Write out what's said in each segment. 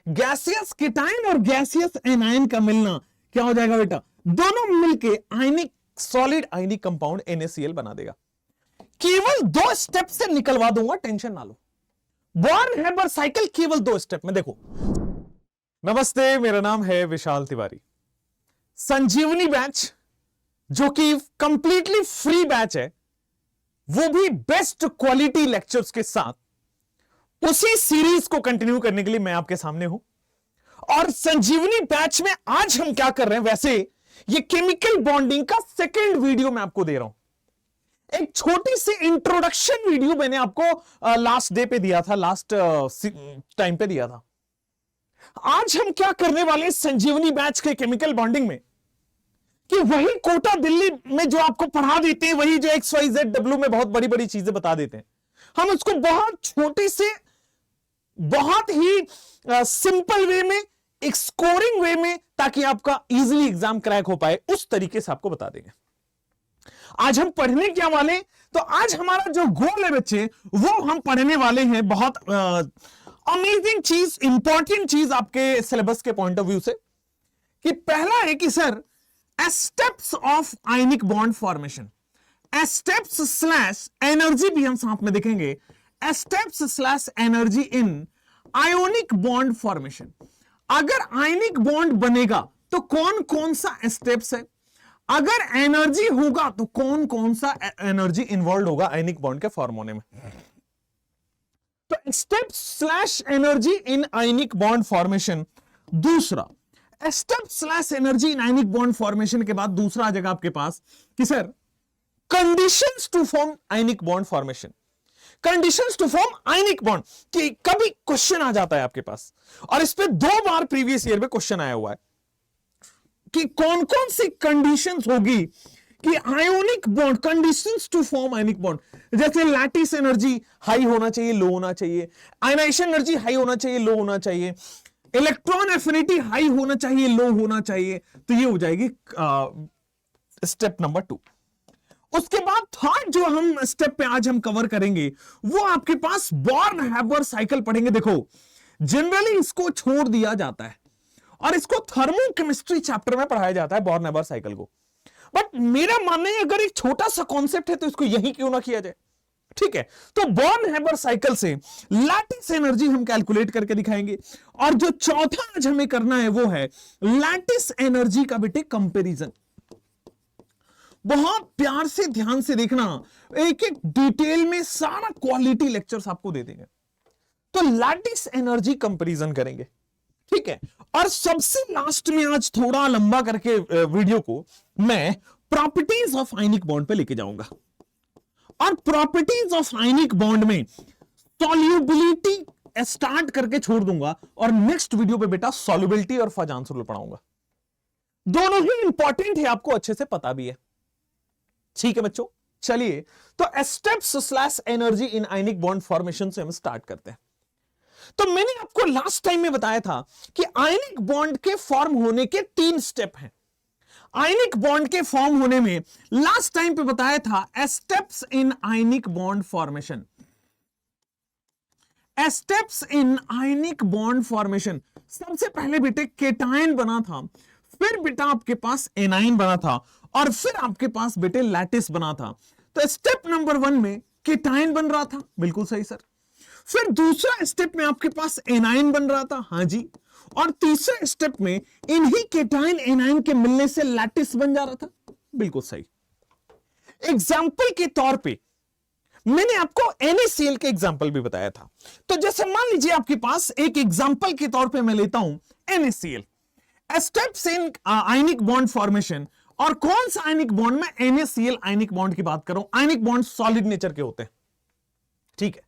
Gaseous कीटाइन और gaseous anion का मिलना क्या हो जाएगा बेटा, दोनों मिलके आयनिक सॉलिड आयनिक कंपाउंड NaCl बना देगा। केवल 2 स्टेप से निकलवा दूंगा, टेंशन ना लो। बॉर्न हैबर साइकिल केवल 2 स्टेप में। देखो, नमस्ते, मेरा नाम है विशाल तिवारी। संजीवनी बैच जो कि कंप्लीटली फ्री बैच है, वो भी बेस्ट क्वालिटी लेक्चर्स के साथ, उसी सीरीज को कंटिन्यू करने के लिए मैं आपके सामने हूं। और संजीवनी बैच में आज हम क्या कर रहे हैं, वैसे ये केमिकल बॉन्डिंग का सेकेंड वीडियो मैं आपको दे रहा हूं। एक छोटी सी इंट्रोडक्शन वीडियो मैंने आपको लास्ट डे पे दिया था, लास्ट टाइम पे दिया था। आज हम क्या करने वाले हैं संजीवनी बैच के केमिकल बॉन्डिंग में, कि वही कोटा दिल्ली में जो आपको पढ़ा देते हैं, वही जो XYZW में बहुत बड़ी बड़ी चीजें बता देते हैं, हम उसको बहुत छोटे से, बहुत ही सिंपल वे में, एक स्कोरिंग वे में, ताकि आपका इजीली एग्जाम क्रैक हो पाए, उस तरीके से आपको बता देंगे। आज हम पढ़ने क्या वाले, तो आज हमारा जो गोल है बच्चे, वो हम पढ़ने वाले हैं बहुत अमेजिंग चीज, इंपॉर्टेंट चीज आपके सिलेबस के पॉइंट ऑफ व्यू से। कि पहला है कि sir steps of ionic bond formation, steps slash energy भी हम साथ में देखेंगे, स्टेप्स स्लैश एनर्जी इन आयोनिक बॉन्ड फॉर्मेशन। अगर आयनिक बॉन्ड बनेगा तो कौन कौन सा स्टेप्स है, अगर एनर्जी होगा तो कौन कौन सा एनर्जी इन्वॉल्व होगा आयनिक बॉन्ड के फॉर्म होने में। तो steps slash energy in ionic bond formation. दूसरा step slash energy in ionic bond formation के बाद दूसरा आ जाएगा आपके पास कि sir conditions to form ionic bond formation. Conditions to form ionic bond, कि कभी क्वेश्चन आ जाता है आपके पास, और इस पे 2 बार प्रीवियस ईयर में क्वेश्चन आया हुआ है कि कौन कौन सी कंडीशंस होगी कि ionic bond, conditions to form ionic bond, जैसे लैटिस एनर्जी हाई होना चाहिए, लो होना चाहिए, आयनाइजेशन एनर्जी हाई होना चाहिए, लो होना चाहिए, इलेक्ट्रॉन एफिनिटी हाई होना चाहिए, लो होना चाहिए। तो ये हो जाएगी स्टेप नंबर 2। उसके बाद थर्ड जो हम स्टेप पे आज हम कवर करेंगे, वो आपके पास बॉर्न हैबर साइकिल पढ़ेंगे। देखो, जनरली इसको छोड़ दिया जाता है और इसको थर्मोकेमिस्ट्री चैप्टर में पढ़ाया जाता है, बॉर्न हैबर साइकिल को। बट मेरा मानना है अगर एक छोटा सा कॉन्सेप्ट है तो इसको यही क्यों ना किया जाए, ठीक है। तो बॉर्न हैबर साइकिल से लैटिस एनर्जी हम कैलकुलेट करके दिखाएंगे, और जो चौथा आज हमें करना है वो है लैटिस एनर्जी का बेटे कंपैरिजन। बहुत प्यार से ध्यान से देखना, एक एक डिटेल में सारा क्वालिटी लेक्चर्स आपको दे देंगे। तो लैटिस एनर्जी कंपैरिजन करेंगे, ठीक है। और सबसे लास्ट में आज थोड़ा लंबा करके वीडियो को मैं प्रॉपर्टीज ऑफ आयनिक बॉन्ड पे लेके जाऊंगा, और प्रॉपर्टीज ऑफ आयनिक बॉन्ड में सॉल्युबिलिटी स्टार्ट करके छोड़ दूंगा, और नेक्स्ट वीडियो पे बेटा सॉल्युबिलिटी और फजांस रूल पढ़ाऊंगा। दोनों ही इंपॉर्टेंट है, आपको अच्छे से पता भी है, ठीक है बच्चों। चलिए, तो steps slash energy in ionic bond formation से हम स्टार्ट करते हैं। तो मैंने आपको लास्ट टाइम में बताया था कि आयनिक बॉन्ड के फॉर्म होने के 3 स्टेप हैं। आयनिक बॉन्ड के फॉर्म होने में लास्ट टाइम पे बताया था steps in ionic bond formation, steps in ionic bond formation. सबसे पहले बेटे केटायन बना था, फिर बेटा आपके पास एनाइन बना था, और फिर आपके पास बेटे लैटिस बना था। तो स्टेप नंबर 1 में केटायन बन रहा था, बिल्कुल सही सर। फिर दूसरा स्टेप में आपके पास एनाइन बन रहा था, हां जी, और तीसरे स्टेप में इन्हीं केटायन एनाइन के मिलने से लैटिस बन जा रहा था, बिल्कुल सही। एग्जाम्पल के तौर पे मैंने आपको NaCl के एग्जाम्पल भी बताया था। तो जैसे मान लीजिए आपके पास एक एग्जाम्पल के तौर पे मैं लेता हूं NaCl, steps in ionic bond formation, और कौन सा आयनिक बॉन्ड में NaCl आयनिक बॉन्ड की बात कर रहा हूं। आयनिक बॉन्ड सॉलिड नेचर के होते हैं, ठीक है।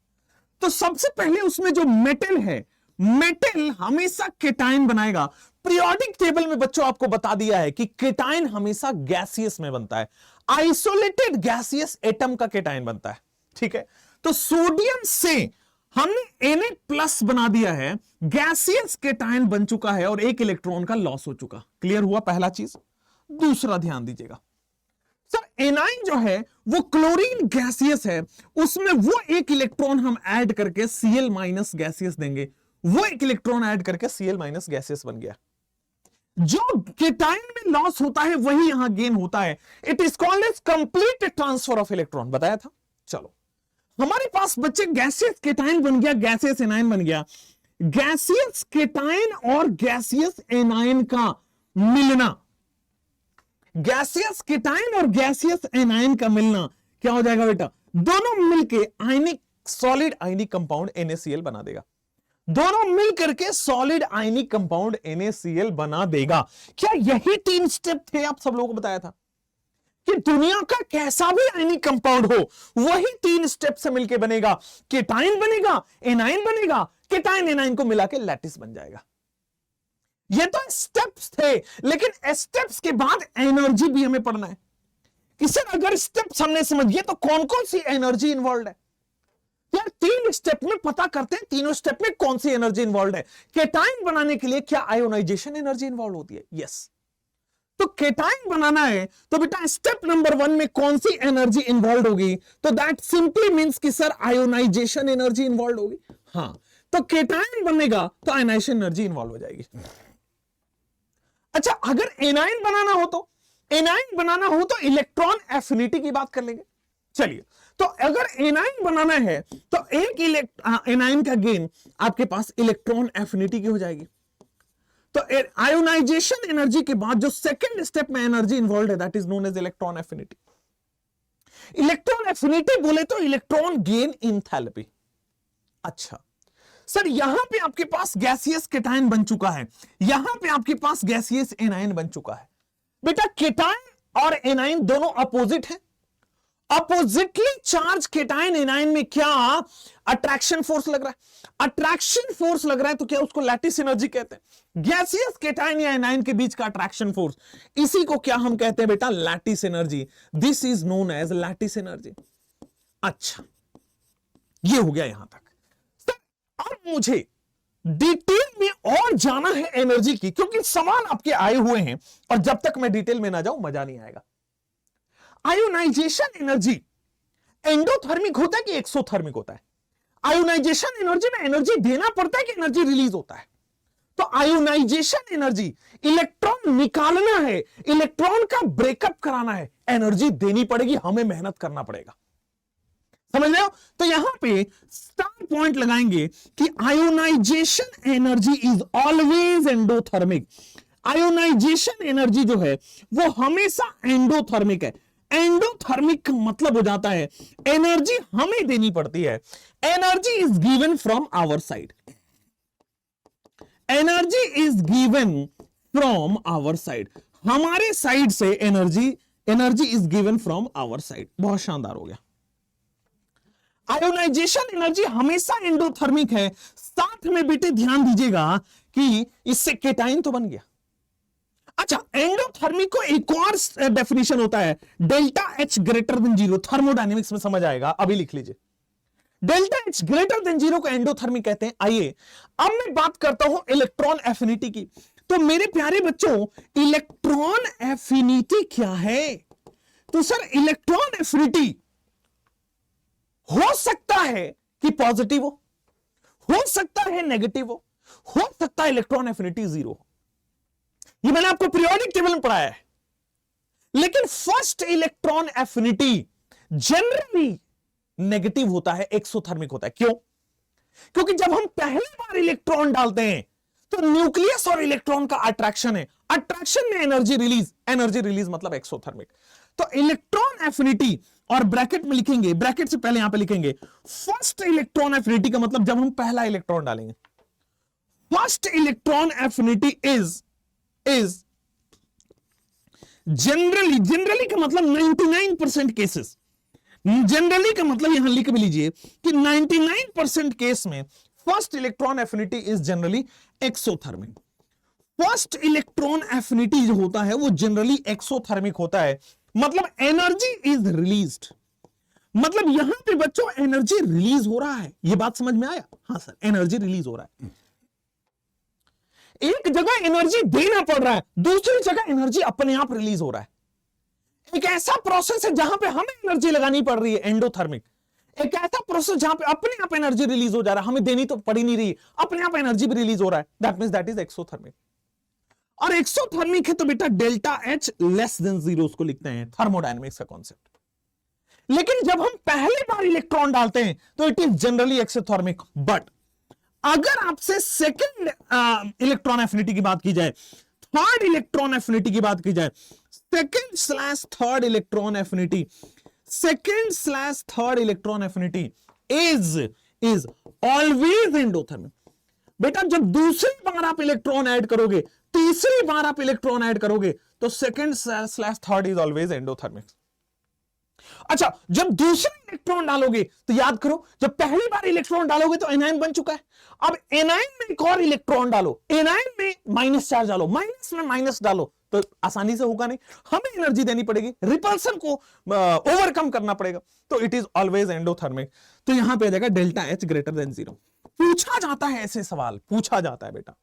तो सबसे पहले उसमें जो मेटल है, मेटल हमेशा केटायन बनाएगा। पीरियोडिक टेबल में बच्चों आपको बता दिया है कि केटायन हमेशा गैसियस में बनता है, आइसोलेटेड गैसियस एटम का केटायन बनता है, ठीक है। तो सोडियम से हमने Na+ बना दिया है, गैसियस केटायन बन चुका है, और 1 इलेक्ट्रॉन का लॉस हो चुका। क्लियर हुआ पहला चीज। दूसरा ध्यान दीजिएगा सर, एनाइन जो है वो क्लोरीन गैसियस है, उसमें वो 1 इलेक्ट्रॉन हम ऐड करके Cl- गैसियस देंगे, वो एक इलेक्ट्रॉन ऐड करके Cl माइनस गैसेस बन गया। जो केटाइन में लॉस होता है वही यहां गेन होता है। It is called as complete transfer of electron, बताया था। चलो हमारे पास बच्चे गैसियस केटाइन बन गया, गैसियस एनायन बन गया। गैसियस केटाइन और गैसियस एनायन का मिलना, गैसियस केटाइन और गैसियस एनायन का मिलना क्या हो जाएगा बेटा? दोनों मिलके आयनिक सॉलिड आयनिक कंपाउंड NaCl बना देगा। दोनों मिलकर के सॉलिड आयनिक कंपाउंड NaCl बना देगा। क्या यही 3 स्टेप थे? आप सब लोगों को बताया था कि दुनिया का कैसा भी आयनिक कंपाउंड हो वही 3 स्टेप से मिलकर बनेगा। केटाइन बनेगा, एनायन बनेगा, केटाइन एनायन को मिला के लैटिस बन जाएगा। ये तो स्टेप्स थे, लेकिन स्टेप्स के बाद एनर्जी भी हमें पढ़ना है कि सर अगर स्टेप्स हमने समझिए तो कौन कौन सी एनर्जी इन्वॉल्व है। यार 3 स्टेप में पता करते हैं, तीनों स्टेप में कौन सी एनर्जी इन्वॉल्व है। केटाइन बनाने के लिए क्या आयोनाइजेशन एनर्जी इन्वॉल्व होती है? यस। तो केटाइन बनाना है तो बेटा स्टेप नंबर 1 में कौन सी एनर्जी इन्वॉल्व होगी? तो दैट सिंपली मींस कि सर आयोनाइजेशन एनर्जी इन्वॉल्व होगी। हां, तो केटाइन बनेगा तो आयोनाइजेशन एनर्जी इन्वॉल्व हो जाएगी। अच्छा, अगर एनायन बनाना हो तो, एनायन बनाना हो तो इलेक्ट्रॉन एफिनिटी की बात कर लेंगे। चलिए, तो अगर एनायन बनाना है तो एक एनायन का गेन आपके पास इलेक्ट्रॉन एफिनिटी की हो जाएगी। तो आयोनाइजेशन एनर्जी के बाद जो सेकंड स्टेप में एनर्जी इन्वॉल्व है that is known as electron affinity. Electron affinity बोले तो इलेक्ट्रॉन गेन इंथैल्पी। अच्छा सर, यहां पे आपके पास गैसियस केटाइन बन चुका है, यहां पे आपके पास गैसियस एनायन बन चुका है। बेटा केटाइन और एनायन दोनों अपोजिट हैं। अपोजिटली चार्ज केटाइन एनायन में क्या अट्रैक्शन फोर्स लग रहा है? अट्रैक्शन फोर्स लग रहा है तो क्या उसको लैटिस एनर्जी कहते हैं। गैसियस केटाइन या एनायन के बीच का अट्रैक्शन फोर्स, इसी को क्या हम कहते हैं बेटा? Lattice energy. This is known as lattice energy. अच्छा, ये हो गया यहां तक। अब मुझे डिटेल में और जाना है एनर्जी की, क्योंकि सवाल आपके आए हुए हैं और जब तक मैं डिटेल में ना जाऊं मजा नहीं आएगा। आयोनाइजेशन एनर्जी एंडोथर्मिक होता है कि एक्सोथर्मिक होता है? आयोनाइजेशन एनर्जी में एनर्जी देना पड़ता है कि एनर्जी रिलीज होता है? तो आयोनाइजेशन एनर्जी, इलेक्ट्रॉन निकालना है, इलेक्ट्रॉन का ब्रेकअप कराना है, एनर्जी देनी पड़ेगी, हमें मेहनत करना पड़ेगा। समझ रहे हो? तो यहां पे स्टार पॉइंट लगाएंगे कि ionization energy is always endothermic. Ionization energy जो है वो हमेशा एंडोथर्मिक है। एंडोथर्मिक का मतलब हो जाता है एनर्जी हमें देनी पड़ती है। Energy is given from our side. Energy is given from our side. हमारे साइड से energy is given from our side. बहुत शानदार हो गया। आयोनाइजेशन एनर्जी हमेशा एंडोथर्मिक है। साथ में बेटे ध्यान दीजिएगा कि इससे केटाइन तो बन गया। अच्छा, एंडोथर्मिक को एक और डेफिनेशन होता है, delta H greater than 0। Thermodynamics में समझ आएगा, अभी लिख लीजिए। डेल्टा H ग्रेटर देन 0 को एंडोथर्मिक कहते हैं। आइए अब मैं बात करता हूं इलेक्ट्रॉन एफिनिटी की। तो मेरे प्यारे बच्चों, इलेक्ट्रॉन एफिनिटी क्या है? तो सर इलेक्ट्रॉन एफिनिटी हो सकता है कि पॉजिटिव हो सकता है नेगेटिव हो सकता है इलेक्ट्रॉन एफिनिटी 0 हो। ये मैंने आपको पीरियोडिक टेबल में पढ़ाया है। लेकिन first electron affinity generally negative होता है, एक्सोथर्मिक होता है। क्यों? क्योंकि जब हम पहली बार इलेक्ट्रॉन डालते हैं तो न्यूक्लियस और इलेक्ट्रॉन का अट्रैक्शन है, अट्रैक्शन में एनर्जी रिलीज मतलब एक्सोथर्मिक। तो इलेक्ट्रॉन एफिनिटी, और ब्रैकेट में लिखेंगे, ब्रैकेट से पहले यहां पे लिखेंगे फर्स्ट इलेक्ट्रॉन एफिनिटी का मतलब जब हम पहला इलेक्ट्रॉन डालेंगे। First electron affinity is generally का मतलब 99% केसेस, जनरली का मतलब यहां लिख भी लीजिए कि 99% केस में first electron affinity is generally exothermic. First electron affinity जो होता है वो जनरली एक्सोथर्मिक होता है, मतलब एनर्जी इज रिलीज्ड। मतलब यहां पे बच्चों एनर्जी रिलीज हो रहा है। ये बात समझ में आया? हां सर, एनर्जी रिलीज हो रहा है। एक जगह एनर्जी देना पड़ रहा है, दूसरी जगह एनर्जी अपने आप रिलीज हो रहा है। एक ऐसा प्रोसेस है जहां पे हमें एनर्जी लगानी पड़ रही है, एंडोथर्मिक। एक ऐसा प्रोसेस जहां पे अपने आप एनर्जी रिलीज हो जा रहा है, हमें देनी तो पड़ी नहीं रही, अपने आप एनर्जी भी रिलीज हो रहा है, that means that is exothermic. और एक्सोथर्मिक है तो बेटा डेल्टा एच लेस देन 0 उसको लिखते हैं, थर्मोडायनेमिक्स का कॉन्सेप्ट। लेकिन जब हम पहली बार इलेक्ट्रॉन डालते हैं तो it is generally exothermic. But अगर आपसे सेकंड इलेक्ट्रॉन एफिनिटी की बात की जाए, थर्ड इलेक्ट्रॉन एफिनिटी की बात की जाए, second slash third electron affinity, second slash third electron affinity is always endothermic. बेटा जब दूसरी बार आप इलेक्ट्रॉन ऐड करोगे, तीसरी बार आप इलेक्ट्रॉन ऐड करोगे, तो second slash third is always endothermic. अच्छा, जब दूसरा इलेक्ट्रॉन डालोगे तो याद करो, जब पहली बार इलेक्ट्रॉन डालोगे तो एनायन बन चुका है। अब एनायन में एक और इलेक्ट्रॉन डालो, एनायन में माइनस चार्ज डालो, माइनस में माइनस डालो, तो आसानी से होगा नहीं, हमें एनर्जी देनी पड़ेगी, रिपल्सन को ओवरकम करना पड़ेगा, तो इट इज ऑलवेज एंडोथर्मिक। तो यहां पे आ जाएगा डेल्टा एच ग्रेटर देन 0। पूछा जाता है ऐसे सवाल, पूछा जाता है बेटा।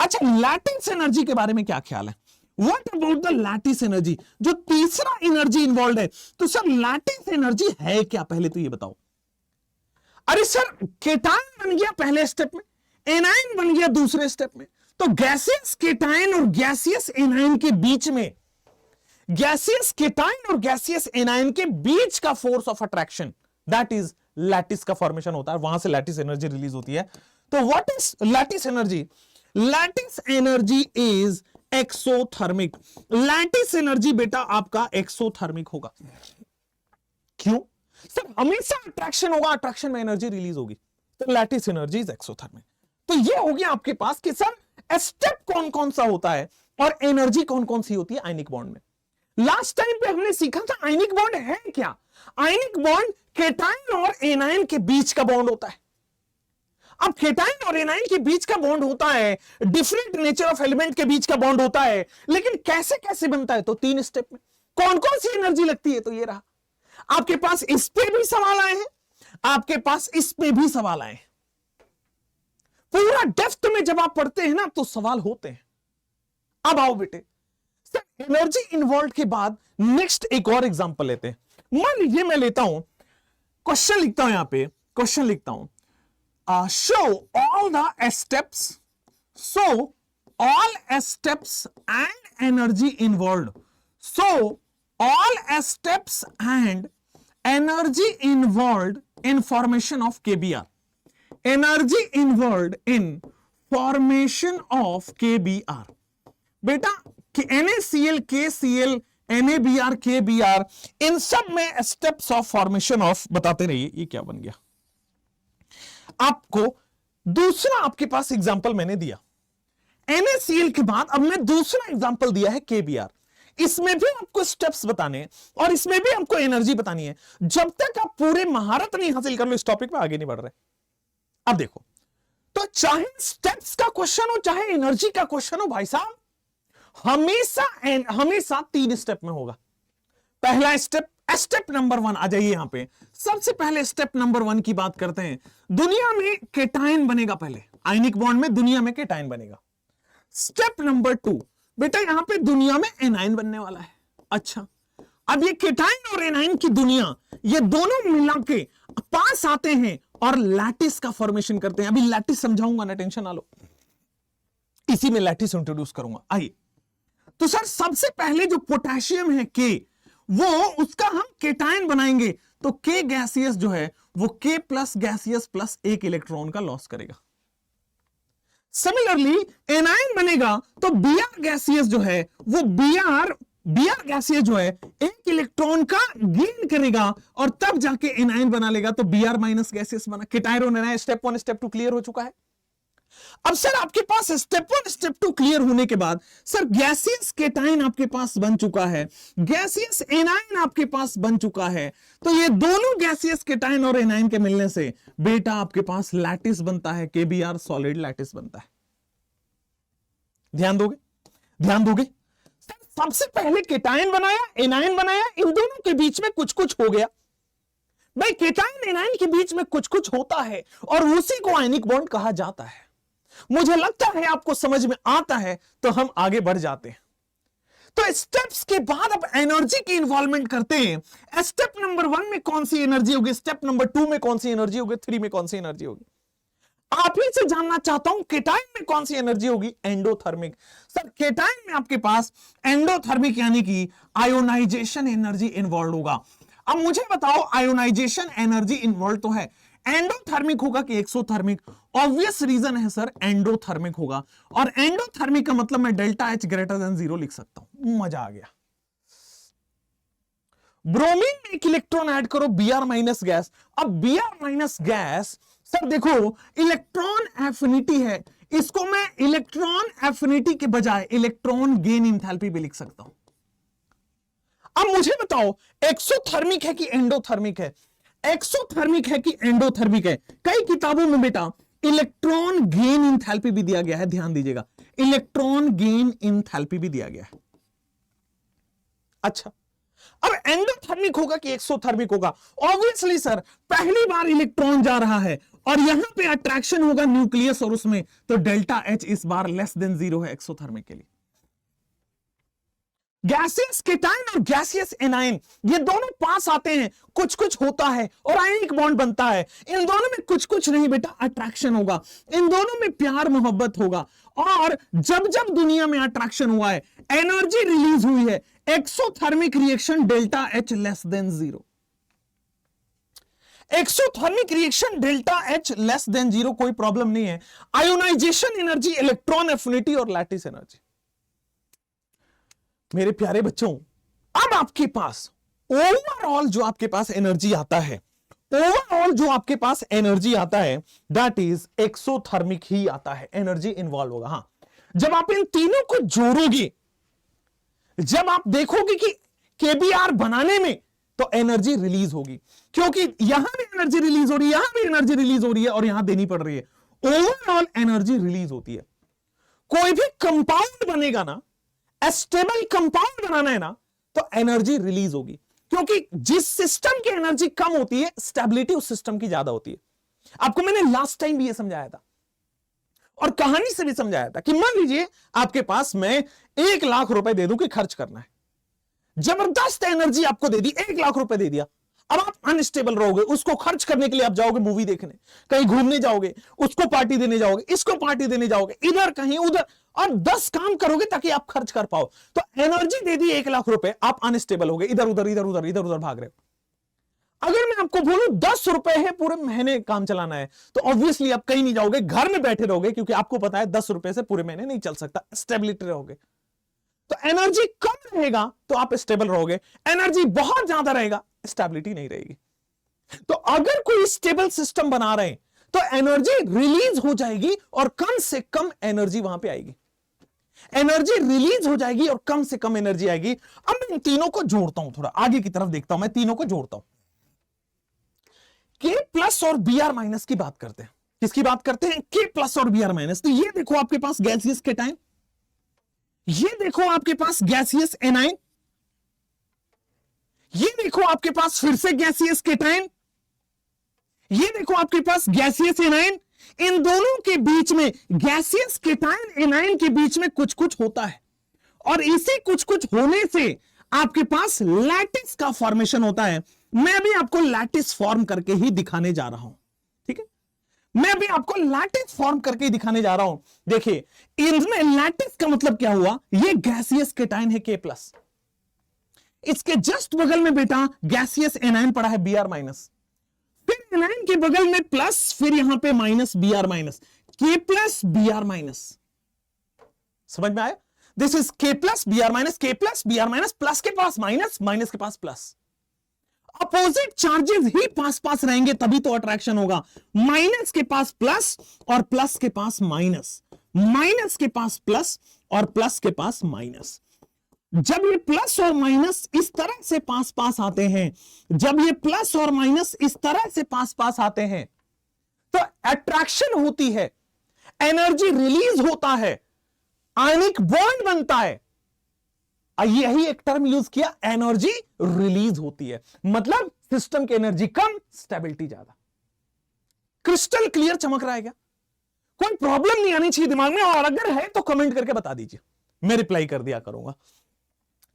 अच्छा, लैटिस एनर्जी के बारे में क्या ख्याल है? What about the lattice energy? जो तीसरा एनर्जी इन्वॉल्व है, तो सर लैटिस एनर्जी है क्या, पहले तो ये बताओ। अरे सर केटायन बन गया पहले स्टेप में, एनायन बन गया दूसरे स्टेप में, तो गैसियस केटायन और गैसियस एनायन के बीच में, गैसियस केटायन और गैसियस एनायन के बीच का force of attraction, that is lattice का फॉर्मेशन होता है, वहां से लैटिस एनर्जी रिलीज होती है। तो what is lattice energy? Lattice energy is exothermic. Lattice energy बेटा आपका एक्सोथर्मिक होगा। क्यों? सर हमेशा अट्रैक्शन होगा, अट्रैक्शन में एनर्जी रिलीज होगी, तो लैटिस एनर्जी इज एक्सोथर्मिक। तो ये हो गया आपके पास कि सर स्टेप कौन कौन सा होता है और एनर्जी कौन कौन सी होती है आयनिक बॉन्ड में। लास्ट टाइम पे हमने सीखा था आयनिक बॉन्ड है क्या। आयनिक बॉन्ड केटायन और एनायन के बीच का बॉन्ड होता है। अब केटायन और एनायन के बीच का बॉन्ड होता है, डिफरेंट नेचर ऑफ एलिमेंट के बीच का बॉन्ड होता है, लेकिन कैसे कैसे बनता है, तो 3 स्टेप में। कौन कौन सी एनर्जी लगती है, तो ये रहा। आपके पास इस पे भी सवाल आए हैं, आपके पास इस पे भी सवाल आए हैं। पूरा डेप्थ में जब आप पढ़ते हैं ना तो सवाल होते हैं। अब आओ बेटे, सर एनर्जी इन्वॉल्व के बाद नेक्स्ट एक और एग्जांपल लेते हैं। मान लीजिए मैं लेता हूं, क्वेश्चन लिखता हूं, यहां पे क्वेश्चन लिखता हूं, show all the steps, so all steps and energy involved, so all steps and energy involved in formation of KBr, energy involved in formation of KBr। बेटा NaCl, KCl, NaBr, KBr, इन सब में steps of formation of बताते रहिए। ये क्या बन गया आपको? दूसरा आपके पास एग्जांपल मैंने दिया NaCl के बाद, अब मैं दूसरा एग्जांपल दिया है KBr। इसमें भी आपको स्टेप्स बताने और इसमें भी आपको एनर्जी बतानी है। जब तक आप पूरे महारत नहीं हासिल कर लो इस टॉपिक में, आगे नहीं बढ़ रहे। अब देखो, तो चाहे स्टेप्स का क्वेश्चन हो चाहे एनर्जी का क्वेश्चन हो, भाई साहब हमेशा 3 स्टेप में होगा। पहला स्टेप, स्टेप नंबर 1 आ जाइए यहां पे। सबसे पहले स्टेप नंबर 1 की बात करते हैं। दुनिया में केटायन बनेगा, पहले आयनिक बॉन्ड में दुनिया में केटायन बनेगा। स्टेप नंबर 2 बेटा यहां पे दुनिया में एनायन बनने वाला है। अच्छा, अब ये केटायन और एनायन की दुनिया, ये दोनों मिला के पास आते हैं और लैटिस का फॉर्मेशन करते हैं। अभी लैटिस समझाऊंगा ना, टेंशन ना लो, इसी में लैटिस इंट्रोड्यूस करूंगा। आइए, तो सर सबसे पहले जो पोटेशियम है के, वो उसका हम केटायन बनाएंगे, तो के गैसियस जो है वो के प्लस गैसियस प्लस 1 इलेक्ट्रॉन का लॉस करेगा। सिमिलरली एनायन बनेगा तो Br गैसियस जो है वो Br गैसियस जो है 1 इलेक्ट्रॉन का गेन करेगा और तब जाके एनायन बना लेगा, तो Br माइनस गैसियस बना। केटायन और एनायन स्टेप 1 स्टेप 2 क्लियर हो चुका है। अब सर आपके पास स्टेप 1 स्टेप 2 क्लियर होने के बाद सर गैसियस केटायन आपके पास बन चुका है, गैसियस एनायन आपके पास बन चुका है, तो ये दोनों गैसियस केटायन और एनायन के मिलने से बेटा आपके पास लैटिस बनता है, KBr सॉलिड लैटिस बनता है। ध्यान दोगे, ध्यान दोगे। सर सबसे पहले केटायन बनाया, एनायन बनाया, इन दोनों के बीच में कुछ कुछ हो गया। भाई केटायन एनायन के बीच में कुछ कुछ होता है और उसी को आयनिक बॉन्ड कहा जाता है। मुझे लगता है आपको समझ में आता है, तो हम आगे बढ़ जाते हैं। तो स्टेप्स के बाद अब एनर्जी की इन्वॉल्वमेंट करते हैं। स्टेप नंबर 1 में कौन सी एनर्जी होगी, स्टेप नंबर 2 में कौन सी एनर्जी होगी, 3 में कौन सी एनर्जी होगी। आप ही से जानना चाहता हूं केटाइन में कौन सी एनर्जी होगी, एंडोथर्मिक। सर केटाइन में आपके पास एंडोथर्मिक यानी कि आयोनाइजेशन एनर्जी इन्वॉल्व होगा। अब मुझे बताओ आयोनाइजेशन एनर्जी इन्वॉल्व तो है, एंडोथर्मिक होगा कि एक्सोथर्मिक। ऑब्वियस रीजन है सर एंडोथर्मिक होगा, और एंडोथर्मिक का मतलब मैं डेल्टा एच ग्रेटर देन 0 लिख सकता हूं। मजा आ गया। ब्रोमीन में एक इलेक्ट्रॉन ऐड करो, Br माइनस गैस। अब Br माइनस गैस सर देखो इलेक्ट्रॉन एफिनिटी है, इसको मैं इलेक्ट्रॉन एफिनिटी के बजाय इलेक्ट्रॉन गेन इंथैल्पी भी लिख सकता हूं। अब मुझे बताओ एक्सोथर्मिक है कि एंडोथर्मिक है, एक्सोथर्मिक है कि एंडोथर्मिक है। कई किताबों में बेटा इलेक्ट्रॉन गेन इंथैल्पी भी दिया गया है, ध्यान दीजिएगा, इलेक्ट्रॉन गेन इंथैल्पी भी दिया गया है। अच्छा अब एंडोथर्मिक होगा कि एक्सोथर्मिक होगा, ऑब्वियसली सर पहली बार इलेक्ट्रॉन जा रहा है और यहां पे अट्रैक्शन होगा न्यूक्लियस और उसमें, तो डेल्टा एच इस बार लेस देन 0 है एक्सोथर्मिक के लिए। गैसियस केटाइन और गैसियस एनाइन ये दोनों पास आते हैं, कुछ कुछ होता है और आयनिक बॉन्ड बनता है। इन दोनों में कुछ कुछ नहीं बेटा, अट्रैक्शन होगा, इन दोनों में प्यार मोहब्बत होगा। और जब जब दुनिया में अट्रैक्शन हुआ है, एनर्जी रिलीज हुई है, exothermic reaction delta H less than 0। Exothermic reaction delta H less than 0 कोई प्रॉब्लम नहीं है। आयोनाइजेशन एनर्जी, इलेक्ट्रॉन एफिनिटी और लैटिस एनर्जी। मेरे प्यारे बच्चों अब आपके पास ओवरऑल जो आपके पास एनर्जी आता है, ओवरऑल जो आपके पास एनर्जी आता है दैट इज एक्सोथर्मिक ही आता है, एनर्जी इन्वॉल्व होगा। हां जब आप इन तीनों को जोड़ोगे, जब आप देखोगे कि केबीआर बनाने में, तो एनर्जी रिलीज होगी, क्योंकि यहां भी एनर्जी रिलीज हो रही है, यहां भी एनर्जी रिलीज हो रही है और यहां देनी पड़ रही है। ओवरऑल एनर्जी रिलीज होती है। कोई भी कंपाउंड बनेगा ना, स्टेबल कंपाउंड बनाना है ना, तो एनर्जी रिलीज होगी, क्योंकि जिस सिस्टम की एनर्जी कम होती है स्टेबिलिटी उस सिस्टम की ज्यादा होती है। आपको मैंने लास्ट टाइम भी ये समझाया था और कहानी से भी समझाया था कि मान लीजिए आपके पास मैं 1 लाख रुपए दे दूं कि खर्च करना है, जबरदस्त एनर्जी आपको दे दी, 1 लाख रुपए दे दिया। अब आप अनस्टेबल रहोगे, उसको खर्च करने के लिए आप जाओगे मूवी देखने, कहीं घूमने जाओगे, उसको पार्टी देने जाओगे, इसको पार्टी देने जाओगे, इधर कहीं उधर, और 10 काम करोगे ताकि आप खर्च कर पाओ। तो एनर्जी दे दी 1 लाख रुपए, आप अनस्टेबल हो गए, इधर उधर इधर उधर इधर उधर भाग रहे हो। अगर मैं आपको बोलूं 10 रुपए है, पूरे महीने काम चलाना है, तो ऑब्वियसली आप कहीं नहीं जाओगे, घर में बैठे रहोगे, क्योंकि आपको पता है 10 रुपए से पूरे महीने नहीं चल सकता, स्टेबिलिटी रहोगे। तो एनर्जी कम रहेगा तो आप स्टेबल रहोगे, एनर्जी बहुत ज्यादा रहेगा स्टेबिलिटी नहीं रहेगी। तो अगर कोई स्टेबल सिस्टम बना रहे हैं तो एनर्जी रिलीज हो जाएगी और कम से कम एनर्जी वहां पे आएगी, एनर्जी रिलीज हो जाएगी और कम से कम एनर्जी आएगी। अब मैं इन तीनों को जोड़ता हूं, थोड़ा आगे की तरफ देखता हूं, मैं तीनों को जोड़ता हूं। के प्लस और बीआर माइनस की बात करते हैं। किसकी बात करते हैं? के प्लस और बीआर माइनस। तो ये देखो आपके पास गैसियस केटाइन, ये देखो आपके पास गैसियस एनाइन, ये देखो आपके पास फिर से गैसियस केटाइन, ये देखो आपके पास गैसियस एनाइन। इन दोनों के बीच में, गैसियस केटाइन एनाइन के बीच में कुछ कुछ होता है, और इसी कुछ कुछ होने से आपके पास लैटिस का फॉर्मेशन होता है। मैं भी आपको लैटिस फॉर्म करके ही दिखाने जा रहा हूं, ठीक है, मैं भी आपको लैटिस फॉर्म करके ही दिखाने जा रहा हूं। देखिए इनमें लैटिस का मतलब क्या हुआ, ये गैसियस केटाइन है के प्लस, इसके जस्ट बगल में बेटा गैसियस एनाइन पड़ा है बीआर माइनस, फिर एनाइन के बगल में प्लस, फिर यहां पे माइनस बीआर माइनस, के प्लस बीआर माइनस। समझ में आया? दिस इज के प्लस बीआर माइनस, के प्लस बीआर माइनस, प्लस के पास माइनस, माइनस के पास प्लस। अपोजिट चार्जेस ही पास पास रहेंगे तभी तो अट्रैक्शन होगा। माइनस के पास प्लस और प्लस के पास माइनस, माइनस के पास प्लस और प्लस के पास माइनस। जब ये प्लस और माइनस इस तरह से पास पास आते हैं, जब ये प्लस और माइनस इस तरह से पास पास आते हैं, तो अट्रैक्शन होती है, एनर्जी रिलीज होता है, आयनिक बॉन्ड बनता है। यही एक टर्म यूज किया, एनर्जी रिलीज होती है, मतलब सिस्टम की एनर्जी कम, स्टेबिलिटी ज्यादा। क्रिस्टल क्लियर चमक रहा है क्या? कोई प्रॉब्लम नहीं आनी चाहिए दिमाग में, और अगर है तो कमेंट करके बता दीजिए, मैं रिप्लाई कर दिया करूंगा।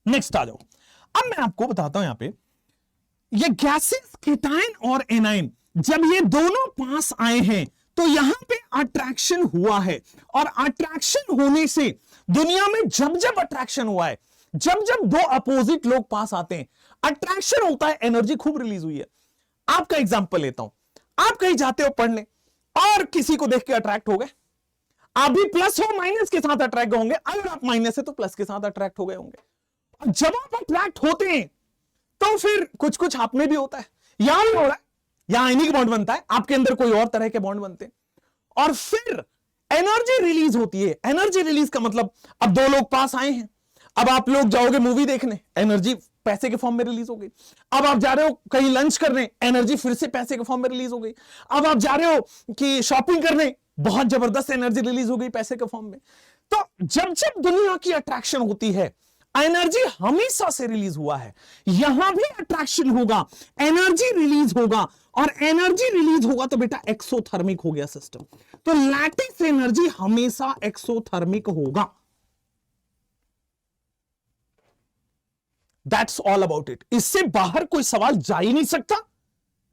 नेक्स्ट आ जाओ। अब मैं आपको बताता हूं यहां पे ये गैसेस केटाइन और एनाइन जब ये दोनों पास आए हैं तो यहां पे अट्रैक्शन हुआ है, और अट्रैक्शन होने से दुनिया में जब जब अट्रैक्शन हुआ है, जब जब दो अपोजिट लोग पास आते हैं अट्रैक्शन होता है, एनर्जी खूब रिलीज हुई है। आपका एग्जांपल लेता हूं, आप कहीं जाते हो पढ़ने और किसी को देख के अट्रैक्ट हो गए, आप भी प्लस हो माइनस के साथ अट्रैक्ट होंगे, अगर आप माइनस है तो प्लस के साथ अट्रैक्ट हो गए होंगे। और जब आप अट्रैक्ट होते हैं तो फिर कुछ कुछ आप में भी होता है, यहां भी हो रहा है, यहां आयनिक बॉन्ड बनता है, आपके अंदर कोई और तरह के बॉन्ड बनते हैं, और फिर एनर्जी रिलीज होती है। एनर्जी रिलीज का मतलब अब दो लोग पास आए हैं, अब आप लोग जाओगे मूवी देखने, एनर्जी पैसे के फॉर्म में रिलीज हो गई। अब आप जा रहे हो कहीं लंच करने, एनर्जी फिर से पैसे के फॉर्म में रिलीज हो गई। अब आप जा रहे हो कि शॉपिंग करने, बहुत जबरदस्त एनर्जी रिलीज हो गई पैसे के फॉर्म में। तो जब जब दुनिया की अट्रैक्शन होती है एनर्जी हमेशा से रिलीज हुआ है, यहां भी अट्रैक्शन होगा, एनर्जी रिलीज होगा, और एनर्जी रिलीज होगा तो बेटा एक्सोथर्मिक हो गया सिस्टम। तो लैटिस एनर्जी हमेशा एक्सोथर्मिक होगा। That's all about it. इससे बाहर कोई सवाल जा ही नहीं सकता।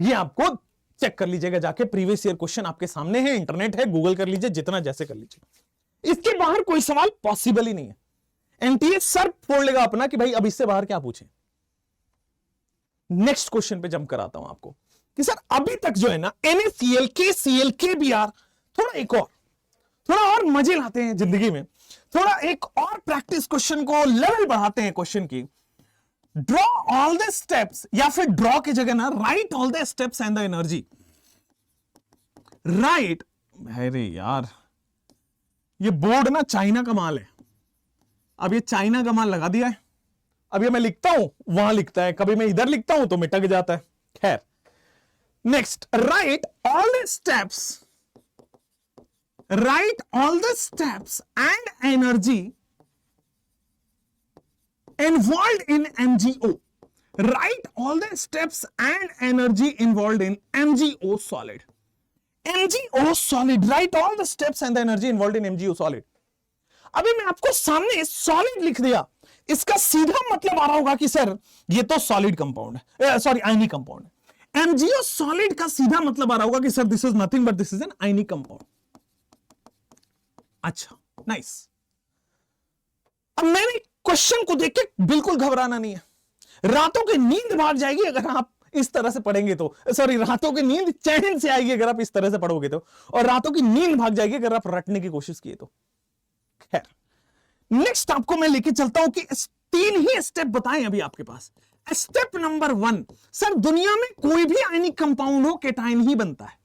ये आपको चेक कर लीजिएगा जाके, प्रीवियस ईयर क्वेश्चन आपके सामने है, इंटरनेट है, गूगल कर लीजिए, जितना जैसे कर लीजिए। इसके बाहर कोई सवाल पॉसिबल ही नहीं है। एनटीए सर फोड़ लेगा अपना कि भाई अब इससे बाहर क्या पूछें। नेक्स्ट क्वेश्चन पे जंप कराता हूं आपको कि सर अभी तक जो है ना NaCl, KCl, KBr, थोड़ा और मजे लाते हैं जिंदगी में, थोड़ा एक और प्रैक्टिस क्वेश्चन को लेवल बढ़ाते हैं क्वेश्चन की। ड्रॉ ऑल द स्टेप्स, या फिर ड्रॉ की जगह ना right all the steps and the energy. Right, अरे यार ये बोर्ड ना चाइना का माल है। अब ये चाइना का माल लगा दिया है, अब ये मैं लिखता हूं वहां लिखता है, कभी मैं इधर लिखता हूं तो मिटक जाता है। खैर, next, right all the steps, right all the steps and energy involved in MgO. Write all the steps and energy involved in MgO solid. MgO solid. Write all the steps and the energy involved in MgO solid. अभी मैं आपको सामने solid लिख दिया, इसका सीधा मतलब आ रहा होगा कि सर ये तो सॉलिड कंपाउंड है, सॉरी आयनिक कंपाउंड है। MgO सॉलिड का सीधा मतलब आ रहा होगा कि sir this is nothing but this is an ionic compound. अच्छा, नाइस। अब मैंने क्वेश्चन को देख के बिल्कुल घबराना नहीं है। रातों की नींद भाग जाएगी अगर आप इस तरह से पढ़ेंगे तो, सॉरी रातों की नींद चैन से आएगी अगर आप इस तरह से पढ़ोगे तो, और रातों की नींद भाग जाएगी अगर आप रटने की कोशिश किए तो। खैर, नेक्स्ट आपको मैं लेके चलता हूं कि 3 ही स्टेप बताएं अभी आपके पास। स्टेप नंबर 1, सर दुनिया में कोई भी आयनिक कंपाउंड हो केटाइन ही बनता है।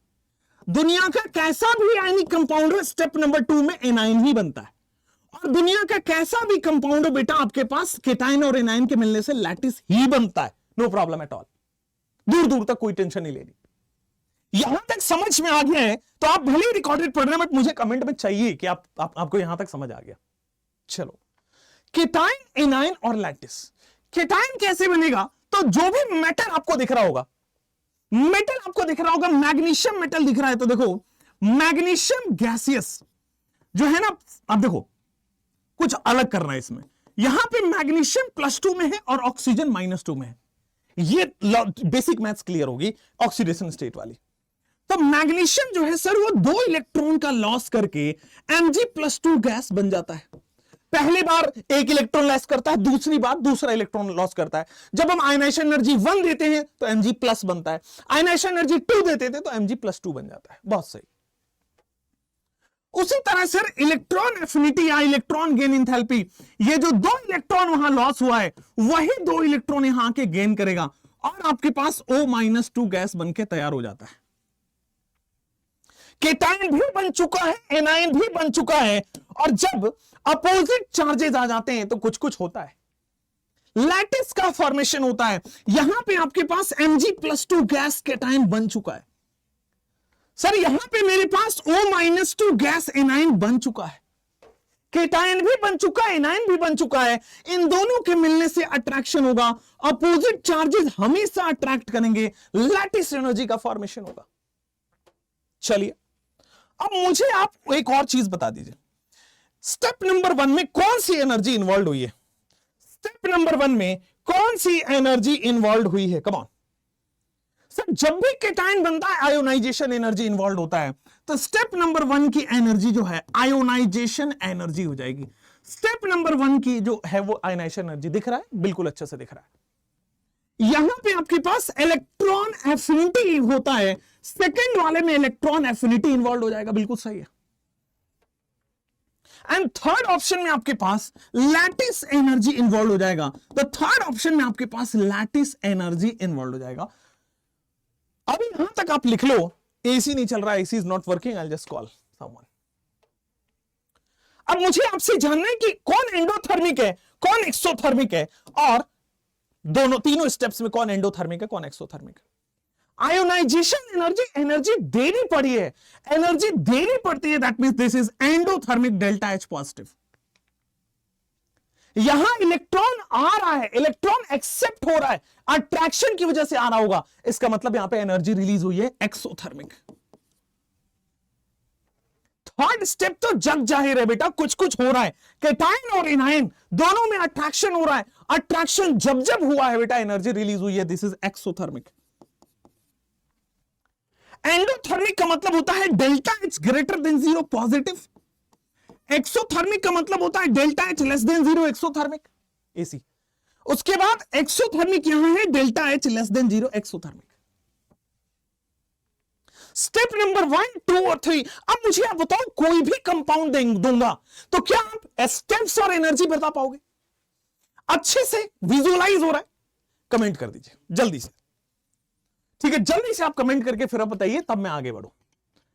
दुनिया का कैसा भी आयनिक कंपाउंड हो, स्टेप नंबर 2 में एनाइन ही बनता है। और दुनिया का कैसा भी कंपाउंड हो बेटा आपके पास केटाइन और एनाइन के मिलने से लैटिस ही बनता है। नो प्रॉब्लम एट ऑल, दूर दूर तक कोई टेंशन नहीं लेनी। यहां तक समझ में आ गया है तो आप भले ही रिकॉर्डेड पढ़ रहे हैं, बट मुझे कमेंट में चाहिए कि आपको यहां तक समझ आ गया। चलो, केटाइन, एनाइन और लैटिस। केटाइन कैसे बनेगा, तो जो भी मेटल आपको दिख रहा होगा, मैग्नीशियम मेटल दिख रहा है तो देखो मैग्नीशियम गैसियस जो है ना, अब देखो कुछ अलग करना है इसमें। यहां पे मैग्नीशियम +2 में है और ऑक्सीजन -2 में है। ये बेसिक मैथ्स क्लियर होगी ऑक्सीडेशन स्टेट वाली। तो मैग्नीशियम जो है सर वो 2 इलेक्ट्रॉन का लॉस करके Mg+2 गैस बन जाता है। पहली बार 1 इलेक्ट्रॉन लॉस करता है, दूसरी बार दूसरा इलेक्ट्रॉन लॉस करता है। जब हम आयनाइजेशन एनर्जी 1 देते हैं तो Mg+ बनता है, आयनाइजेशन एनर्जी 2 देते थे तो Mg+2 बन जाता है। बहुत सही। उसी तरह सर इलेक्ट्रॉन एफिनिटी या इलेक्ट्रॉन गेन इंथैल्पी, ये जो 2 इलेक्ट्रॉन वहां लॉस हुआ है वही 2 इलेक्ट्रॉन यहां आके गेन करेगा और आपके पास O-2 गैस बनके तैयार हो जाता है। केटाइन भी बन चुका है, एनाइन भी बन चुका है, और जब अपोजिट चार्जेस आ जाते हैं तो कुछ कुछ होता है, लैटिस का फॉर्मेशन होता है। यहां पे आपके पास Mg+2 गैस केटाइन बन चुका है। सर यहां पे मेरे पास O-2 गैस एनाइन बन चुका है, केटाइन भी बन चुका है, एनाइन भी बन चुका है। इन दोनों के मिलने से अट्रैक्शन होगा, अपोजिट चार्जेस हमेशा अट्रैक्ट करेंगे, लैटिस एनर्जी का फॉर्मेशन होगा। चलिए अब मुझे आप एक और चीज बता दीजिए, स्टेप नंबर 1 में कौन सी एनर्जी इन्वॉल्व हुई है। स्टेप नंबर 1 में कौन सी एनर्जी इन्वॉल्व हुई है? कम ऑन सर, जब भी केटायन बनता है आयोनाइजेशन एनर्जी इन्वॉल्व होता है, तो स्टेप नंबर 1 की एनर्जी जो है आयोनाइजेशन एनर्जी हो जाएगी। स्टेप नंबर 1 की जो है वो आयोनाइजेशन एनर्जी दिख रहा है, बिल्कुल अच्छे से दिख रहा है। यहां पे आपके पास इलेक्ट्रॉन एफिनिटी होता है, सेकंड वाले में इलेक्ट्रॉन एफिनिटी इन्वॉल्व हो जाएगा, बिल्कुल सही है। एंड थर्ड ऑप्शन में आपके पास लैटिस एनर्जी इन्वॉल्व हो जाएगा, तो थर्ड ऑप्शन में आपके पास लैटिस एनर्जी इन्वॉल्व हो जाएगा। अभी यहां तक आप लिख लो, एसी नहीं चल रहा, AC is not working, I just call someone. अब मुझे आपसे जानना है कि कौन एंडोथर्मिक है, कौन एक्सोथर्मिक है, और दोनों तीनों स्टेप्स में कौन एंडोथर्मिक है, कौन एक्सोथर्मिक है। आयोनाइजेशन एनर्जी, एनर्जी देनी पड़ी है, एनर्जी देनी पड़ती है, that means this is endothermic delta H positive. यहां इलेक्ट्रॉन आ रहा है, इलेक्ट्रॉन एक्सेप्ट हो रहा है, अट्रैक्शन की वजह से आ रहा होगा, इसका मतलब यहां पे एनर्जी रिलीज हुई है एक्सोथर्मिक। थर्ड स्टेप तो जग जाहिर है बेटा, कुछ कुछ हो रहा है, केटायन और एनायन दोनों में अट्रैक्शन हो रहा है, अट्रैक्शन जब जब हुआ है बेटा एनर्जी रिलीज हुई है, दिस इज एक्सोथर्मिक। एंडोथर्मिक का मतलब होता है delta H greater than 0 positive, exothermic का मतलब होता है delta H less than 0 exothermic, AC. उसके बाद एक्सोथर्मिक यहां है delta H less than 0 exothermic. Step number 1, 2 और 3। अब मुझे आप बताओ, कोई भी कंपाउंड दूंगा तो क्या आप स्टेप्स और एनर्जी बता पाओगे? अच्छे से विजुअलाइज हो रहा है? कमेंट कर दीजिए जल्दी से, ठीक है, जल्दी से आप कमेंट करके फिर आप बताइए, तब मैं आगे बढ़ूं।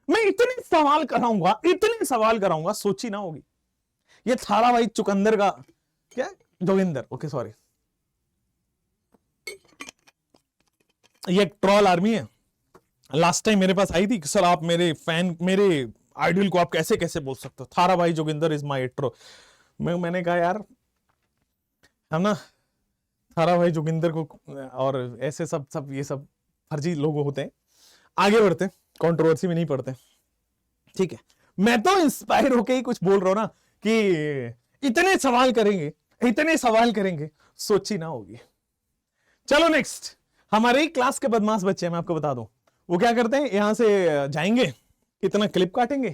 मैं इतने सवाल कराऊंगा, इतने सवाल कराऊंगा, सोची ना होगी। ये थारा भाई चुकंदर का क्या, जोगिंदर, ओके सॉरी, ये एक ट्रोल आर्मी है। लास्ट टाइम मेरे पास आई थी कि सर आप मेरे फैन, मेरे आइडल को आप कैसे कैसे बोल सकते हो, थारा भाई जोगिंदर इज माय ट्रो। मैंने कहा यार हम ना थारा भाई जोगिंदर को और ऐसे सब ये सब फर्जी लोग होते हैं, आगे बढ़ते, कंट्रोवर्सी में नहीं पड़ते, ठीक है। मैं तो इंस्पायर होके ही कुछ बोल रहा हूं ना कि इतने सवाल करेंगे, इतने सवाल करेंगे, सोची ना होगी। चलो नेक्स्ट, हमारे ही क्लास के बदमाश बच्चे हैं, मैं आपको बता दूं, वो क्या करते हैं, यहां से जाएंगे, इतना क्लिप काटेंगे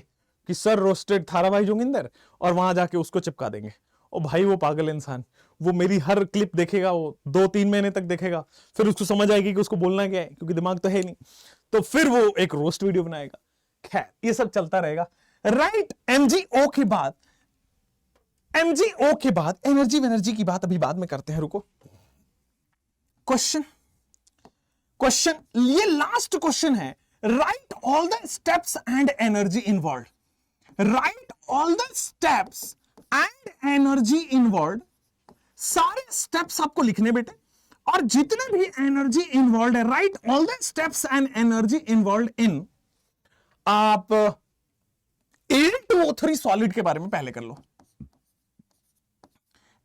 कि सर रोस्टेड थारा भाई जोगिंदर, और वहां जाके उसको चिपका देंगे। और भाई वो पागल इंसान, वो मेरी हर क्लिप देखेगा, वो 2-3 महीने तक देखेगा, फिर उसको समझ आएगी कि उसको बोलना क्या है, क्योंकि दिमाग तो है नहीं, तो फिर वो एक रोस्ट वीडियो बनाएगा। खैर ये सब चलता रहेगा, राइट। एमजीओ के बाद, एमजीओ के बाद एनर्जी की बात अभी बाद में करते हैं, रुको। क्वेश्चन, ये लास्ट क्वेश्चन है, right all the steps and energy involve, right all the steps and energy involve, सारे स्टेप्स आपको लिखने बेटे, और जितने भी एनर्जी इन्वॉल्व है, right all the steps and energy involve in, आप Al2O3 सॉलिड के बारे में पहले कर लो।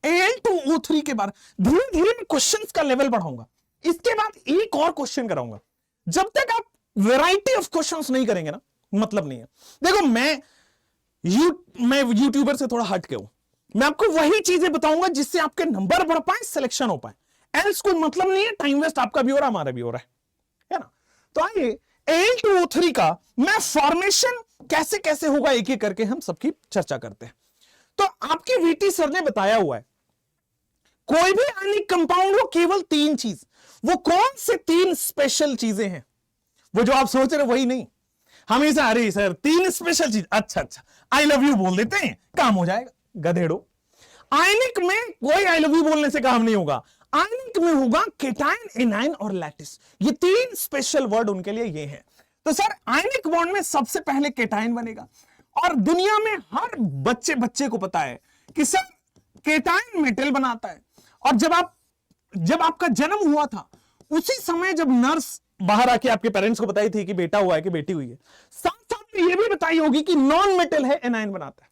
Al2O3 के बारे, धीरे धीरे मैं क्वेश्चंस का लेवल बढ़ाऊंगा, इसके बाद एक और क्वेश्चन कराऊंगा। जब तक आप वैरायटी ऑफ क्वेश्चंस नहीं करेंगे ना, मतलब नहीं है। देखो मैं यूट्यूबर से थोड़ा हट के हूं, मैं आपको वही चीजें बताऊंगा जिससे आपके नंबर बढ़ पाए, सिलेक्शन हो पाए, एल्स कोई मतलब नहीं है, टाइम वेस्ट आपका भी हो रहा है, हमारा भी हो रहा है ना। तो आइए Al2O3 का मैं फॉर्मेशन कैसे कैसे होगा, एक एक करके हम सबकी चर्चा करते हैं। तो आपके वीटी सर ने बताया हुआ है, कोई भी आयनिक कंपाउंड हो, केवल 3 चीज, वो कौन से 3 स्पेशल चीजें हैं, वो जो आप सोच रहे वही नहीं, हमेशा अरे सर 3 स्पेशल चीज, अच्छा आई लव यू बोल देते हैं, काम हो जाएगा, गधेड़ो। आयनिक में कोई आई लव यू बोलने से काम नहीं होगा, आयनिक में होगा केटायन, एनायन और लैटिस, ये 3 स्पेशल वर्ड उनके लिए ये हैं। तो सर आयनिक बॉन्ड में सबसे पहले केटायन बनेगा, और दुनिया में हर बच्चे को पता है कि सर केटायन मेटल बनाता है। और जब आपका जन्म हुआ था, उसी समय जब नर्स बाहर आके आपके पेरेंट्स को बताई थी कि बेटा हुआ है कि बेटी हुई है, साथ साथ में यह भी बताई होगी कि नॉन मेटल है, एनायन बनाता है।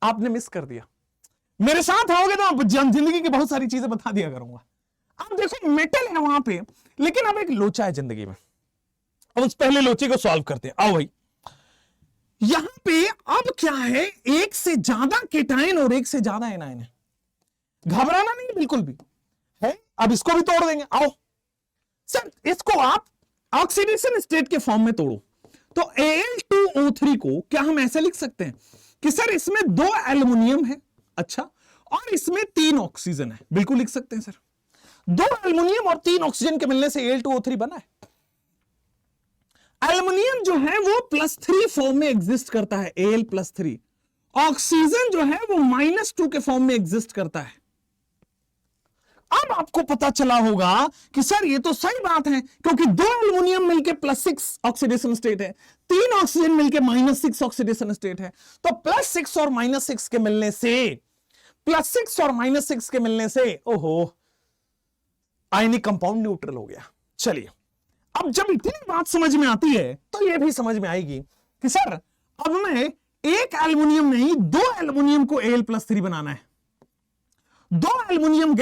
आपने मिस कर दिया, मेरे साथ आओगे तो आप जिंदगी की बहुत सारी चीजें बता दिया करूंगा। अब देखो मेटल है वहां पे, लेकिन अब एक लोचा है जिंदगी में, अब उस पहले लोचे को सॉल्व करते हैं। आओ भाई, यहां पे अब क्या है, एक से ज्यादा केटायन और एक से ज्यादा एनायन है। घबराना नहीं बिल्कुल भी है। अब इसको भी तोड़ देंगे, आओ सर, इसको आप ऑक्सीडेशन स्टेट के फॉर्म में तोड़ो तो Al2O3 को क्या हम ऐसे लिख सकते हैं कि सर इसमें 2 एल्युमिनियम है, अच्छा, और इसमें 3 ऑक्सीजन है, बिल्कुल लिख सकते हैं सर। 2 एल्युमिनियम और 3 ऑक्सीजन के मिलने से Al2O3 बना है। एल्युमिनियम जो है वो +3 फॉर्म में एग्जिस्ट करता है, Al+3। ऑक्सीजन जो है वो -2 के फॉर्म में एग्जिस्ट करता है। अब आपको पता चला होगा कि सर ये तो सही बात है, क्योंकि 2 एल्युमिनियम मिलके +6 ऑक्सीडेशन स्टेट है, 3 ऑक्सीजन मिलके -6 ऑक्सीडेशन स्टेट है, तो +6 और -6 के मिलने से, +6 और -6 के मिलने से ओहो, आयनिक कंपाउंड न्यूट्रल हो गया। चलिए, अब जब इतनी बात समझ में आती है तो यह भी समझ में आएगी कि सर अब मैं एक एल्युमिनियम नहीं 2 एल्युमिनियम को Al+3 बनाना है। 2 एल्युमिनियम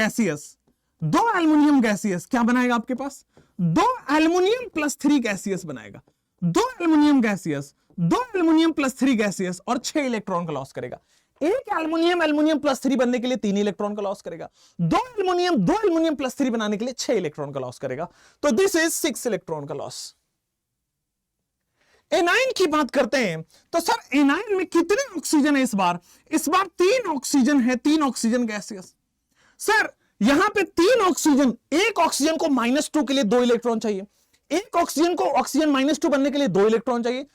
गैसियस क्या बनाएगा आपके पास? 2 एल्युमिनियम +3 गैसियस बनाएगा। 2 एल्युमिनियम +3 गैसियस और 6 इलेक्ट्रॉन का लॉस करेगा। एक एल्युमिनियम +3 बनने के लिए 3 इलेक्ट्रॉन का लॉस करेगा। 2 एल्युमिनियम +3 बनाने के लिए 6 इलेक्ट्रॉन का लॉस करेगा। तो दिस इज 6 इलेक्ट्रॉन का लॉस। एनाइन की बात करते हैं तो सर एनाइन में कितने ऑक्सीजन है इस बार? इस बार 3 ऑक्सीजन है, 3 ऑक्सीजन गैसियस। सर यहां पे 3 ऑक्सीजन, एक ऑक्सीजन को -2 के लिए 2 इलेक्ट्रॉन चाहिए, एक ऑक्सीजन को ऑक्सीजन -2 बनने के लिए 2 इलेक्ट्रॉन चाहिए,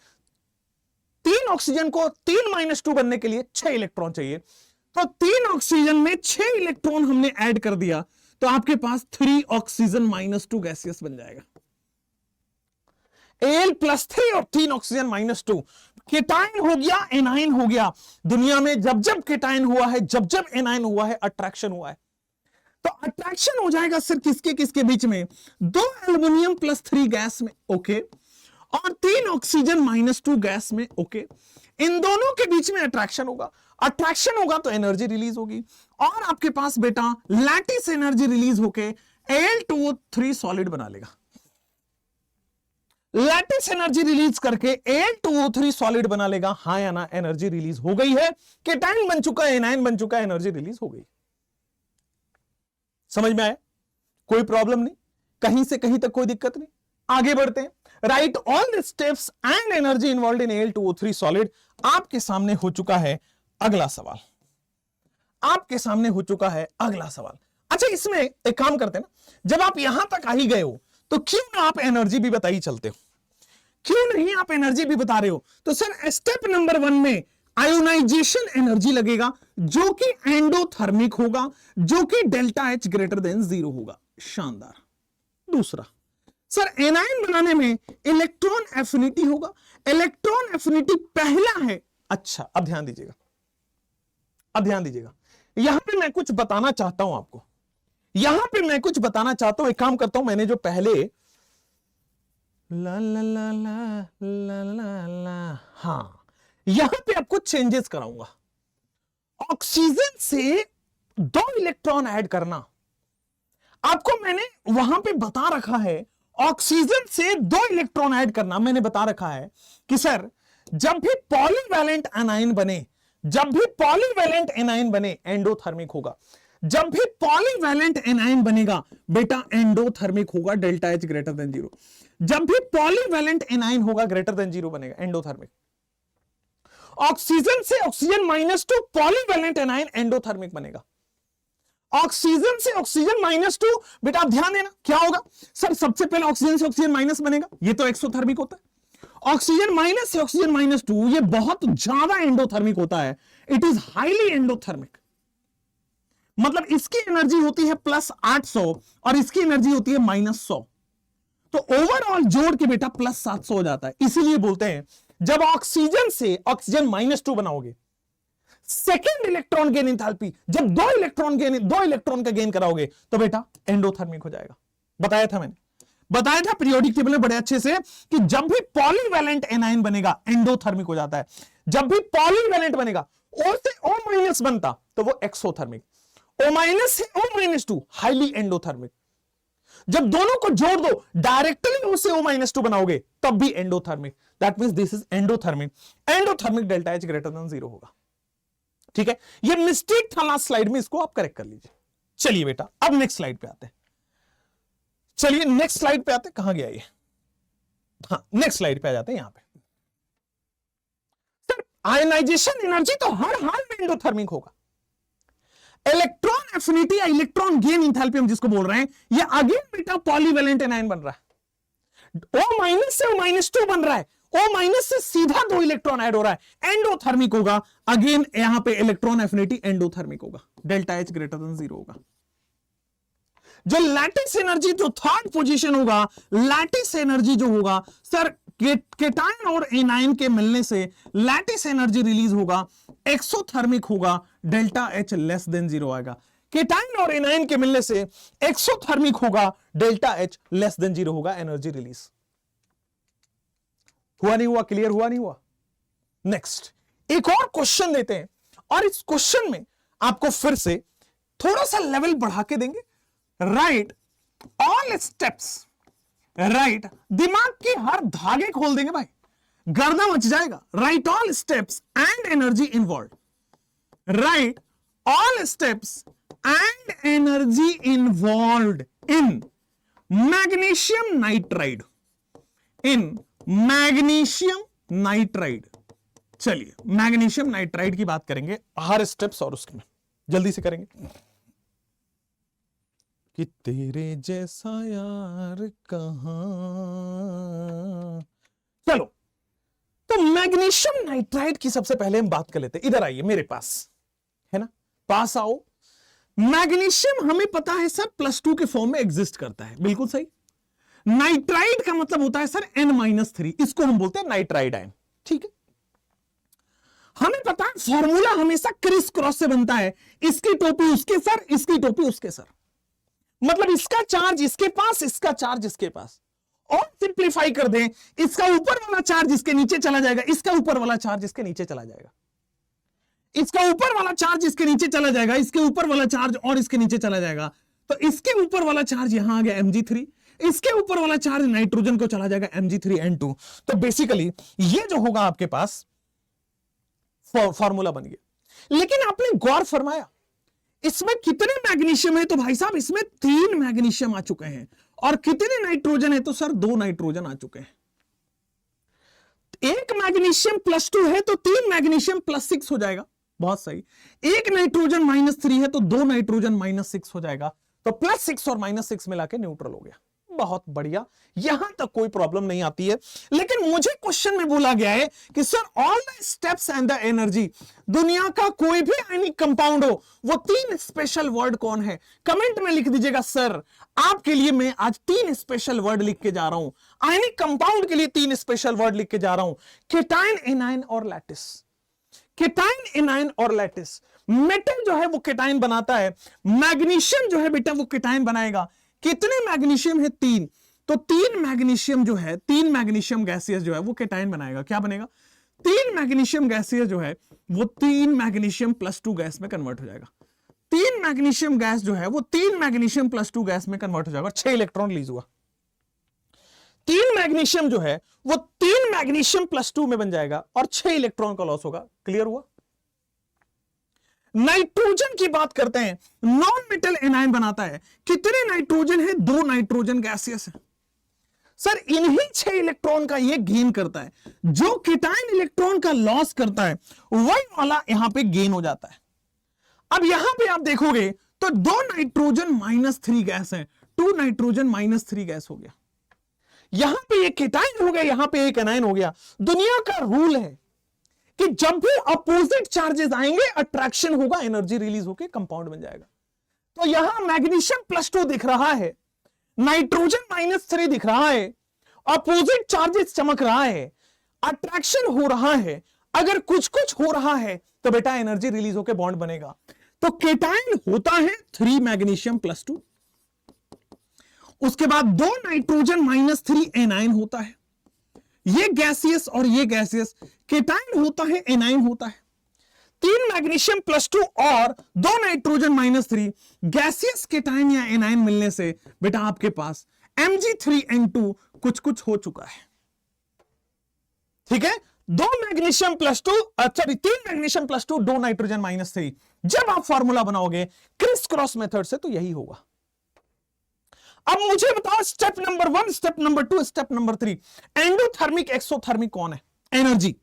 3 ऑक्सीजन को 3 -2 बनने के लिए 6 इलेक्ट्रॉन चाहिए। तो 3 ऑक्सीजन में 6 इलेक्ट्रॉन हमने ऐड कर दिया तो आपके पास 3 ऑक्सीजन -2 गैसियस बन जाएगा। Al+3 और 3 ऑक्सीजन -2 केटाइन हो गया, एनाइन हो गया। दुनिया में जब जब केटाइन हुआ है, जब जब एनाइन हुआ है, अट्रैक्शन हुआ है। तो अट्रैक्शन हो जाएगा सर किसके किसके बीच में? 2 एल्युमिनियम +3 गैस में, ओके, और 3 ऑक्सीजन -2 गैस में, ओके। इन दोनों के बीच में अट्रैक्शन होगा। अट्रैक्शन होगा तो एनर्जी रिलीज होगी और आपके पास बेटा लैटिस एनर्जी रिलीज होके Al2O3 सॉलिड बना लेगा। लैटिस एनर्जी रिलीज करके Al2O3 सॉलिड बना लेगा। हां या ना? एनर्जी रिलीज हो गई है, केटाइन बन चुका है, एनाइन बन चुका है, एनर्जी रिलीज हो गई। समझ में आया? कोई प्रॉब्लम नहीं, कहीं से कहीं तक कोई दिक्कत नहीं। आगे बढ़ते हैं। Right all the steps and energy involve in Al2O3 solid. आपके सामने हो चुका है अगला सवाल, आपके सामने हो चुका है अगला सवाल। अच्छा, इसमें एक काम करते हैं ना, जब आप यहां तक आ ही गए हो तो क्यों ना आप एनर्जी भी बताई चलते हो? क्यों नहीं आप एनर्जी भी बता रहे हो? तो सर स्टेप नंबर 1 में आयोनाइजेशन एनर्जी लगेगा जो कि एंडोथर्मिक होगा, जो कि ΔH ग्रेटर देन 0 होगा। शानदार। दूसरा, सर एनाइन बनाने में इलेक्ट्रॉन एफिनिटी होगा। इलेक्ट्रॉन एफिनिटी पहला है। अच्छा, अब ध्यान दीजिएगा, अब ध्यान दीजिएगा, यहां पे मैं कुछ बताना चाहता हूं आपको, यहां पे मैं कुछ बताना चाहता हूं। एक काम करता हूं, मैंने जो पहले ला ला ला ला ला ला ला, हां, यहां पे आपको चेंजेस कराऊंगा। ऑक्सीजन से 2 इलेक्ट्रॉन ऐड करना, आपको मैंने वहां पे बता रखा है। ऑक्सीजन से 2 इलेक्ट्रॉन ऐड करना मैंने बता रखा है कि सर जब भी पॉलीवैलेंट एनाइन बने, जब भी पॉलीवैलेंट एनाइन बने एंडोथर्मिक होगा। जब भी पॉलीवैलेंट एनाइन बनेगा बेटा एंडोथर्मिक होगा, ΔH ग्रेटर देन 0। जब भी पॉलीवैलेंट एनाइन होगा ग्रेटर देन 0 बनेगा, एंडोथर्मिक। ऑक्सीजन से ऑक्सीजन -2 पॉलीवैलेंट एनाइन एंडोथर्मिक बनेगा। ऑक्सीजन से ऑक्सीजन -2 बेटा आप ध्यान देना क्या होगा? सर सबसे पहले ऑक्सीजन से ऑक्सीजन माइनस बनेगा, ये तो एक्सोथर्मिक होता है। ऑक्सीजन माइनस से ऑक्सीजन -2 ये बहुत ज्यादा एंडोथर्मिक होता है, इट इज हाईली एंडोथर्मिक। मतलब इसकी एनर्जी होती है +800 और इसकी एनर्जी होती है -100, तो ओवरऑल जोड़ के बेटा +700 हो जाता है। इसीलिए बोलते हैं जब ऑक्सीजन से ऑक्सीजन -2 बनाओगे, सेकेंड इलेक्ट्रॉन गेन इंथैल्पी, जब 2 इलेक्ट्रॉन का गेन कराओगे तो बेटा एंडोथर्मिक हो जाएगा। बताया था मैंने, बताया था पीरियोडिक टेबल में बड़े अच्छे से कि जब भी पॉलीवैलेंट एनाइन बनेगा एंडोथर्मिक हो जाता है। जब भी पॉलीवैलेंट बनेगा, O से O- बनता तो वो एक्सोथर्मिक, O- से O-2 हाईली एंडोथर्मिक। जब दोनों को जोड़ दो, डायरेक्टली O से O-2 बनाओगे तब भी endothermic. That means this is endothermic. Endothermic ΔH greater than 0 होगा। ठीक है, ये मिस्टेक था लास्ट स्लाइड में, इसको आप करेक्ट कर लीजिए। चलिए बेटा अब नेक्स्ट स्लाइड पे आते हैं। चलिए नेक्स्ट स्लाइड पे आते हैं, कहां गया ये, हाँ नेक्स्ट स्लाइड पे आ जाते हैं। यहां पे सर आयनाइजेशन एनर्जी तो हर हाल में एंडोथर्मिक होगा। इलेक्ट्रॉन एफिनिटी या इलेक्ट्रॉन गेन इंथैल्पी हम जिसको बोल रहे हैं, ये अगेन बेटा पॉलीवैलेंट एनायन बन रहा है। O माइनस से O-2 बन रहा है, O माइनस से सीधा 2 इलेक्ट्रॉन ऐड हो रहा है, एंडोथर्मिक होगा। अगेन यहां पे इलेक्ट्रॉन एफिनिटी एंडोथर्मिक होगा, डेल्टा H ग्रेटर देन 0 होगा। जो लैटिस एनर्जी जो थर्ड पोजीशन होगा, लैटिस एनर्जी जो होगा सर केटायन और एनायन के मिलने से लैटिस एनर्जी रिलीज होगा, एक्सोथर्मिक होगा, डेल्टा H लेस देन 0 आएगा। केटायन और एनायन के मिलने से एक्सोथर्मिक होगा, डेल्टा H लेस देन 0 होगा एनर्जी रिलीज। हुआ नहीं हुआ, क्लियर हुआ नहीं हुआ? नेक्स्ट एक और क्वेश्चन देते हैं, और इस क्वेश्चन में आपको फिर से थोड़ा सा लेवल बढ़ा के देंगे। राइट ऑल स्टेप्स, राइट दिमाग के हर धागे खोल देंगे भाई, गर्दा मच जाएगा। Right all steps and energy involve, right all steps and energy involved in magnesium nitride, in magnesium nitride। चलिए मैग्नीशियम नाइट्राइड की बात करेंगे, हर स्टेप्स और उसमें जल्दी से करेंगे। कि तेरे जैसा यार कहां, चलो तो मैग्नीशियम नाइट्राइड की सबसे पहले हम बात कर लेते हैं। इधर आइए मेरे पास, है ना, पास आओ। मैग्नीशियम हमें पता है सर +2 के फॉर्म में एग्जिस्ट करता है, बिल्कुल सही। नाइट्राइड का मतलब होता है सर N-3, इसको हम बोलते हैं नाइट्राइड आयन, ठीक है। हमें पता है फॉर्मूला हमेशा क्रिस क्रॉस से बनता है, इसकी टोपी उसके सर, इसकी टोपी उसके सर, मतलब इसका चार्ज इसके पास, इसका चार्ज इसके पास। और सिंप्लीफाई कर दें, इसका ऊपर वाला चार्ज इसके नीचे चला जाएगा, इसका ऊपर वाला चार्ज इसके नीचे चला जाएगा, इसका ऊपर वाला चार्ज इसके नीचे चला जाएगा, इसके ऊपर वाला चार्ज और इसके नीचे चला जाएगा। तो इसके ऊपर वाला चार्ज यहां आ गया Mg3, इसके ऊपर वाला चार्ज नाइट्रोजन को चला जाएगा Mg3N2। तो बेसिकली ये जो होगा आपके पास फॉर्मूला बन गया। लेकिन आपने गौर फरमाया इसमें कितने मैग्नीशियम है, तो भाई साहब इसमें 3 मैग्नीशियम आ चुके हैं। और कितने नाइट्रोजन है, तो सर 2 नाइट्रोजन आ चुके हैं। एक मैग्नीशियम +2 है तो 3 मैग्नीशियम +6 हो जाएगा, बहुत सही। एक नाइट्रोजन -3 है तो 2 नाइट्रोजन -6 हो जाएगा, तो +6 और -6 मिला के न्यूट्रल हो गया। बहुत बढ़िया, यहां तक कोई प्रॉब्लम नहीं आती है। लेकिन मुझे क्वेश्चन में बोला गया है कि sir all the steps and the energy, दुनिया का कोई भी आयनिक कंपाउंड हो, वो 3 स्पेशल वर्ड कौन है? कमेंट में लिख दीजिएगा। सर आपके लिए मैं आज 3 स्पेशल वर्ड लिख के जा रहा हूं, आयनिक कंपाउंड के लिए 3 स्पेशल वर्ड लिख के जा रहा हूं, केटायन, एनायन और लैटिस। केटायन, एनायन और लैटिस। मेटल जो है वो केटायन बनाता है, मैग्नीशियम जो है बेटा वो केटायन बनाएगा। कितने मैग्नीशियम है? 3। तो 3 मैग्नीशियम जो है, 3 मैग्नीशियम गैसियस जो है वो केटायन बनाएगा। क्या बनेगा? 3 मैग्नीशियम गैसियस जो है वो 3 मैग्नीशियम +2 गैस में कन्वर्ट हो जाएगा। 3 मैग्नीशियम गैस जो है वो 3 मैग्नीशियम +2 गैस में कन्वर्ट हो जाएगा। 6 इलेक्ट्रॉन रिलीज हुआ। 3 मैग्नीशियम जो है वो 3 मैग्नीशियम +2 में बन जाएगा और 6 इलेक्ट्रॉन का लॉस होगा। क्लियर हुआ? नाइट्रोजन की बात करते हैं, नॉन मेटल एनायन बनाता है। कितने नाइट्रोजन है? 2 नाइट्रोजन गैसियस है। सर इन्हीं 6 इलेक्ट्रॉन का ये गेन करता है। जो केटायन इलेक्ट्रॉन का लॉस करता है वही वाला यहां पे गेन हो जाता है। अब यहां पे आप देखोगे तो 2 नाइट्रोजन -3 गैस है, 2 नाइट्रोजन -3 गैस हो गया। यहां पे एक केटायन हो गया, यहां पे एक एनायन हो गया। दुनिया का रूल है कि जब भी अपोजिट चार्जेस आएंगे अट्रैक्शन होगा, एनर्जी रिलीज होकर कंपाउंड बन जाएगा। तो यहां मैग्नीशियम +2 दिख रहा है, नाइट्रोजन -3 दिख रहा है, अपोजिट चार्जेस चमक रहा है, अट्रैक्शन हो रहा है। अगर कुछ कुछ हो रहा है तो बेटा एनर्जी रिलीज होकर बॉन्ड बनेगा। तो केटायन होता है 3 मैग्नीशियम +2, उसके बाद 2 नाइट्रोजन -3 एनायन होता है। ये गैसियस और ये गैसियस, केटायन होता है, एनायन होता है। 3 मैग्नीशियम +2 और 2 नाइट्रोजन -3 गैसियस केटायन या एनायन मिलने से बेटा आपके पास Mg3N2 कुछ कुछ हो चुका है। ठीक है, 2 मैग्नीशियम +2 सॉरी 3 मैग्नीशियम +2 2 नाइट्रोजन -3 जब आप फॉर्मूला बनाओगे क्रिस क्रॉस मेथड से तो यही होगा। अब मुझे बताओ step number 1, step number 2, step number 3, endothermic exothermic कौन है? एनर्जी।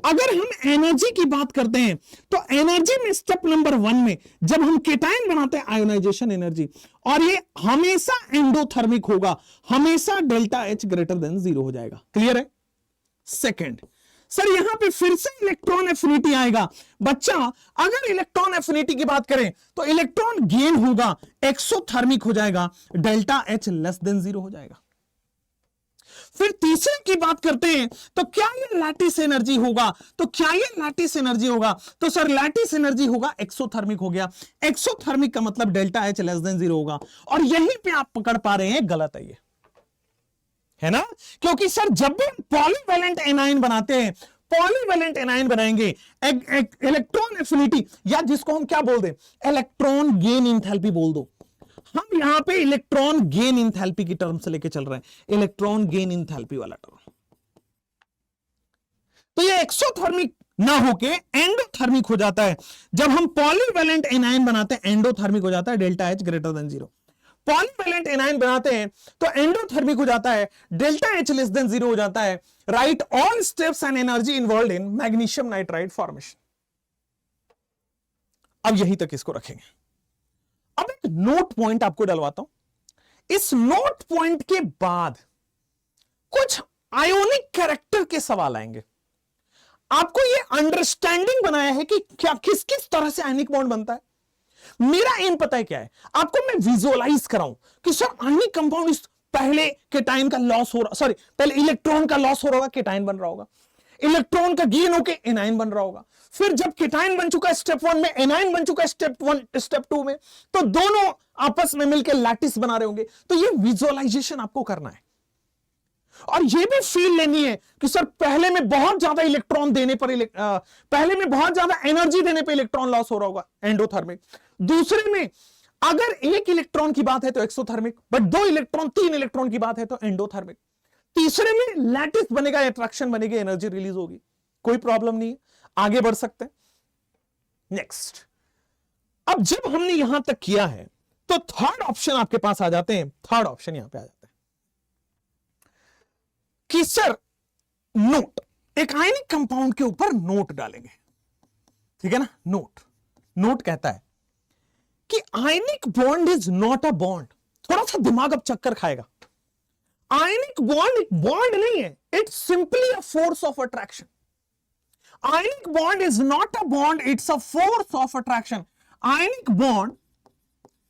अगर हम एनर्जी की बात करते हैं तो एनर्जी में स्टेप नंबर 1 में जब हम केटाइन बनाते हैं आयोनाइजेशन एनर्जी, और ये हमेशा एंडोथर्मिक होगा, हमेशा डेल्टा एच ग्रेटर देन 0 हो जाएगा। क्लियर है? सेकंड, सर यहां पे फिर से इलेक्ट्रॉन एफिनिटी आएगा। बच्चा अगर इलेक्ट्रॉन एफिनिटी की बात करें तो इलेक्ट्रॉन गेन होगा, एक्सोथर्मिक हो जाएगा, डेल्टा एच लेस देन 0 हो जाएगा। फिर तीसरे की बात करते हैं तो क्या ये लैटिस एनर्जी होगा? तो क्या ये लैटिस एनर्जी होगा? तो सर लैटिस एनर्जी होगा, एक्सोथर्मिक हो गया। एक्सोथर्मिक का मतलब डेल्टा एच लेस देन 0 होगा, और यहीं पे आप पकड़ पा रहे हैं गलत है ये, है ना? क्योंकि सर जब भी पॉलीवैलेंट एनायन बनाते हैं, पॉलीवैलेंट एनायन बनाएंगे, इलेक्ट्रॉन एफिनिटी, या जिसको हम क्या बोल दें, इलेक्ट्रॉन गेन इंथैल्पी बोल दो। हम यहां पे इलेक्ट्रॉन गेन इंथैल्पी की टर्म से लेके चल रहे हैं, इलेक्ट्रॉन गेन इंथैल्पी वाला टर्म। तो ये एक्सोथर्मिक ना होके एंडोथर्मिक हो जाता है। जब हम पॉलीवैलेंट एनायन बनाते हैं एंडोथर्मिक हो जाता है, delta H greater than 0। Polyvalent anion बनाते हैं तो एंडोथर्मिक हो जाता है, डेल्टा एच लेस देन 0 हो जाता है। Right all steps and energy involved in magnesium nitride formation. अब यहीं तक इसको रखेंगे। अब एक नोट पॉइंट आपको डलवाता हूं। इस नोट पॉइंट के बाद कुछ आयोनिक कैरेक्टर के सवाल आएंगे। आपको यह अंडरस्टैंडिंग बनाया है कि क्या किस किस तरह से आयनिक बॉन्ड बनता है। मेरा एम पता है क्या है, आपको मैं विजुअलाइज कराऊं कि सर आयनिक कंपाउंड इस पहले केटाइन का लॉस हो रहा, सॉरी पहले इलेक्ट्रॉन का लॉस हो रहा होगा, केटाइन बन रहा होगा, इलेक्ट्रॉन का गेन होके एनाइन बन रहा होगा, फिर जब केटाइन बन चुका है स्टेप 1 में, एनाइन बन चुका है स्टेप 2 में, तो दोनों आपस में मिलकर लैटिस बना रहे होंगे। तो ये विजुअलाइजेशन आपको करना है, और ये भी फील लेनी है कि सर पहले में बहुत ज्यादा इलेक्ट्रॉन देने पर पहले में बहुत ज्यादा एनर्जी देने पर इलेक्ट्रॉन लॉस हो रहा होगा, एंडोथर्मिक। दूसरे में अगर एक इलेक्ट्रॉन की बात है तो एक्सोथर्मिक, बट 2 इलेक्ट्रॉन 3 इलेक्ट्रॉन की बात है तो एंडोथर्मिक। तीसरे में लैटिस बनेगा, अट्रैक्शन बनेगी, एनर्जी रिलीज होगी, कोई प्रॉब्लम नहीं है, आगे बढ़ सकते हैं। नेक्स्ट, अब जब हमने यहां तक किया है तो थर्ड ऑप्शन आपके पास आ जाते हैं। थर्ड ऑप्शन यहां पे आ जाते हैं कि सर नोट, एक आयनिक कंपाउंड के ऊपर नोट डालेंगे, ठीक है ना। नोट कहता है कि आयनिक bond is not a bond. थोड़ा सा दिमाग अब चक्कर खाएगा। आयनिक बॉन्ड एक बॉन्ड नहीं है, it's simply a force of attraction. Ionic bond is not a bond, it's a force of attraction. Ionic bond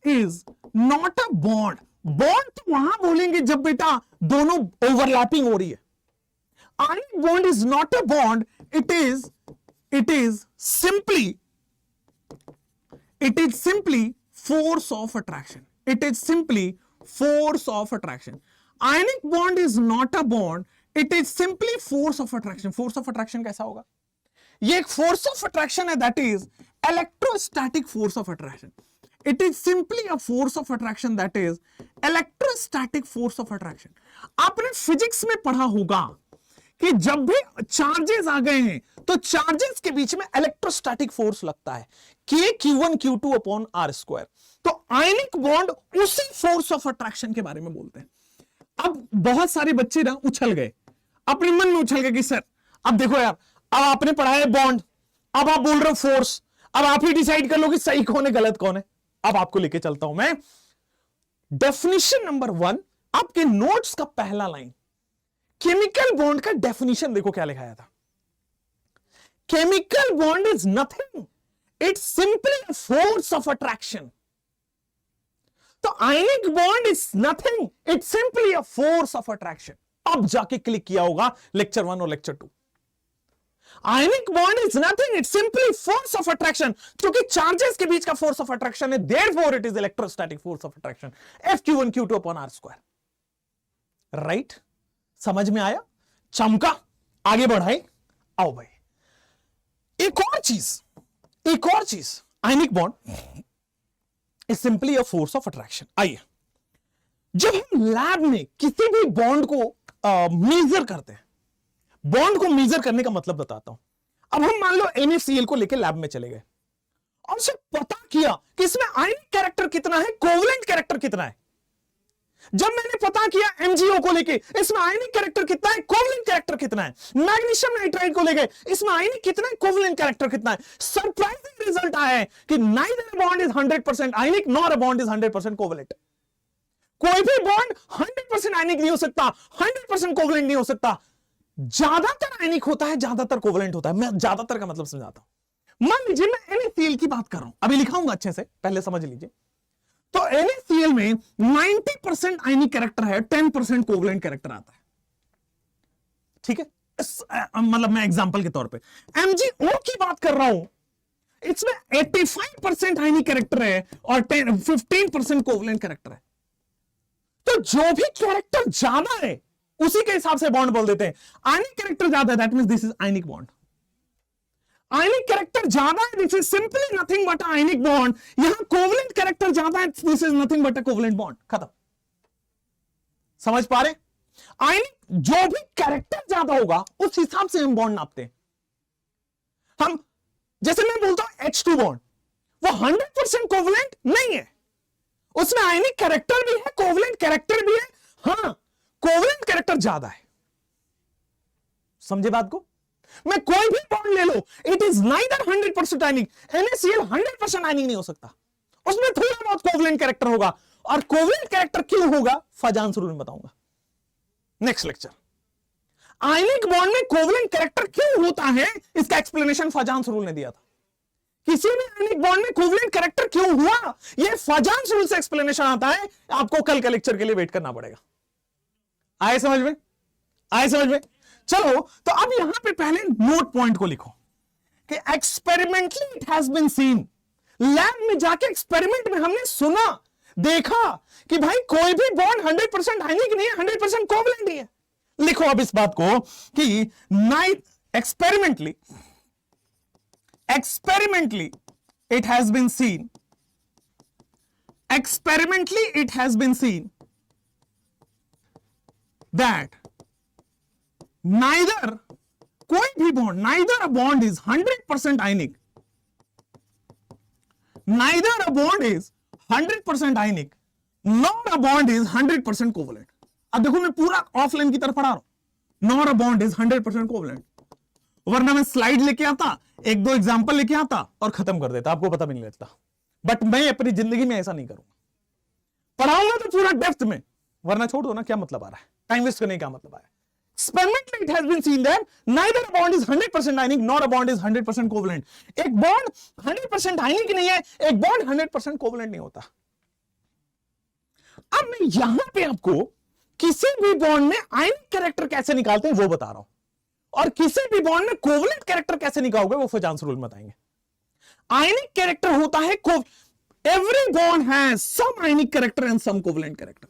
is not a bond. Bond तो वहां बोलेंगे जब बेटा दोनों ओवरलैपिंग हो रही है। आयनिक bond is not a bond, it is simply force of attraction. It is simply force of attraction. Ionic bond is not a bond. It is simply force of attraction. Force of attraction कैसा होगा? ये एक force of attraction है, that is electrostatic force of attraction. It is simply a force of attraction, that is electrostatic force of attraction. आपने physics में पढ़ा होगा कि जब भी चार्जेस आ गए हैं तो चार्जेस के बीच में इलेक्ट्रोस्टैटिक फोर्स लगता है, Q1 Q2 upon R square. तो आयनिक बॉन्ड उसी फोर्स ऑफ अट्रैक्शन के बारे में बोलते हैं। अब बहुत सारे बच्चे ना उछल गए, अपने मन में उछल गए कि सर अब देखो यार, अब आपने पढ़ा है बॉन्ड, अब आप बोल रहे हो फोर्स, अब आप ही डिसाइड कर लो कि सही कौन है गलत कौन है। अब आपको लेके चलता हूं मैं डेफिनेशन नंबर 1, आपके नोट्स का पहला लाइन, केमिकल बॉन्ड का डेफिनेशन देखो क्या लिखाया था। Chemical bond is nothing, it's simply a force of attraction. तो ionic bond is nothing, it's simply a force of attraction. अब जाके क्लिक किया होगा लेक्चर 1 और lecture 2। Ionic bond is nothing, it's simply force of attraction. क्योंकि charges के बीच का फोर्स ऑफ अट्रैक्शन है, therefore it is electrostatic force of attraction, F(Q1 Q2 upon R square. Right, समझ में आया? चमका, आगे बढ़ाए। आओ भाई, एक और चीज, आयनिक bond is simply a force of attraction. आइए, जब हम लैब में किसी भी बॉन्ड को मेजर करते हैं, बॉन्ड को मेजर करने का मतलब बताता हूं। अब हम मान लो NaCl को लेकर लैब में चले गए और उसे पता किया कि इसमें आयनिक कैरेक्टर कितना है, कोवलेंट कैरेक्टर कितना है। जब मैंने पता किया एमजीओ को लेके इसमें आयनिक कैरेक्टर कितना है, कोवलेंट कैरेक्टर कितना है, मैग्नीशियम नाइट्राइड को लेके इसमें आयनिक कितना है, कोवलेंट कैरेक्टर कितना है, सरप्राइजिंग रिजल्ट आया है कि neither bond is 100% ionic nor a bond is 100% covalent. कोई भी बॉन्ड 100% आयनिक नहीं हो सकता, 100% कोवलेंट नहीं हो सकता। ज्यादातर आयनिक होता है, ज्यादातर कोवलेंट होता है। मैं ज्यादातर का मतलब समझाता हूं। मान लीजिए मैं NaCl की बात कर रहा हूं, अभी लिखाऊंगा अच्छे से, पहले समझ लीजिए। तो NaCl में 90% आयनिक कैरेक्टर है, 10% कोवलेंट कैरेक्टर आता है। ठीक है, मतलब मैं एग्जांपल के तौर पे MgO की बात कर रहा हूं, इसमें 85% आयनिक कैरेक्टर है और 15% कोवलेंट कैरेक्टर है। तो जो भी कैरेक्टर ज्यादा है उसी के हिसाब से बॉन्ड बोल देते हैं। आयनिक कैरेक्टर ज्यादा है, that means this is ionic bond. Ionic character ज्यादा है, this is simply nothing but ionic bond. यहां कोवलेंट कैरेक्टर ज्यादा है, this is nothing but a covalent bond. खत्म। समझ पा रहे? आयनिक जो भी कैरेक्टर ज्यादा होगा उस हिसाब से हम बॉन्ड नापते हैं। हम जैसे मैं बोलता हूं H2 बॉन्ड, वो 100% कोवलेंट नहीं है, उसमें आयनिक कैरेक्टर भी है, कोवलेंट कैरेक्टर भी है। हां, कोवलेंट कैरेक्टर ज्यादा है। समझे बात को? मैं कोई भी बॉन्ड ले लो, it is neither 100% ionic. NaCl 100% ionic नहीं हो सकता, उसमें थोड़ा बहुत कोवलेंट कैरेक्टर होगा। और कोवलेंट कैरेक्टर क्यों होगा, फजांस रूल में बताऊंगा नेक्स्ट लेक्चर। आयनिक बॉन्ड में कोवलेंट कैरेक्टर क्यों होता है, इसका एक्सप्लेनेशन फजांस रूल ने दिया था। किसी भी आयनिक बॉन्ड में कोवलेंट कैरेक्टर क्यों हुआ, यह फजांस रूल से एक्सप्लेनेशन आता है। आपको कल के लेक्चर के लिए वेट करना पड़ेगा। आए समझ में? आए समझ में? चलो, तो अब यहां पे पहले नोट पॉइंट को लिखो कि experimentally it has been seen. Lab में जाके एक्सपेरिमेंट में हमने सुना, देखा कि भाई कोई भी बॉन्ड 100% आयनिक नहीं है, 100% कोवलेंट ही है। लिखो अब इस बात को कि experimentally it has been seen, experimentally it has been seen that neither कोई भी bond, neither a bond is 100% ionic, neither a bond is 100% ionic, nor a bond is 100% covalent। अब देखो मैं पूरा ऑफलाइन की तरफ पढ़ा रहा हूं, nor a bond is 100% covalent, वरना मैं स्लाइड लेके आता, एक दो एग्जांपल लेके आता और खत्म कर देता, आपको पता भी नहीं लगता। बट मैं अपनी जिंदगी में ऐसा नहीं करूंगा, पढ़ाऊंगा तो पूरा डेप्थ में, वरना छोड़ दो ना, क्या मतलब आ रहा है, टाइम वेस्ट करने का मतलब आ रहा है। Experimentally it has been seen that neither a bond is 100% ionic nor a bond is 100% covalent। एक बॉन्ड 100% आयनिक नहीं है, एक बॉन्ड 100% कोवलेंट नहीं होता। अब मैं यहां पे आपको किसी भी बॉन्ड में आयनिक कैरेक्टर कैसे निकालते हैं वो बता रहा हूं, और किसी भी बॉन्ड में कोवलेंट कैरेक्टर कैसे निकालोगे वो फजांस रूल में बताएंगे। आयनिक कैरेक्टर होता है every bond has some ionic character and some covalent character.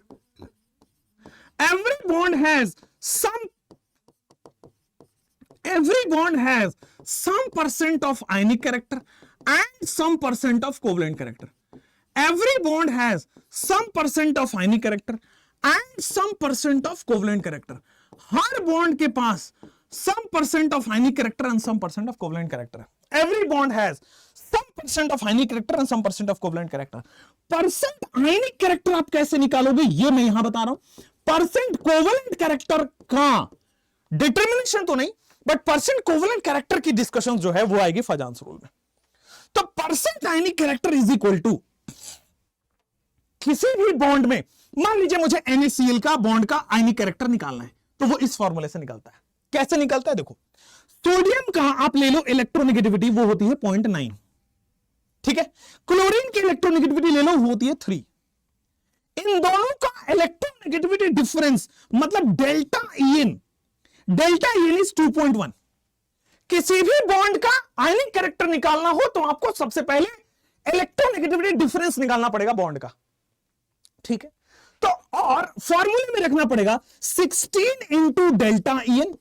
Every bond has every bond has some percent of ionic character and some percent of covalent character। every bond has some percent of ionic character and some percent of covalent character। Her bond के पास some percent of ionic character and some percent of covalent character है। every bond has some percent of ionic character and some percent of covalent character। Percent ionic character आप कैसे निकालोगे ये मैं यहां बता रहा हूं। परसेंट कोवलेंट कैरेक्टर का डिटर्मिनेशन तो नहीं, बट परसेंट कोवलेंट कैरेक्टर की डिस्कशन जो है वो आएगी फजांस रूल में। तो percent ionic character is equal to किसी भी बॉन्ड में, मान लीजिए मुझे NaCl का बॉन्ड का आयनिक कैरेक्टर निकालना है, तो वो इस फॉर्मूले से निकलता है। कैसे निकलता है देखो, सोडियम का आप ले लो इलेक्ट्रोनेगेटिविटी, वो होती है 0.9, ठीक है। क्लोरीन की इलेक्ट्रोनेगेटिविटी ले लो, वो होती है 3। इन दोनों का इलेक्ट्रोनेगेटिविटी डिफरेंस मतलब डेल्टा ईएन इज 2.1। किसी भी बॉन्ड का आयनिक कैरेक्टर निकालना हो तो आपको सबसे पहले इलेक्ट्रोनेगेटिविटी डिफरेंस निकालना पड़ेगा बॉन्ड का, ठीक है। तो और फॉर्मूले में रखना पड़ेगा 16 into delta EN